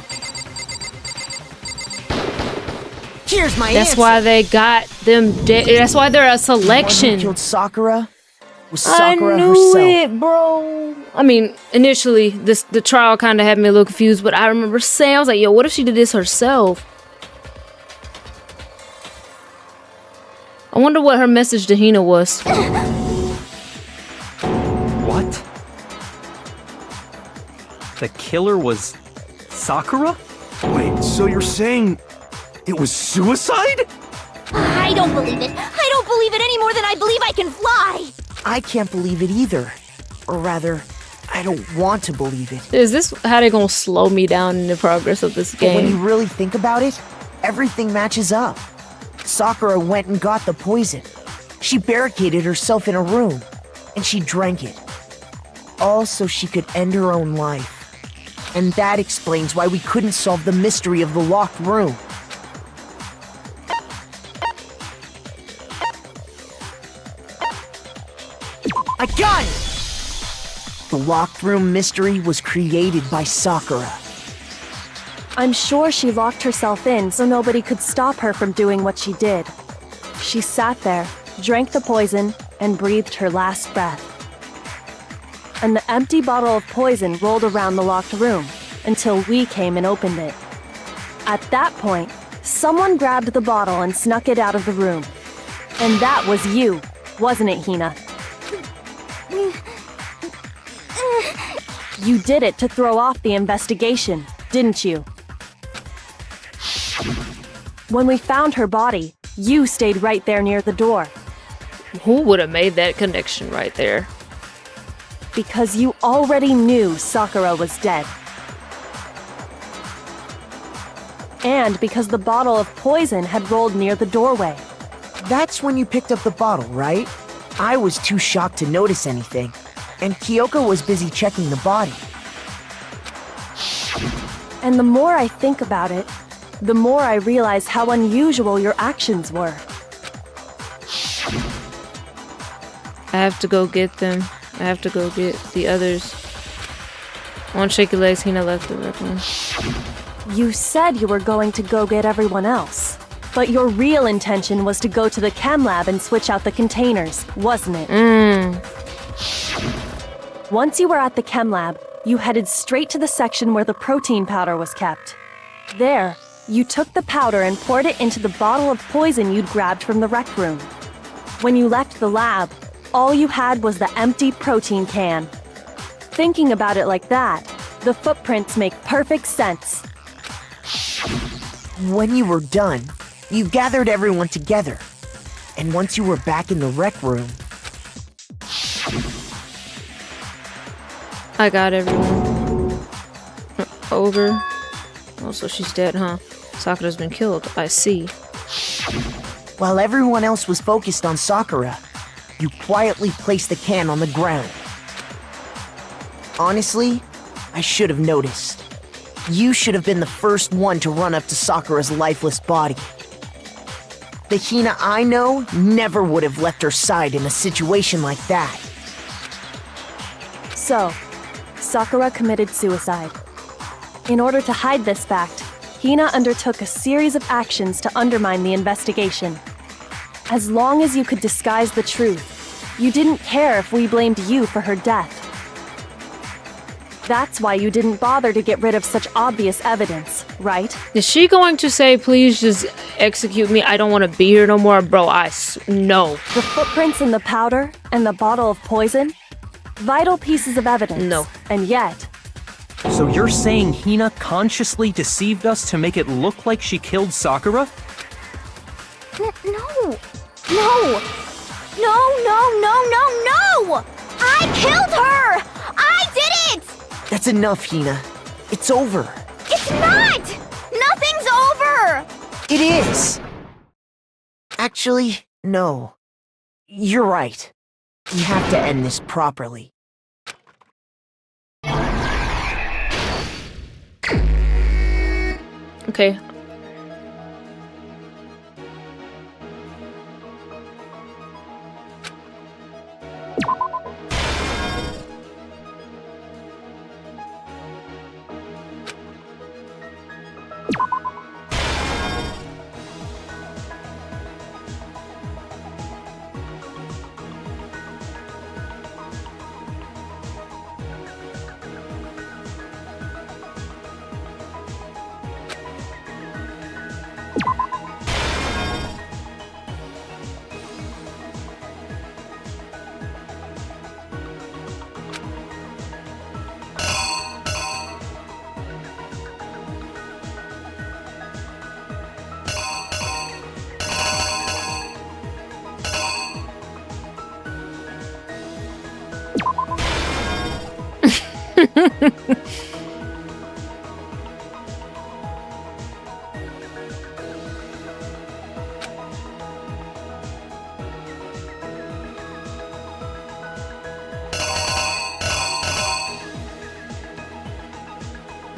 Here's my That's answer. why they got them dead. That's why they're a The one who selection. killed Sakura was I Sakura knew herself. it, bro. I mean, initially, the trial kind of had me a little confused, but I remember saying, I was like, yo, what if she did this herself? I wonder what her message to Hina was. What? The killer was Sakura? Wait, so you're saying it was suicide? I don't believe it. I don't believe it any more than I believe I can fly. I can't believe it either. Or rather, I don't want to believe it. Is this how they gonna slow me down in the progress of this But when you game? really think about it, everything matches up. Sakura went and got the poison. She barricaded herself in a room, and she drank it. All so she could end her own life. And that explains why we couldn't solve the mystery of the locked room. I got it! The locked room mystery was created by Sakura. I'm sure she locked herself in so nobody could stop her from doing what she did. She sat there, drank the poison, and breathed her last breath. And the empty bottle of poison rolled around the locked room until we came and opened it. At that point, someone grabbed the bottle and snuck it out of the room. And that was you, wasn't it, Hina? You did it to throw off the investigation, didn't you? When we found her body, you stayed right there near the door. Who would have made that connection right there? Because you already knew Sakura was dead. And because the bottle of poison had rolled near the doorway. That's when you picked up the bottle, right? I was too shocked to notice anything, and Kyoko was busy checking the body. And the more I think about it, the more I realize how unusual your actions were. I have to go get them. I have to go get the others. One shaky legs, Hina left the room. You said you were going to go get everyone else. But your real intention was to go to the chem lab and switch out the containers, wasn't it? Once you were at the chem lab, you headed straight to the section where the protein powder was kept. There, you took the powder and poured it into the bottle of poison you'd grabbed from the rec room. When you left the lab, all you had was the empty protein can. Thinking about it like that, the footprints make perfect sense. When you were done, you gathered everyone together. And once you were back in the rec room... I got everyone. Ogre. Oh, so she's dead, huh? Sakura's been killed. I see. While everyone else was focused on Sakura, you quietly placed the can on the ground. Honestly, I should have noticed. You should have been the first one to run up to Sakura's lifeless body. The Hina I know never would have left her side in a situation like that. So, Sakura committed suicide. In order to hide this fact, Hina undertook a series of actions to undermine the investigation. As long as you could disguise the truth, you didn't care if we blamed you for her death. That's why you didn't bother to get rid of such obvious evidence, right? Is she going to say, please just execute me? I don't want to be here no more, bro. No. The footprints in the powder and the bottle of poison? Vital pieces of evidence. No. And yet... So you're saying Hina consciously deceived us to make it look like she killed Sakura? No! I killed her! I did it! That's enough, Hina. It's over. It's not! Nothing's over! It is! Actually, no. You're right. We have to end this properly. Okay.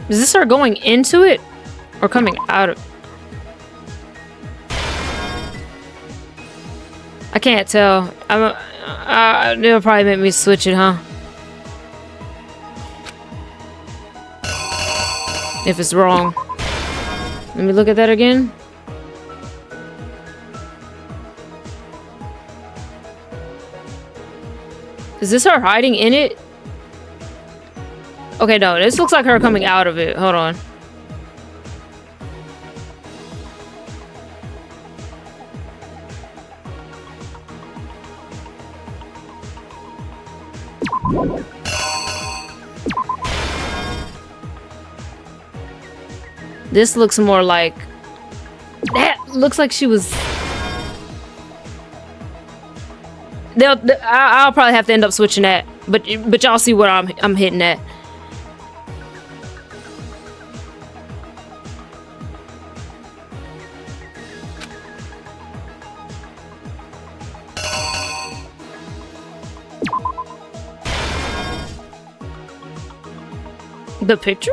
Is this her going into it or coming out of? I can't tell. It'll probably make me switch it, huh? If it's wrong. Let me look at that again. Is this her hiding in it? Okay, no, this looks like her coming out of it. Hold on. This looks more like... That looks like she was... I'll probably have to end up switching that. But y'all see what I'm hitting at. The picture?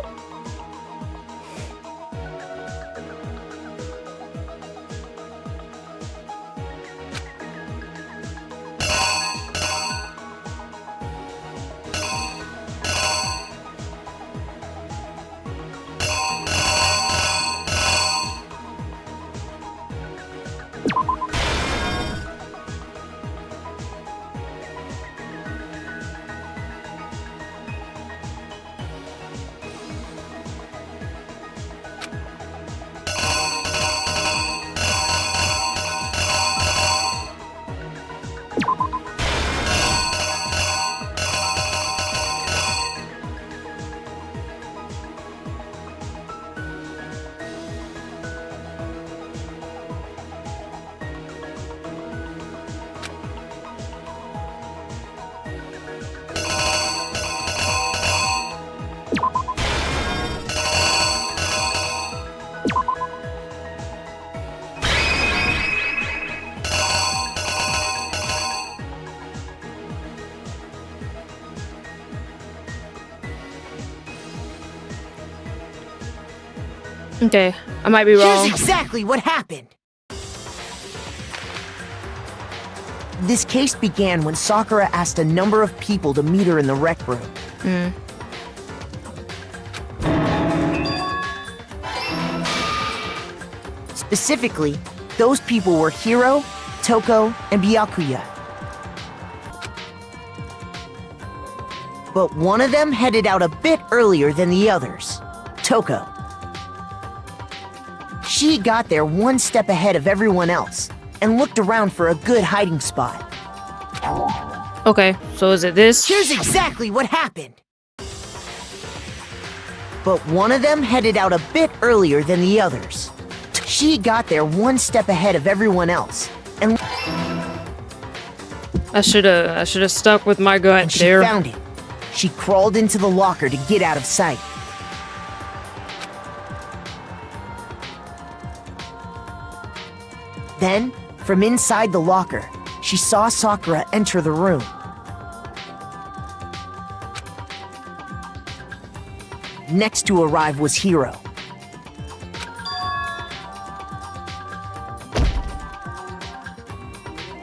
Okay, I might be wrong. Here's exactly what happened. This case began when Sakura asked a number of people to meet her in the rec room. Specifically, those people were Hiro, Toko, and Byakuya. But one of them headed out a bit earlier than the others, Toko. She got there one step ahead of everyone else and looked around for a good hiding spot. Okay, so is it this? Here's exactly what happened. But one of them headed out a bit earlier than the others. She got there one step ahead of everyone else and I should have stuck with my gut she there. found it. She crawled into the locker to get out of sight. Then, from inside the locker, she saw Sakura enter the room. Next to arrive was Hiro.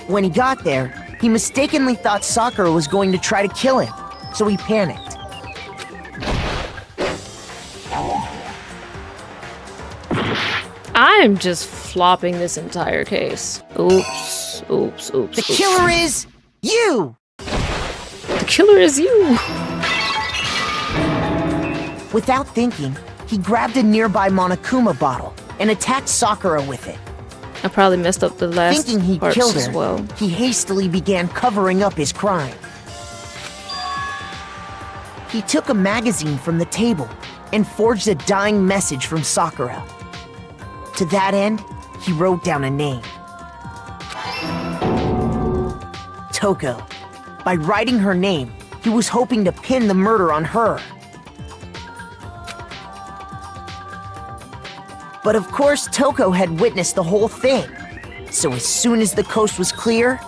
When he got there, he mistakenly thought Sakura was going to try to kill him, so he panicked. I'm just flopping this entire case. Oops. The killer is you! The killer is you! Without thinking, he grabbed a nearby Monokuma bottle and attacked Sakura with it. I probably messed up the last Thinking he parts killed as her, well. he hastily began covering up his crime. He took a magazine from the table and forged a dying message from Sakura. To that end, he wrote down a name. Toko. By writing her name, he was hoping to pin the murder on her. But of course, Toko had witnessed the whole thing. So as soon as the coast was clear,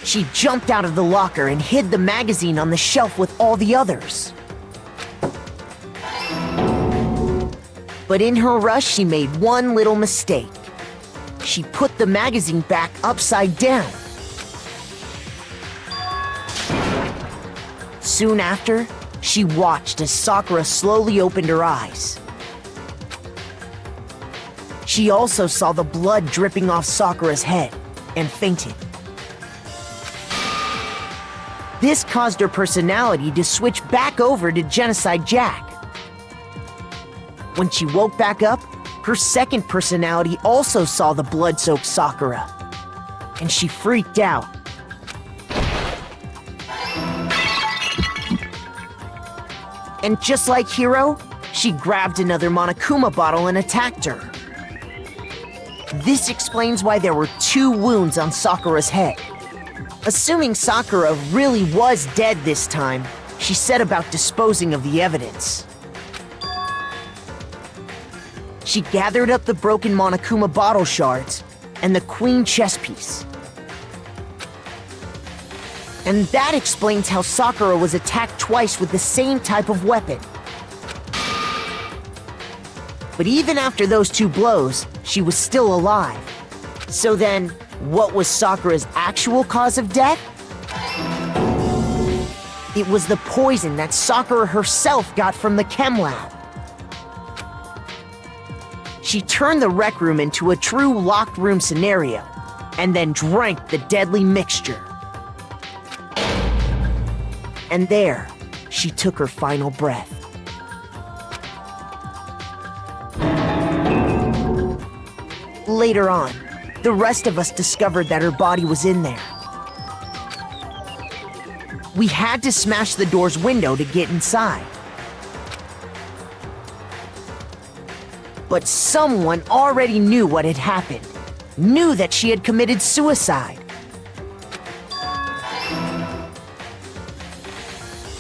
she jumped out of the locker and hid the magazine on the shelf with all the others. But in her rush, she made one little mistake. She put the magazine back upside down. Soon after, She watched as Sakura slowly opened her eyes. She also saw the blood dripping off Sakura's head and fainted. This caused her personality to switch back over to Genocide Jack. When she woke back up, her second personality also saw the blood-soaked Sakura, and she freaked out. And just like Hiro, she grabbed another Monokuma bottle and attacked her. This explains why there were 2 wounds on Sakura's head. Assuming Sakura really was dead this time, she set about disposing of the evidence. She gathered up the broken Monokuma bottle shards and the queen chess piece. And that explains how Sakura was attacked twice with the same type of weapon. But even after those 2 blows, she was still alive. So then, what was Sakura's actual cause of death? It was the poison that Sakura herself got from the chem lab. She turned the rec room into a true locked room scenario, and then drank the deadly mixture. And there, she took her final breath. Later on, the rest of us discovered that her body was in there. We had to smash the door's window to get inside. But someone already knew what had happened, knew that she had committed suicide.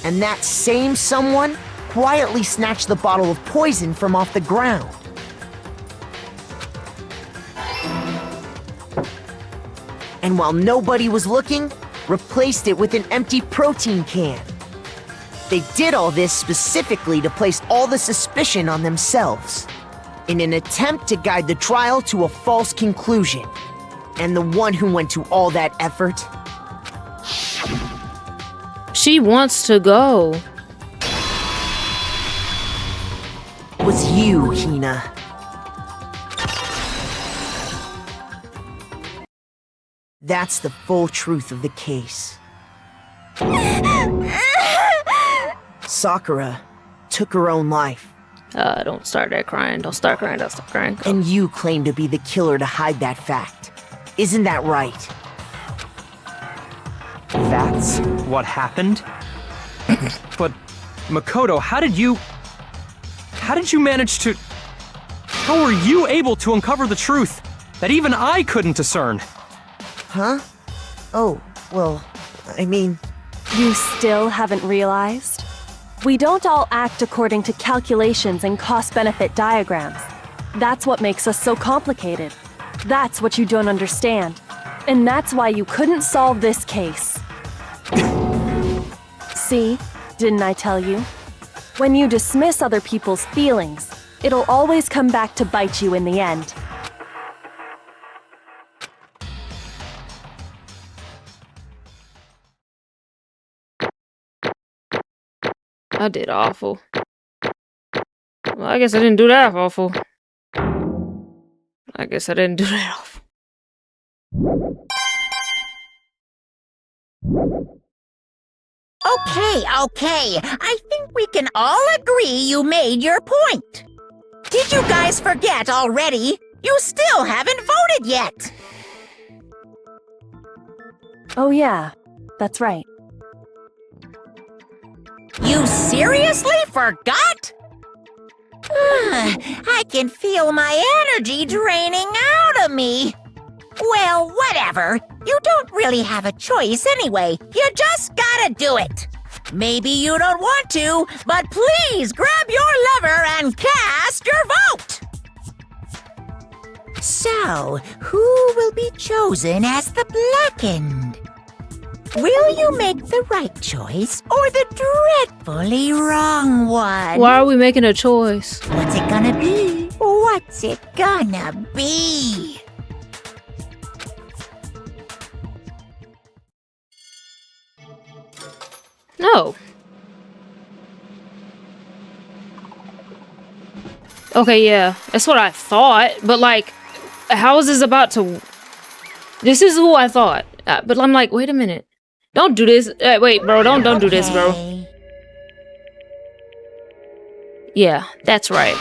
And that same someone quietly snatched the bottle of poison from off the ground. And while nobody was looking, replaced it with an empty protein can. They did all this specifically to place all the suspicion on themselves, in an attempt to guide the trial to a false conclusion. And the one who went to all that effort? She wants to go. Was you, Hina. That's the full truth of the case. Sakura took her own life. Don't start that crying. Don't start crying. Don't start crying. Go. And you claim to be the killer to hide that fact. Isn't that right? That's what happened? But, Makoto, how did you manage to... How were you able to uncover the truth that even I couldn't discern? Huh? Oh, well, I mean... You still haven't realized? We don't all act according to calculations and cost-benefit diagrams. That's what makes us so complicated. That's what you don't understand. And that's why you couldn't solve this case. See? Didn't I tell you? When you dismiss other people's feelings, it'll always come back to bite you in the end. I did awful. Well, I guess I didn't do that awful. I guess I didn't do that awful. Okay. I think we can all agree you made your point. Did you guys forget already? You still haven't voted yet. Oh yeah, that's right. You seriously forgot? I can feel my energy draining out of me. Well, whatever. You don't really have a choice anyway. You just gotta do it. Maybe you don't want to, but please grab your lever and cast your vote. So, who will be chosen as the blackened? Will you make the right choice or the dreadfully wrong one? Why are we making a choice? What's it gonna be? What's it gonna be? No. Okay, yeah, that's what I thought. But like, how is this about to? This is who I thought. But I'm like, wait a minute. Don't do this. Wait, bro. Don't do this, bro. Yeah, that's right.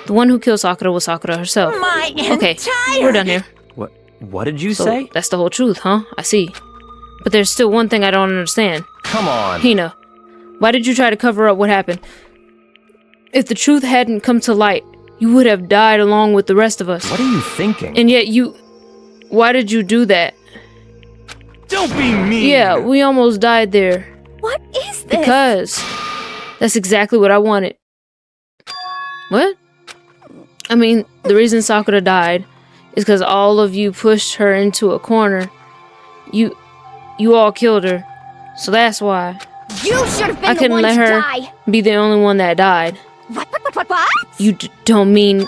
The one who killed Sakura was Sakura herself. Okay, we're done here. What did you So say? that's the whole truth, huh? I see. But there's still one thing I don't understand. Come on. Hina, why did you try to cover up what happened? If the truth hadn't come to light, you would have died along with the rest of us. What are you thinking? And yet why did you do that? Don't be mean! Yeah, we almost died there. What is this? Because that's exactly what I wanted. What? I mean, the reason Sakura died is because all of you pushed her into a corner. You all killed her. So that's why. You should have been I the couldn't one let to her die. be the only one that died. What? You don't mean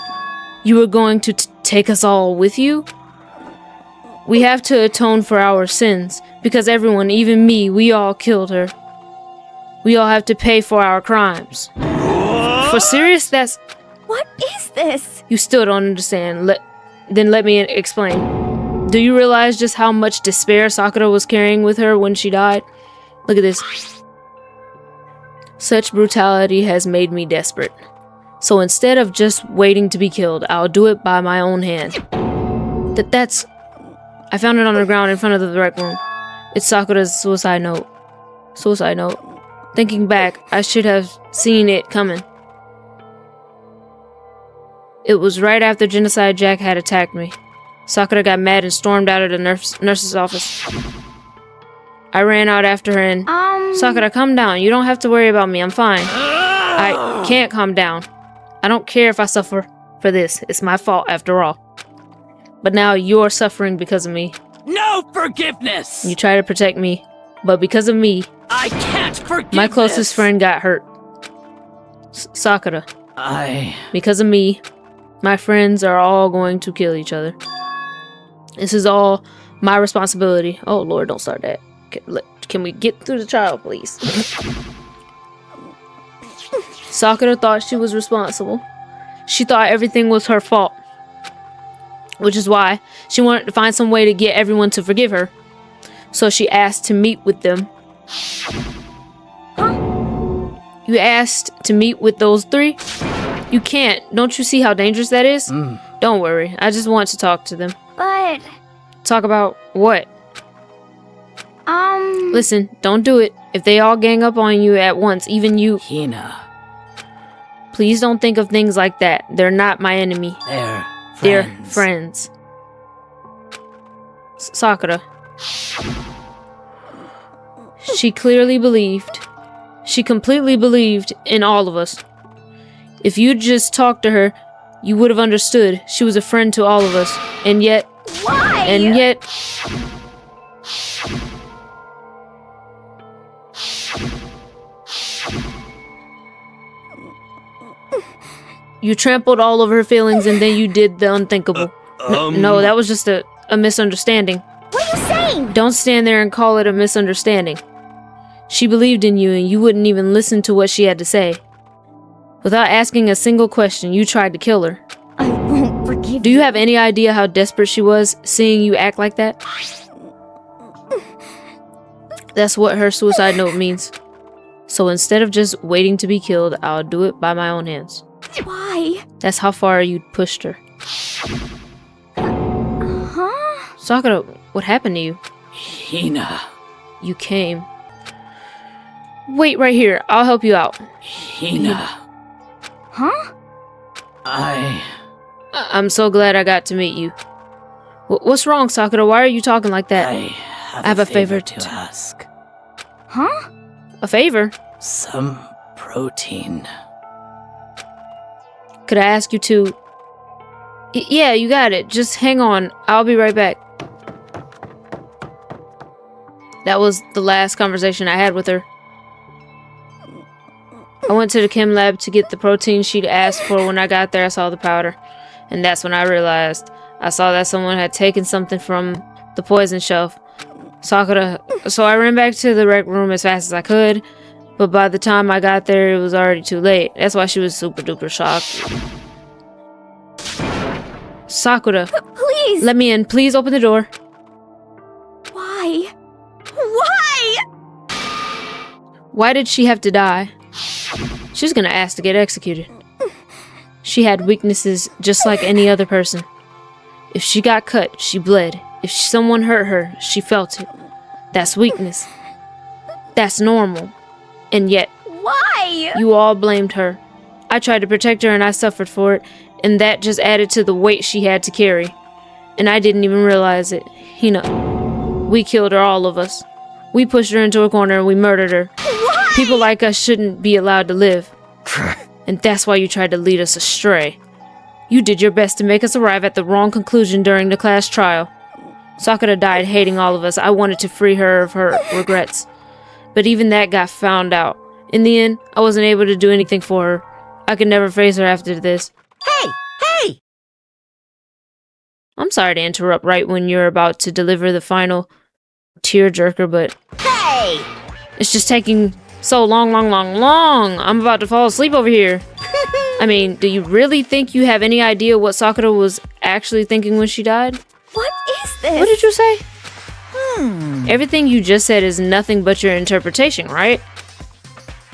you were going to take us all with you? We have to atone for our sins, because everyone, even me, we all killed her. We all have to pay for our crimes. For serious, that's... What is this? You still don't understand. Then let me explain. Do you realize just how much despair Sakura was carrying with her when she died? Look at this. Such brutality has made me desperate. So instead of just waiting to be killed, I'll do it by my own hand. That's... I found it on the ground in front of the rec room. It's Sakura's suicide note. Suicide note. Thinking back, I should have seen it coming. It was right after Genocide Jack had attacked me. Sakura got mad and stormed out of the nurse's office. I ran out after her and... Sakura, calm down. You don't have to worry about me. I'm fine. I can't calm down. I don't care if I suffer for this. It's my fault after all. But now you're suffering because of me. No forgiveness! You try to protect me, but because of me, I can't forgive my closest this. friend got hurt. Sakura. I... Because of me, my friends are all going to kill each other. This is all my responsibility. Oh Lord, don't start that. Can we get through the trial, please? Sakura thought she was responsible. She thought everything was her fault. Which is why she wanted to find some way to get everyone to forgive her. So she asked to meet with them. You asked to meet with those three? You can't. Don't you see how dangerous that is? Don't worry. I just want to talk to them. But... Talk about what? Listen, don't do it. If they all gang up on you at once, even you... Hina. Please don't think of things like that. They're not my enemy. They're friends. Sakura. She clearly believed. She completely believed in all of us. If you'd just talked to her, you would have understood. She was a friend to all of us. And yet... Why? And yet... You trampled all over her feelings and then you did the unthinkable. No, that was just a misunderstanding. What are you saying? Don't stand there and call it a misunderstanding. She believed in you and you wouldn't even listen to what she had to say. Without asking a single question, you tried to kill her. I won't forgive you. Do you have any idea how desperate she was seeing you act like that? That's what her suicide note means. So instead of just waiting to be killed, I'll do it by my own hands. Why? That's how far you pushed her. Huh? Sakura, what happened to you? Hina. You came. Wait right here. I'll help you out. Hina. Huh? I'm so glad I got to meet you. What's wrong, Sakura? Why are you talking like that? I have a favor to ask. Huh? A favor? Some protein. Could I ask you to... Yeah, you got it. Just hang on. I'll be right back. That was the last conversation I had with her. I went to the chem lab to get the protein she'd asked for. When I got there, I saw the powder. And that's when I realized. I saw that someone had taken something from the poison shelf. Sakura... So I ran back to the rec room as fast as I could. But by the time I got there, it was already too late. That's why she was super duper shocked. Sakura, Please! let me in. Please open the door. Why? Why? Why did she have to die? She was gonna ask to get executed. She had weaknesses just like any other person. If she got cut, she bled. If someone hurt her, she felt it. That's weakness. That's normal. And yet, Why? you all blamed her. I tried to protect her and I suffered for it, and that just added to the weight she had to carry. And I didn't even realize it. Hina, we killed her, all of us. We pushed her into a corner and we murdered her. Why? People like us shouldn't be allowed to live. And that's why you tried to lead us astray. You did your best to make us arrive at the wrong conclusion during the class trial. Sakura died hating all of us. I wanted to free her of her regrets. But even that got found out. In the end, I wasn't able to do anything for her. I could never face her after this. Hey! I'm sorry to interrupt right when you're about to deliver the final tearjerker, but Hey! it's just taking so long. I'm about to fall asleep over here. I mean, do you really think you have any idea what Sakura was actually thinking when she died? What is this? What did you say? Everything you just said is nothing but your interpretation, right?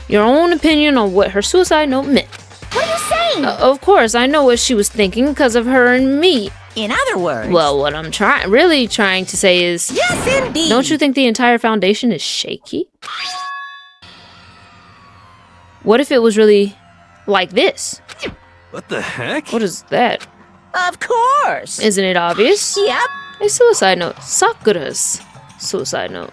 Your own opinion on what her suicide note meant. What are you saying? Of course, I know what she was thinking because of her and me. In other words... Well, what I'm really trying to say is... Yes, indeed! Don't you think the entire foundation is shaky? What if it was really like this? What the heck? What is that? Of course! Isn't it obvious? Yep. A suicide note. Sakura's suicide note.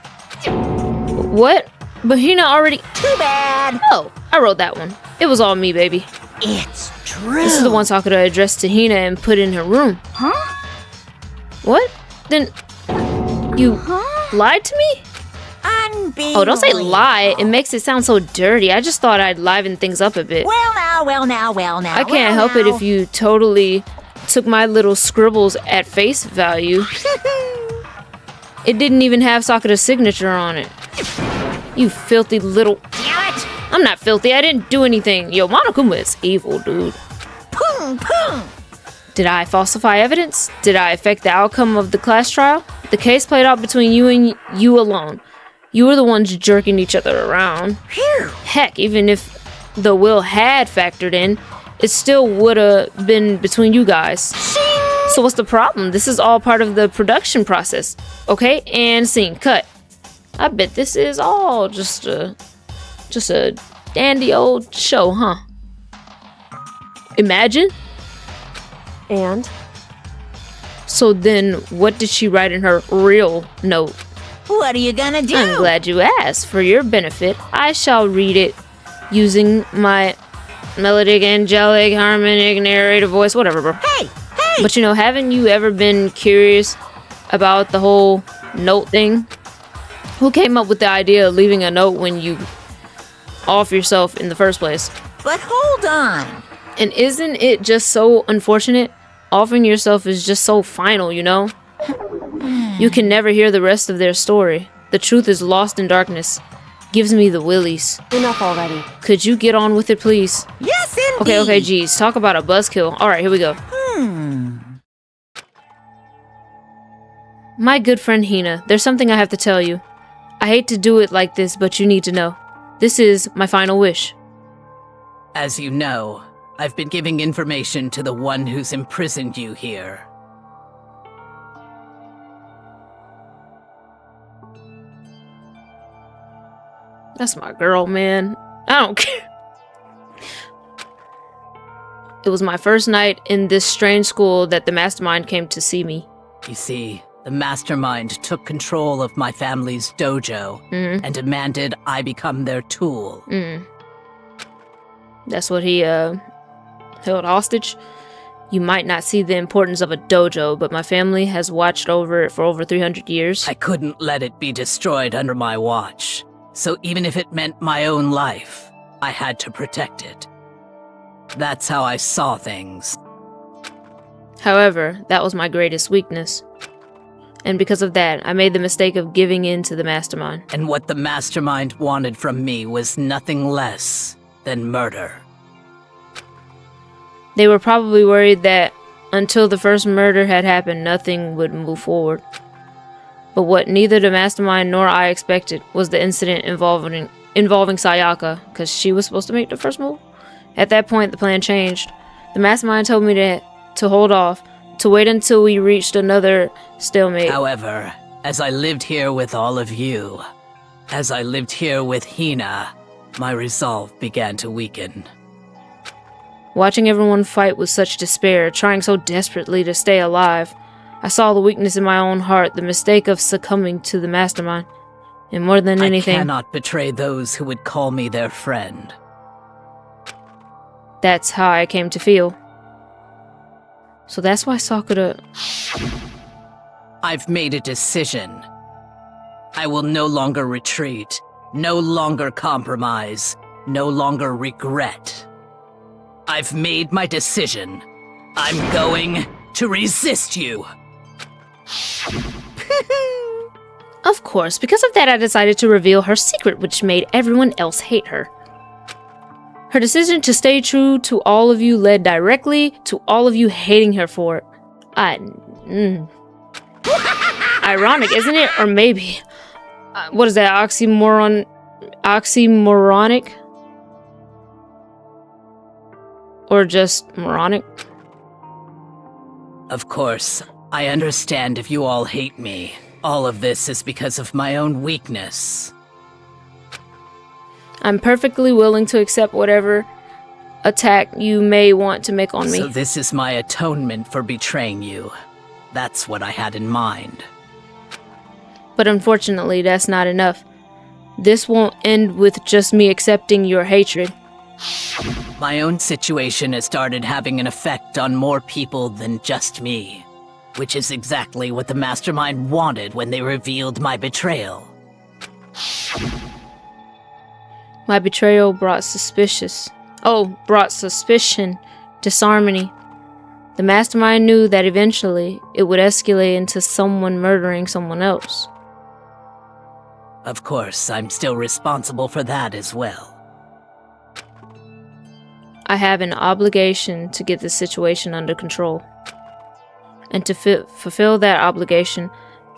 What? But Hina already... Too bad! Oh, I wrote that one. It was all me, baby. It's true! This is the one Sakura addressed to Hina and put in her room. Huh? What? Then... You lied to me? Unbelievable! Oh, don't say lie. It makes it sound so dirty. I just thought I'd liven things up a bit. Well now. I can't help it if you totally took my little scribbles at face value. It didn't even have Sakura's signature on it. You filthy little... Damn it! I'm not filthy. I didn't do anything. Yo, Monokuma is evil, dude. Pung! Did I falsify evidence? Did I affect the outcome of the class trial? The case played out between you and you alone. You were the ones jerking each other around. Phew! Heck, even if the will had factored in, it still would have been between you guys. Shing! So what's the problem? This is all part of the production process. Okay, and scene, cut. I bet this is all just a dandy old show, huh? Imagine. And? So then, what did she write in her real note? What are you gonna do? I'm glad you asked. For your benefit, I shall read it using my melodic, angelic, harmonic, narrative voice, whatever, bro. Hey! But you know, haven't you ever been curious about the whole note thing? Who came up with the idea of leaving a note when you off yourself in the first place? But hold on. And isn't it just so unfortunate? Offering yourself is just so final, you know? You can never hear the rest of their story. The truth is lost in darkness. Gives me the willies. Enough already. Could you get on with it, please? Yes, indeed! Okay, geez. Talk about a buzzkill. Alright, here we go. My good friend Hina, there's something I have to tell you. I hate to do it like this, but you need to know. This is my final wish. As you know, I've been giving information to the one who's imprisoned you here. That's my girl, man. I don't care. It was my first night in this strange school that the mastermind came to see me. You see, the mastermind took control of my family's dojo and demanded I become their tool. That's what he held hostage. You might not see the importance of a dojo, but my family has watched over it for over 300 years. I couldn't let it be destroyed under my watch. So even if it meant my own life, I had to protect it. That's how I saw things. However, that was my greatest weakness. And because of that, I made the mistake of giving in to the mastermind. And what the mastermind wanted from me was nothing less than murder. They were probably worried that until the first murder had happened, nothing would move forward. But what neither the mastermind nor I expected was the incident involving Sayaka, because she was supposed to make the first move. At that point, the plan changed. The mastermind told me to hold off, to wait until we reached another stalemate. However, as I lived here with all of you, as I lived here with Hina, my resolve began to weaken. Watching everyone fight with such despair, trying so desperately to stay alive, I saw the weakness in my own heart, the mistake of succumbing to the mastermind. And more than anything, I cannot betray those who would call me their friend. That's how I came to feel. So that's why Sakura... I've made a decision. I will no longer retreat, no longer compromise, no longer regret. I've made my decision. I'm going to resist you. Of course, because of that I decided to reveal her secret, which made everyone else hate her. Her decision to stay true to all of you led directly to all of you hating her for it. Ironic, isn't it? Or maybe... what is that? Oxymoronic? Or just moronic? Of course, I understand if you all hate me. All of this is because of my own weakness. I'm perfectly willing to accept whatever attack you may want to make on me. So this is my atonement for betraying you. That's what I had in mind. But unfortunately, that's not enough. This won't end with just me accepting your hatred. My own situation has started having an effect on more people than just me, which is exactly what the mastermind wanted when they revealed my betrayal. My betrayal brought suspicion, disharmony. The mastermind knew that eventually it would escalate into someone murdering someone else. Of course, I'm still responsible for that as well. I have an obligation to get the situation under control. And to fulfill that obligation,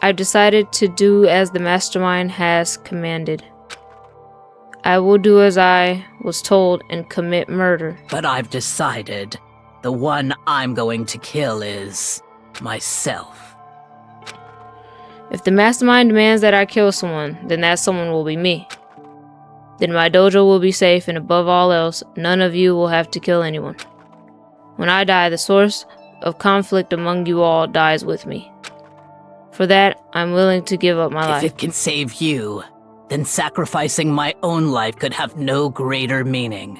I've decided to do as the mastermind has commanded. I will do as I was told and commit murder. But I've decided the one I'm going to kill is myself. If the mastermind demands that I kill someone, then that someone will be me. Then my dojo will be safe, and above all else, none of you will have to kill anyone. When I die, the source of conflict among you all dies with me. For that, I'm willing to give up my life. If it can save you, then sacrificing my own life could have no greater meaning.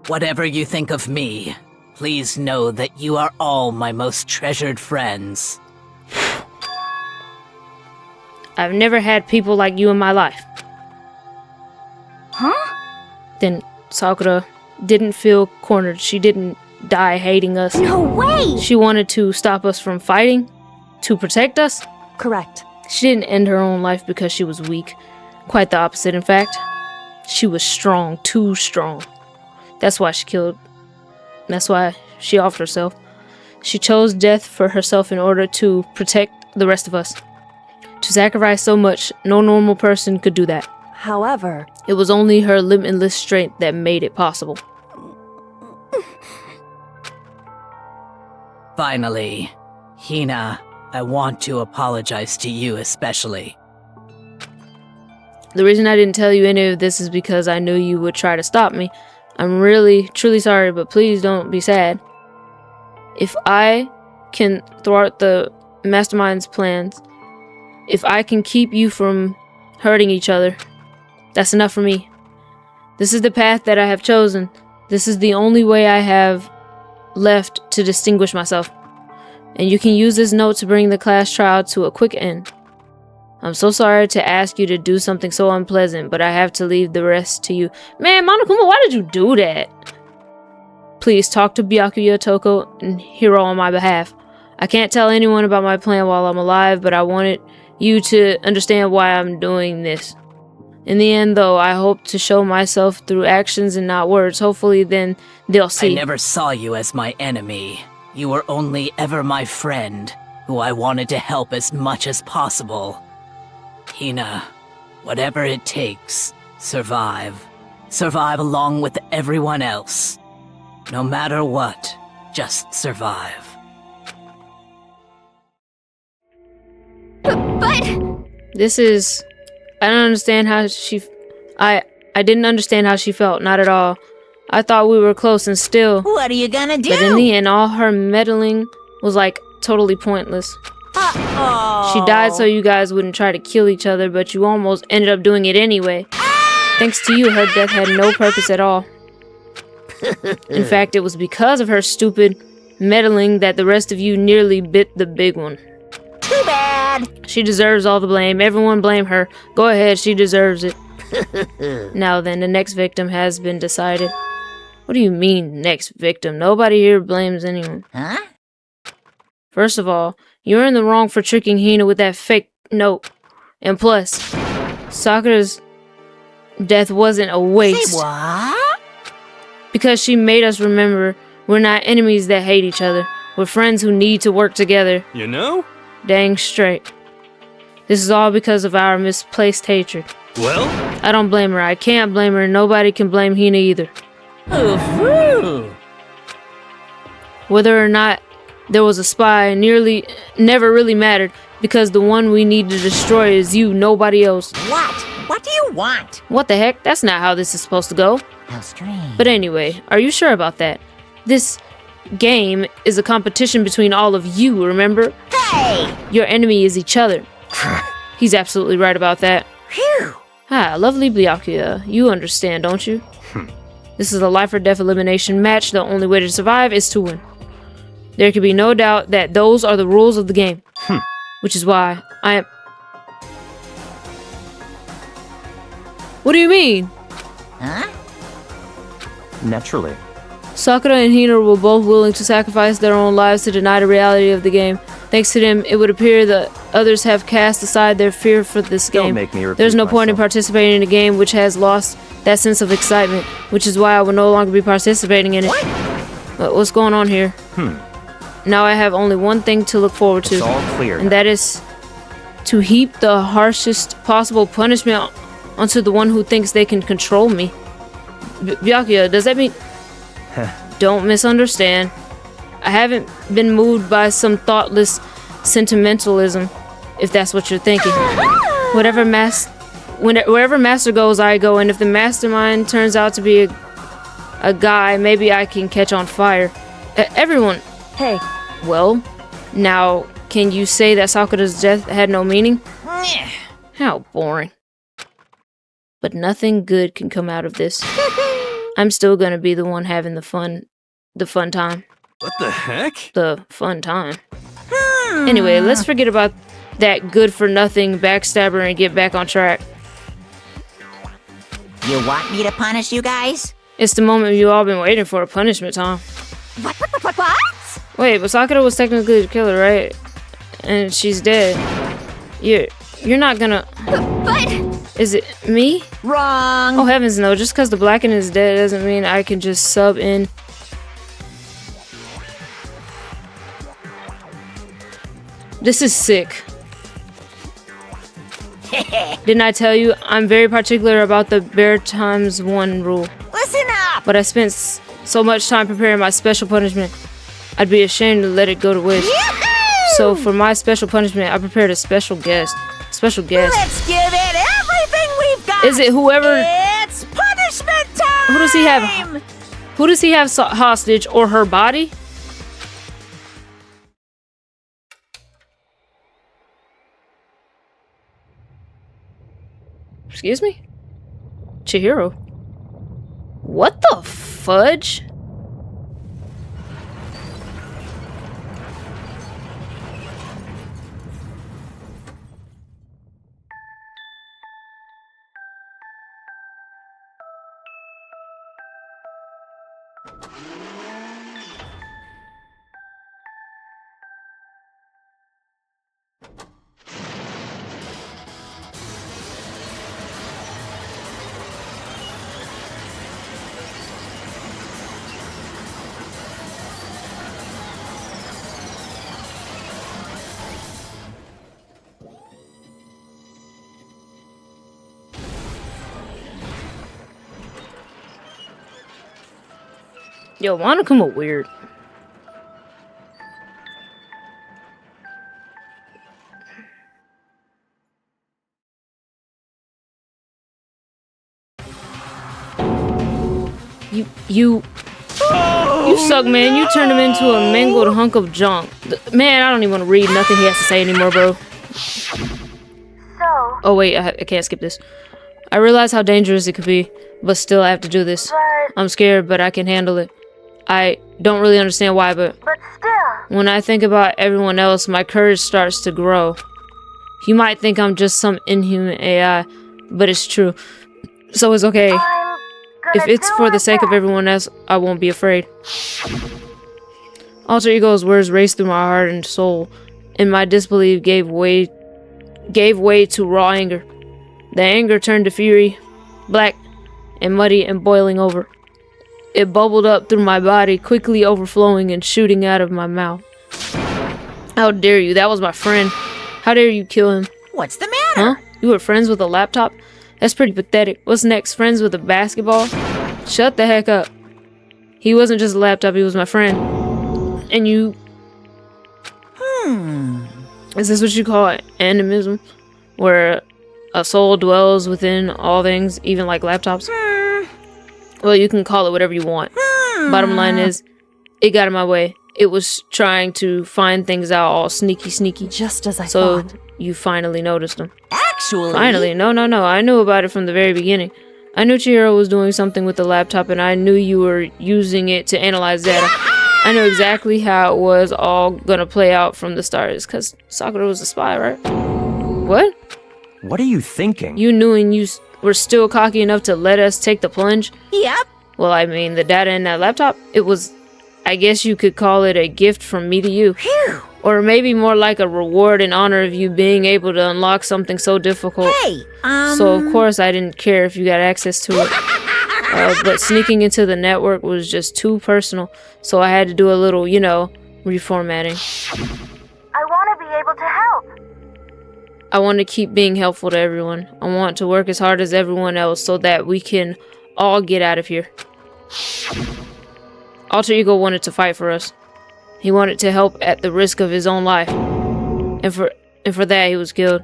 Whatever you think of me, please know that you are all my most treasured friends. I've never had people like you in my life. Huh? Then Sakura didn't feel cornered. She didn't die hating us. No way! She wanted to stop us from fighting, to protect us. Correct. She didn't end her own life because she was weak. Quite the opposite, in fact. She was strong, too strong. That's why she offered herself. She chose death for herself in order to protect the rest of us. To sacrifice so much, no normal person could do that. However, it was only her limitless strength that made it possible. Finally, Hina, I want to apologize to you especially. The reason I didn't tell you any of this is because I knew you would try to stop me. I'm really, truly sorry, but please don't be sad. If I can thwart the mastermind's plans, if I can keep you from hurting each other, that's enough for me. This is the path that I have chosen. This is the only way I have left to distinguish myself. And you can use this note to bring the class trial to a quick end. I'm so sorry to ask you to do something so unpleasant, but I have to leave the rest to you. Man, Monokuma, why did you do that? Please talk to Byakuya, Toko, and Hiro on my behalf. I can't tell anyone about my plan while I'm alive, but I wanted you to understand why I'm doing this. In the end, though, I hope to show myself through actions and not words. Hopefully, then they'll see. I never saw you as my enemy. You were only ever my friend, who I wanted to help as much as possible. Hina, whatever it takes, survive. Survive along with everyone else. No matter what, just survive. But This is... I don't understand how she... I didn't understand how she felt, not at all. I thought we were close and still... What are you gonna do? But in the end, all her meddling was like totally pointless. Uh-oh. She died so you guys wouldn't try to kill each other, but you almost ended up doing it anyway. Thanks to you, her death had no purpose at all. In fact, it was because of her stupid meddling that the rest of you nearly bit the big one. Too bad. She deserves all the blame. Everyone blame her. Go ahead, she deserves it. Now then, the next victim has been decided. What do you mean, next victim? Nobody here blames anyone. Huh? First of all, you're in the wrong for tricking Hina with that fake note. And plus, Sakura's death wasn't a waste. Say what? Because she made us remember we're not enemies that hate each other. We're friends who need to work together. You know? Dang straight. This is all because of our misplaced hatred. Well, I don't blame her. I can't blame her. Nobody can blame Hina either. Ooh. Whether or not there was a spy never really mattered, because the one we need to destroy is you, nobody else. What? What do you want? What the heck? That's not how this is supposed to go. How strange. But anyway, are you sure about that? This game is a competition between all of you, remember? Hey! Your enemy is each other. He's absolutely right about that. Phew! Ah, lovely Byakuya. You understand, don't you? This is a life or death elimination match. The only way to survive is to win. There can be no doubt that those are the rules of the game. Which is why I am... What do you mean? Huh? Naturally. Sakura and Hina were both willing to sacrifice their own lives to deny the reality of the game. Thanks to them, it would appear that others have cast aside their fear for this Don't game. make me repeat There's no point in myself. participating in a game which has lost that sense of excitement, which is why I will no longer be participating in it. What's going on here? Now I have only one thing to look forward to, It's all clear. and that is to heap the harshest possible punishment onto the one who thinks they can control me. Byakuya, does that mean... Don't misunderstand. I haven't been moved by some thoughtless sentimentalism, if that's what you're thinking. Wherever Master goes, I go, and if the mastermind turns out to be a guy, maybe I can catch on fire. Everyone... Hey, Well, now, can you say that Sakura's death had no meaning? How boring. But nothing good can come out of this. I'm still gonna be the one having the fun time. what the heck? The fun time. Anyway, let's forget about that good-for-nothing backstabber and get back on track. You want me to punish you guys? It's the moment you all been waiting for, a punishment time. What? Wait, but Sakura was technically the killer, right? And she's dead. You're not gonna... But Is it me? Wrong. Oh heavens no, just because the Blacken is dead doesn't mean I can just sub in. This is sick. Didn't I tell you? I'm very particular about the bare times one rule. Listen up. But I spent so much time preparing my special punishment. I'd be ashamed to let it go to waste. So for my special punishment, I prepared a special guest. Special guest. Let's give it everything we've got. Is it whoever... It's punishment time. Who does he have? Who does he have hostage, or her body? Excuse me? Chihiro? What the fudge? Yo, Monokuma weird. You suck, man. You turned him into a mangled hunk of junk. Man, I don't even want to read nothing he has to say anymore, bro. Oh, wait, I can't skip this. I realize how dangerous it could be, but still I have to do this. I'm scared, but I can handle it. I don't really understand why, but still. When I think about everyone else, my courage starts to grow. You might think I'm just some inhuman AI, but it's true. So it's okay. If it's for the sake of everyone else, I won't be afraid. Alter Ego's words raced through my heart and soul, and my disbelief gave way to raw anger. The anger turned to fury, black and muddy and boiling over. It bubbled up through my body, quickly overflowing and shooting out of my mouth. How dare you? That was my friend. How dare you kill him? What's the matter? Huh? You were friends with a laptop? That's pretty pathetic. What's next? Friends with a basketball? Shut the heck up. He wasn't just a laptop, he was my friend. And you... Is this what you call animism? Where a soul dwells within all things, even like laptops? Well, you can call it whatever you want. Bottom line is, it got in my way. It was trying to find things out all sneaky. Just as I So thought. you finally noticed them. Actually... Finally, no. I knew about it from the very beginning. I knew Chihiro was doing something with the laptop, and I knew you were using it to analyze data. I knew exactly how it was all gonna play out from the start. It's because Sakura was a spy, right? What? What are you thinking? You knew and you were still cocky enough to let us take the plunge? Yep. Well, I mean, the data in that laptop, it was... I guess you could call it a gift from me to you. Phew. Or maybe more like a reward in honor of you being able to unlock something so difficult. Hey, So of course I didn't care if you got access to it. But sneaking into the network was just too personal, so I had to do a little, you know, reformatting. I want to be able to help. I want to keep being helpful to everyone. I want to work as hard as everyone else so that we can all get out of here. Alter Ego wanted to fight for us. He wanted to help at the risk of his own life. And for that, he was killed.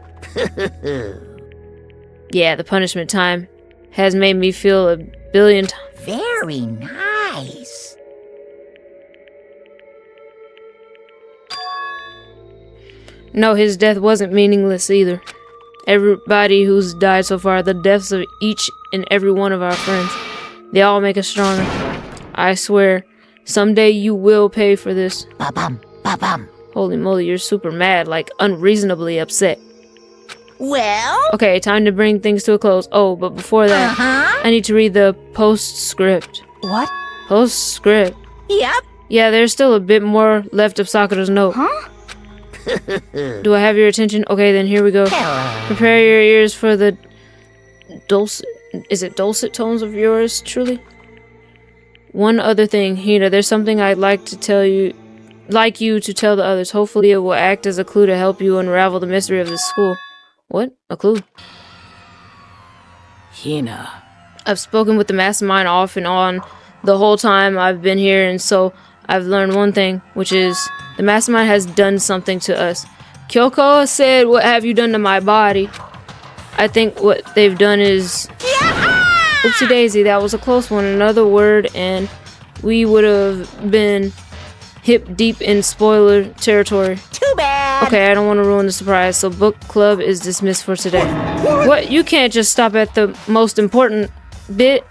Yeah, the punishment time has made me feel a billion times. very nice. No, his death wasn't meaningless either. Everybody who's died so far, the deaths of each and every one of our friends, they all make us stronger. I swear, someday you will pay for this. Ba-bum, ba-bum. Holy moly, you're super mad, like unreasonably upset. Well? Okay, time to bring things to a close. Oh, but before that, I need to read the postscript. What? Postscript. Yep. Yeah, there's still a bit more left of Sakura's note. Huh? Do I have your attention? Okay, then here we go. Hello. Prepare your ears for the dulcet... Is it dulcet tones of yours, truly? One other thing, Hina, there's something I'd like to tell you... Like you to tell the others. Hopefully it will act as a clue to help you unravel the mystery of this school. What? A clue? Hina. I've spoken with the mastermind off and on the whole time I've been here, and so I've learned one thing, which is the mastermind has done something to us. Kyoko said, "What have you done to my body?" I think what they've done is... Oopsie daisy, that was a close one. Another word, and we would have been hip deep in spoiler territory. Too bad. Okay, I don't want to ruin the surprise, so book club is dismissed for today. What? You can't just stop at the most important bit.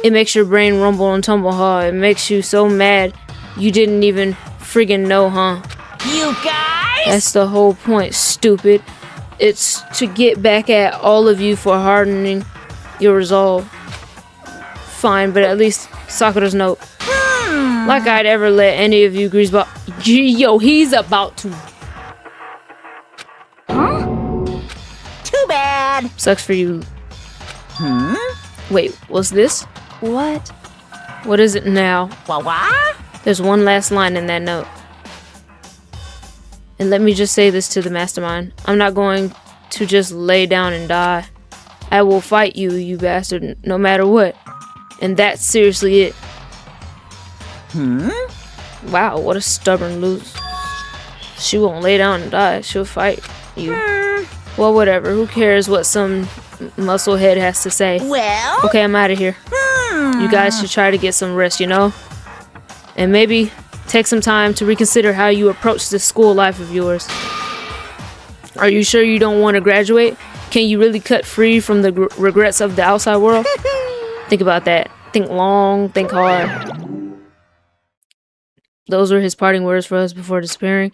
It makes your brain rumble and tumble, huh? It makes you so mad you didn't even friggin' know, huh? You guys? That's the whole point, stupid. It's to get back at all of you for hardening your resolve. Fine, but at least Sakura's note. Like I'd ever let any of you greaseball... Yo, he's about to... Too bad. Sucks for you. Wait, what's this? What? What is it now? What? There's one last line in that note. And let me just say this to the mastermind. I'm not going to just lay down and die. I will fight you, you bastard, no matter what. And that's seriously it. Wow, what a stubborn loser. She won't lay down and die. She'll fight you. Well, whatever. Who cares what some musclehead has to say? Well? Okay, I'm out of here. You guys should try to get some rest, you know? And maybe take some time to reconsider how you approach this school life of yours. Are you sure you don't want to graduate? Can you really cut free from the regrets of the outside world? Think about that. Think long, think hard. Those were his parting words for us before disappearing.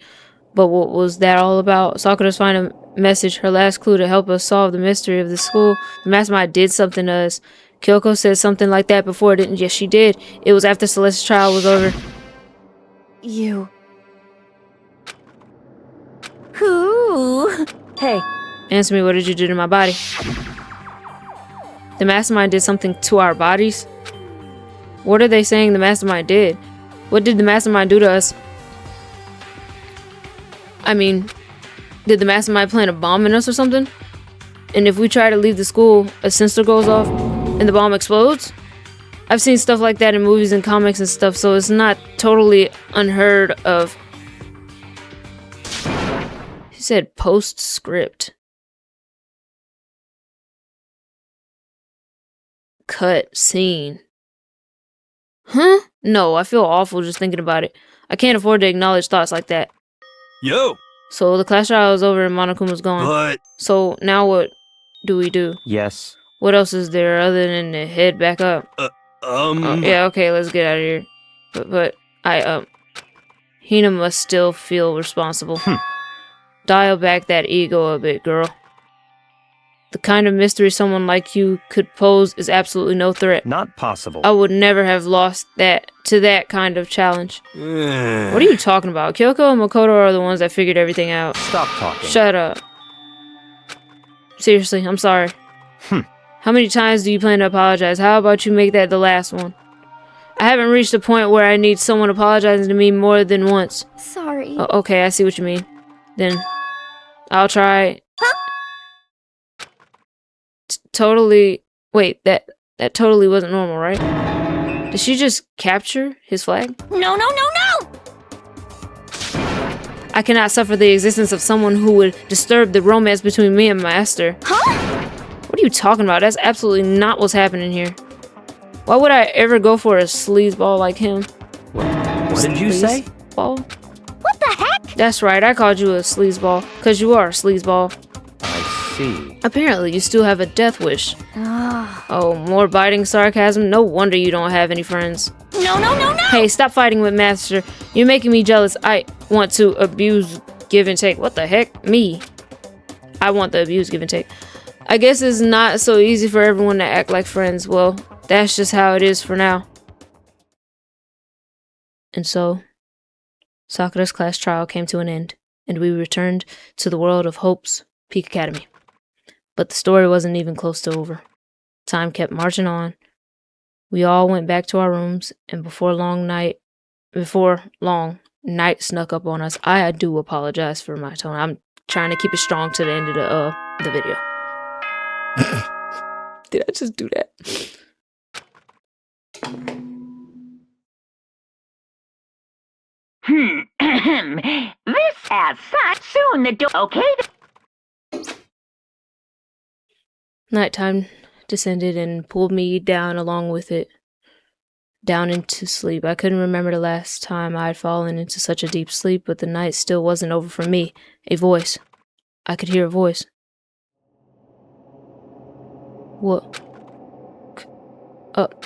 But what was that all about? Sakura's final message, her last clue to help us solve the mystery of the school. The mastermind did something to us. Kyoko said something like that before, didn't? Yes, she did. It was after Celeste's trial was over. You. Who? Hey, Answer me, what did you do to my body? The mastermind did something to our bodies? What are they saying the mastermind did? What did the mastermind do to us? I mean, did the mastermind plant a bomb in us or something? And if we try to leave the school, a sensor goes off and the bomb explodes? I've seen stuff like that in movies and comics and stuff, so it's not totally unheard of. He said postscript. Cut scene. Huh? No, I feel awful just thinking about it. I can't afford to acknowledge thoughts like that. Yo! So the class trial is over and Monokuma's gone. But... So now what do we do? Yes. What else is there other than to head back up? Yeah, okay, let's get out of here. But Hina must still feel responsible. Dial back that ego a bit, girl. The kind of mystery someone like you could pose is absolutely no threat. Not possible. I would never have lost that to that kind of challenge. What are you talking about? Kyoko and Makoto are the ones that figured everything out. Stop talking. Shut up. Seriously, I'm sorry. How many times do you plan to apologize? How about you make that the last one? I haven't reached a point where I need someone apologizing to me more than once. Sorry. Oh, okay, I see what you mean. Then I'll try. Totally. Wait, that totally wasn't normal, right? Did she just capture his flag? No, no, no, no! I cannot suffer the existence of someone who would disturb the romance between me and Master. Huh? What are you talking about? That's absolutely not what's happening here. Why would I ever go for a sleazeball like him? What did you say? Ball? What the heck? That's right, I called you a sleazeball, because you are a sleazeball. I see. Apparently, you still have a death wish. Oh, more biting sarcasm? No wonder you don't have any friends. No, no, no, no! Hey, stop fighting with Master. You're making me jealous. I want to abuse, give and take. What the heck? Me. I want the abuse, give and take. I guess it's not so easy for everyone to act like friends. Well, that's just how it is for now. And so, Sakura's class trial came to an end, and we returned to the world of Hope's Peak Academy. But the story wasn't even close to over. Time kept marching on. We all went back to our rooms, and before long, night snuck up on us. I do apologize for my tone. I'm trying to keep it strong to the end of the video. Did I just do that? This has such soon the door. Okay. Nighttime descended and pulled me down along with it. Down into sleep. I couldn't remember the last time I'd fallen into such a deep sleep, but the night still wasn't over for me. A voice. I could hear a voice. What? Up.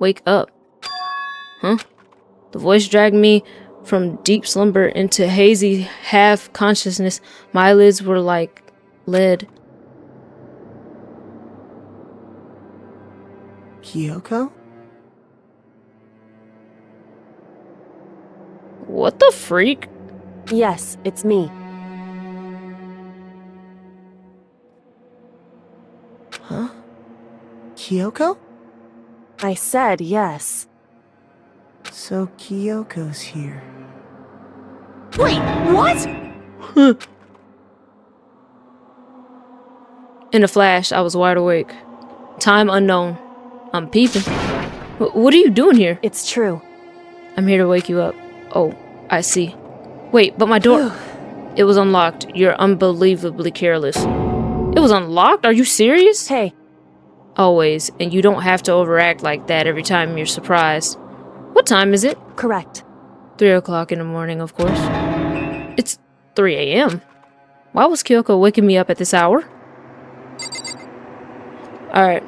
Wake up. Huh? The voice dragged me from deep slumber into hazy half-consciousness. My eyelids were like lead. Kyoko? What the freak? Yes, it's me. Huh? Kyoko? I said yes. So Kyoko's here. Wait, what? In a flash, I was wide awake. Time unknown. I'm peeping. What are you doing here? It's true. I'm here to wake you up. Oh, I see. Wait, but my door... It was unlocked. You're unbelievably careless. It was unlocked? Are you serious? Hey, Always. And you don't have to overact like that every time you're surprised. What time is it? correct. 3 o'clock in the morning, of course. It's 3 a.m. Why was Kyoko waking me up at this hour? Alright.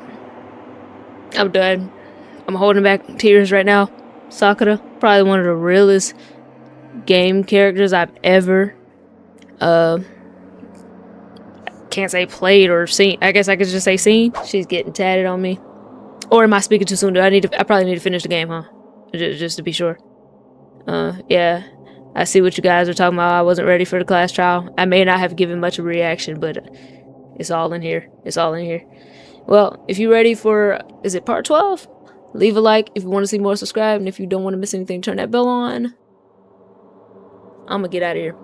I'm done. I'm holding back tears right now. Sakura, probably one of the realest game characters I've ever can't say played or seen. I guess I could just say seen. She's getting tatted on me. Or am I speaking too soon? I probably need to finish the game, huh? Just to be sure. Yeah. I see what you guys are talking about. I wasn't ready for the class trial. I may not have given much of a reaction, but it's all in here. It's all in here. Well, if you're ready for, is it part 12? Leave a like if you want to see more, subscribe, and if you don't want to miss anything, turn that bell on. I'm gonna get out of here.